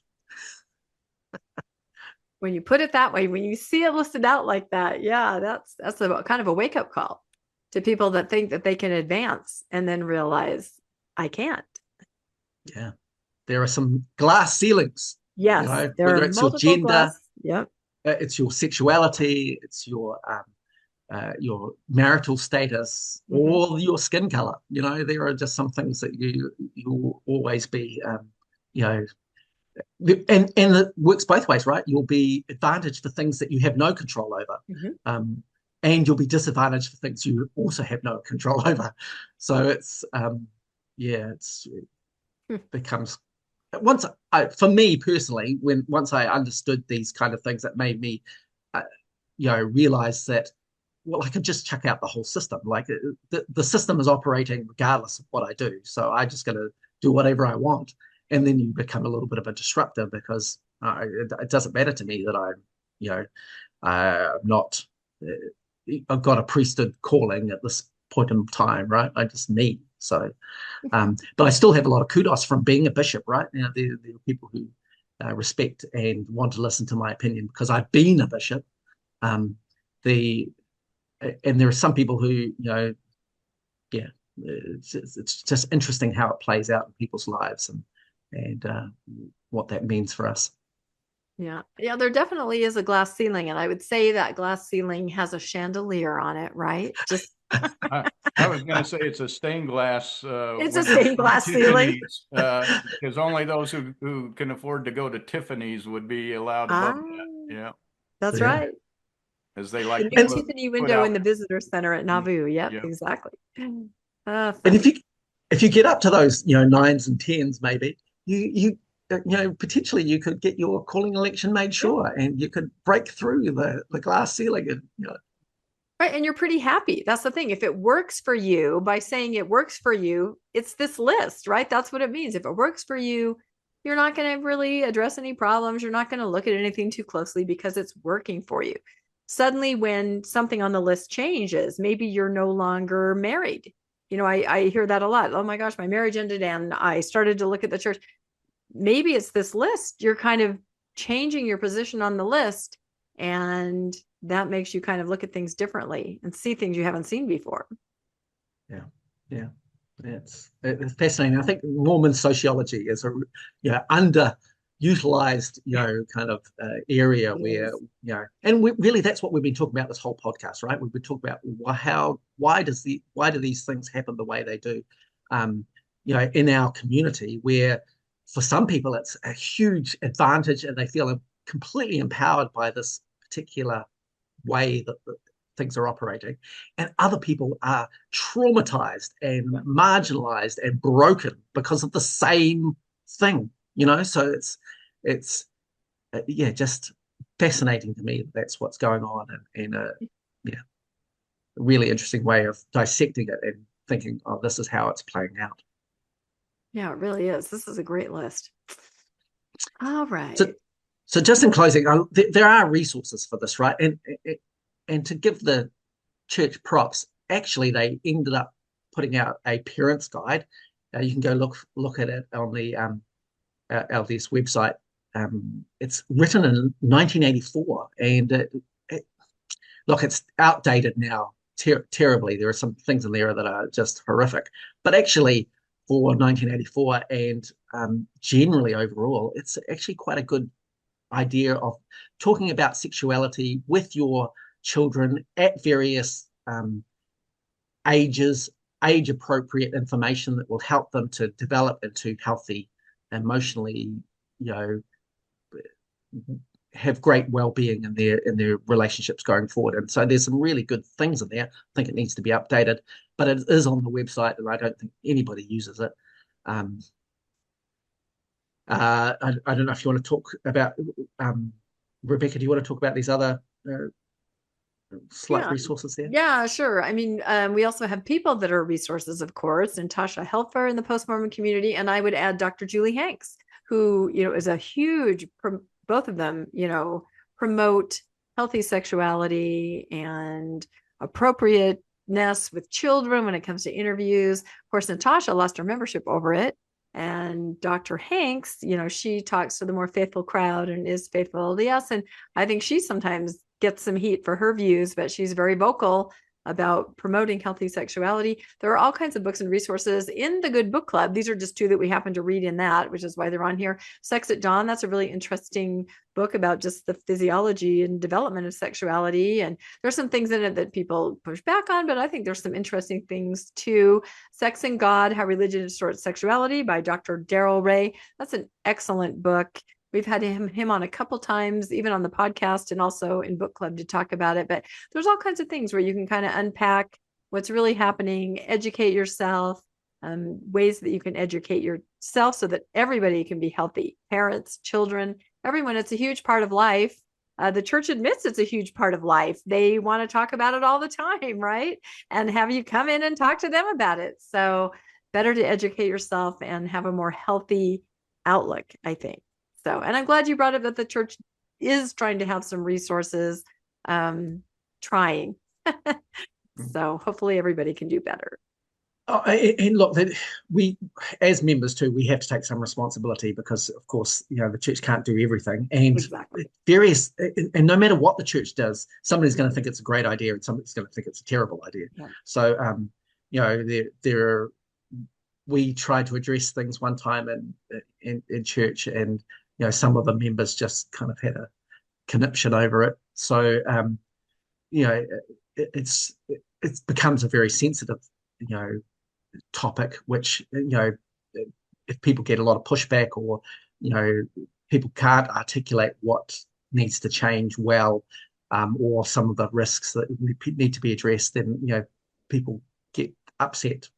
When you put it that way, when you see it listed out like that, that's a kind of a wake-up call to people that think that they can advance and then realize I can't. Yeah, there are some glass ceilings. Yes, there whether are it's your multiple gender, glass. Yep. It's your sexuality, it's your marital status, or your skin color. There are just some things that you'll always be, and it works both ways, right? You'll be advantaged for things that you have no control over, and you'll be disadvantaged for things you also have no control over. So it's it becomes, for me personally, once I understood these kind of things, that made me realize that, well, I could just check out the whole system. Like the system is operating regardless of what I do, so I just got to do whatever I want. And then you become a little bit of a disruptor, because it doesn't matter to me that I'm not, I've got a priesthood calling at this point in time, right? I just me. So, but I still have a lot of kudos from being a bishop, right? There are people who respect and want to listen to my opinion because I've been a bishop. And there are some people who, it's just interesting how it plays out in people's lives and what that means for us. Yeah, there definitely is a glass ceiling, and I would say that glass ceiling has a chandelier on it, right? Just I was going to say it's a stained glass. It's a stained glass ceiling. Because only those who can afford to go to Tiffany's would be allowed above that. Yeah, that's right. As they like the new Tiffany window in the visitor center at Nauvoo. Yep, exactly. And if you get up to those 9s and 10s, maybe you potentially you could get your calling election made sure, and you could break through the glass ceiling, and right, and you're pretty happy. That's the thing. If it works for you, by saying it works for you, it's this list, right? That's what it means. If it works for you, you're not going to really address any problems. You're not going to look at anything too closely because it's working for you. Suddenly, when something on the list changes, maybe you're no longer married. I hear that a lot. Oh my gosh, my marriage ended and I started to look at the church. Maybe it's this list. You're kind of changing your position on the list, and that makes you kind of look at things differently and see things you haven't seen before. Yeah. It's fascinating. I think Mormon sociology is a underutilized, kind of area where, and really that's what we've been talking about this whole podcast, right? We've been talking about why do these things happen the way they do, in our community, where for some people it's a huge advantage and they feel completely empowered by this particular way that things are operating, and other people are traumatized and marginalized and broken because of the same thing, so it's yeah, just fascinating to me. That's what's going on, and yeah, a really interesting way of dissecting it and thinking, oh, this is how it's playing out. Yeah, it really is. This is a great list. All right. So just in closing, there are resources for this, right? And to give the church props, actually, they ended up putting out a parents' guide. You can go look at it on the LDS website. It's written in 1984, and look, it's outdated now terribly. There are some things in there that are just horrific, but actually, for 1984 and generally overall, it's actually quite a good idea of talking about sexuality with your children at various ages, age-appropriate information that will help them to develop into healthy, emotionally, have great well-being in their relationships going forward. And so there's some really good things in there. I think it needs to be updated, but it is on the website, and I don't think anybody uses it. I don't know if you want to talk about Rebecca. Do you want to talk about these other slight resources there? Yeah, sure. I mean, we also have people that are resources, of course, Natasha Helfer in the post-Mormon community, and I would add Dr. Julie Hanks, who is a huge. Both of them, promote healthy sexuality and appropriateness with children when it comes to interviews. Of course, Natasha lost her membership over it. And Dr. Hanks, she talks to the more faithful crowd and is faithful LDS. And I think she sometimes gets some heat for her views, but she's very vocal about promoting healthy sexuality. There are all kinds of books and resources in the Good Book Club. These are just two that we happen to read in that, which is why they're on here. Sex at Dawn, that's a really interesting book about just the physiology and development of sexuality. And there's some things in it that people push back on, but I think there's some interesting things too. Sex and God, How Religion Distorts Sexuality by Dr. Darrell Ray. That's an excellent book. We've had him on a couple times, even on the podcast and also in book club to talk about it. But there's all kinds of things where you can kind of unpack what's really happening, educate yourself, ways that you can educate yourself so that everybody can be healthy. Parents, children, everyone. It's a huge part of life. The church admits it's a huge part of life. They want to talk about it all the time, right? And have you come in and talk to them about it. So better to educate yourself and have a more healthy outlook, I think. So, and I'm glad you brought up that the church is trying to have some resources, trying. So hopefully everybody can do better. Oh, and look, we as members too, we have to take some responsibility because, of course, the church can't do everything, and exactly. And no matter what the church does, somebody's going to think it's a great idea, and somebody's going to think it's a terrible idea. Yeah. So, we tried to address things one time in church, and some of the members just kind of had a conniption over it. So, it becomes a very sensitive, topic, which, if people get a lot of pushback or, people can't articulate what needs to change well, or some of the risks that need to be addressed, then, people get upset,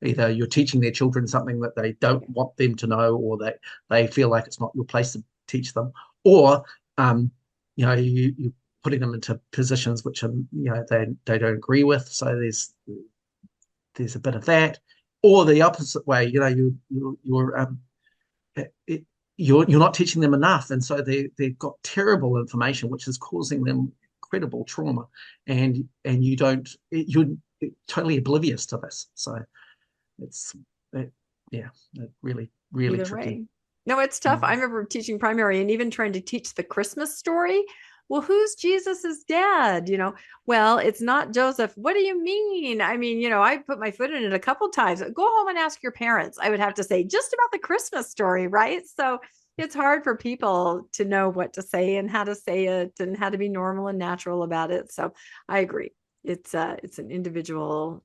Either you're teaching their children something that they don't want them to know, or that they feel like it's not your place to teach them, or you're putting them into positions which are they don't agree with. So there's a bit of that, or the opposite way. You're not teaching them enough, and so they've got terrible information which is causing them incredible trauma, and you're totally oblivious to this. So it's really Either tricky. way. No, it's tough. I remember teaching primary and even trying to teach the Christmas story. Well, who's Jesus's dad? Well, it's not Joseph. What do you mean? I mean, I put my foot in it a couple times. Go home and ask your parents. I would have to say just about the Christmas story, right? So it's hard for people to know what to say and how to say it and how to be normal and natural about it. So I agree. It's an individual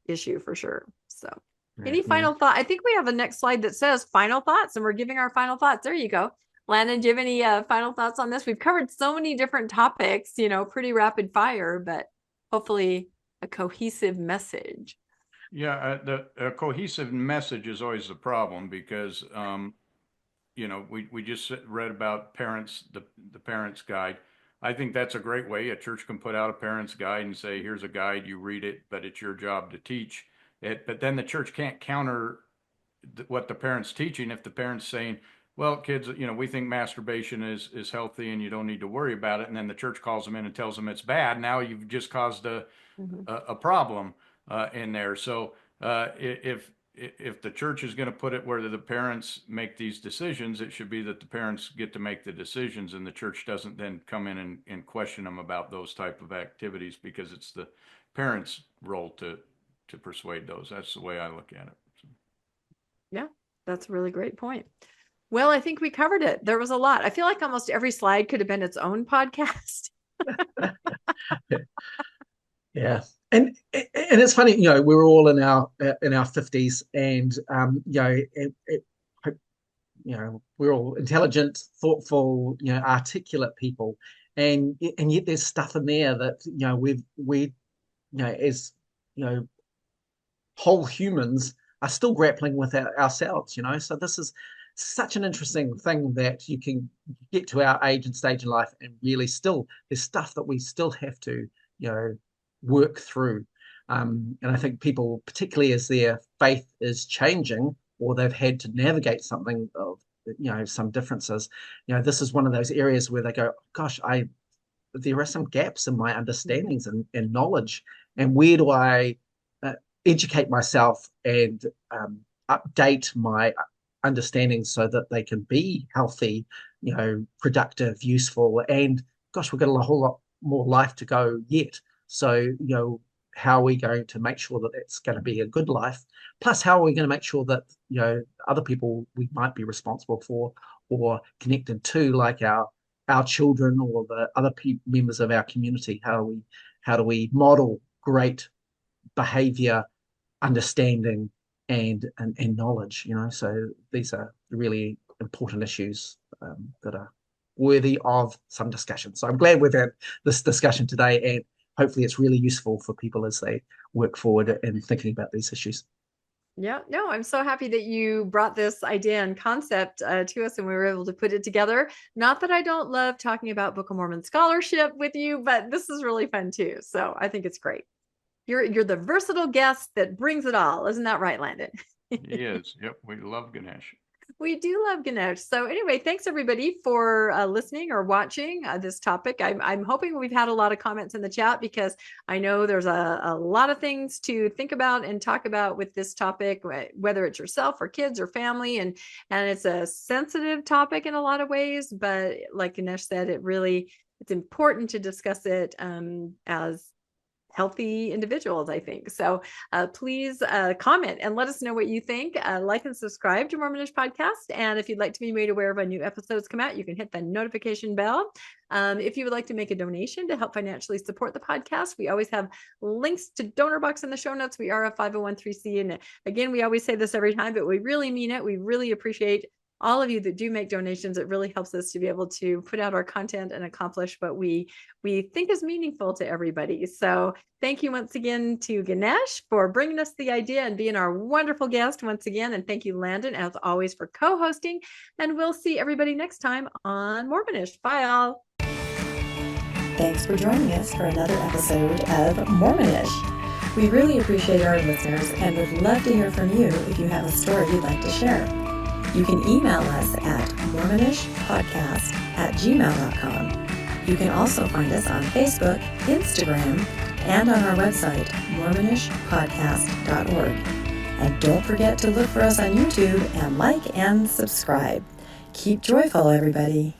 issue for sure. So any final thought? I think we have a next slide that says final thoughts, and we're giving our final thoughts. There you go. Landon, do you have any final thoughts on this? We've covered so many different topics, pretty rapid fire, but hopefully a cohesive message. Yeah, the cohesive message is always the problem because, we just read about the parents' guide. I think that's a great way. A church can put out a parents' guide and say, here's a guide, you read it, but it's your job to teach it. But then the church can't counter what the parents teaching if the parents saying, well, kids, we think masturbation is healthy and you don't need to worry about it. And then the church calls them in and tells them it's bad. Now you've just caused a problem in there. So if the church is going to put it where the parents make these decisions, it should be that the parents get to make the decisions and the church doesn't then come in and question them about those type of activities, because it's the parents' role to persuade those. That's the way I look at it. So. Yeah, that's a really great point. Well, I think we covered it. There was a lot. I feel like almost every slide could have been its own podcast. Yeah. And it's funny, we're all in our 50s, and we're all intelligent, thoughtful, articulate people, and yet there's stuff in there that we as whole humans are still grappling with ourselves. So this is such an interesting thing that you can get to our age and stage in life, and really still there's stuff that we still have to work through. And I think people, particularly as their faith is changing or they've had to navigate something of, some differences, this is one of those areas where they go, gosh, there are some gaps in my understandings and knowledge. And where do I educate myself and update my understanding so that they can be healthy, productive, useful, and gosh, we've got a whole lot more life to go yet. So, how are we going to make sure that it's going to be a good life? Plus, how are we going to make sure that, other people we might be responsible for or connected to, like our children or the other members of our community, how do we model great behavior, understanding, and knowledge? So these are really important issues that are worthy of some discussion. So I'm glad we've had this discussion today, and hopefully it's really useful for people as they work forward in thinking about these issues. Yeah, no, I'm so happy that you brought this idea and concept to us and we were able to put it together. Not that I don't love talking about Book of Mormon scholarship with you, but this is really fun too. So I think it's great. You're the versatile guest that brings it all. Isn't that right, Landon? He is. Yep. We love Ganesh. We do love Ganesh. So anyway, thanks everybody for listening or watching this topic. I'm hoping we've had a lot of comments in the chat, because I know there's a lot of things to think about and talk about with this topic, whether it's yourself or kids or family. And it's a sensitive topic in a lot of ways, but like Ganesh said, it's important to discuss it as healthy individuals, I think. So please comment and let us know what you think. Like and subscribe to Mormonish Podcast. And if you'd like to be made aware of when new episodes come out, you can hit the notification bell. If you would like to make a donation to help financially support the podcast, we always have links to donor box in the show notes. We are a 501(c)(3). And again, we always say this every time, but we really mean it. We really appreciate all of you that do make donations. It really helps us to be able to put out our content and accomplish what we think is meaningful to everybody. So thank you once again to Ganesh for bringing us the idea and being our wonderful guest once again. And thank you, Landon, as always, for co-hosting. And we'll see everybody next time on Mormonish. Bye, all. Thanks for joining us for another episode of Mormonish. We really appreciate our listeners and would love to hear from you if you have a story you'd like to share. You can email us at mormonishpodcast@gmail.com. You can also find us on Facebook, Instagram, and on our website, mormonishpodcast.org. And don't forget to look for us on YouTube and like and subscribe. Keep joyful, everybody.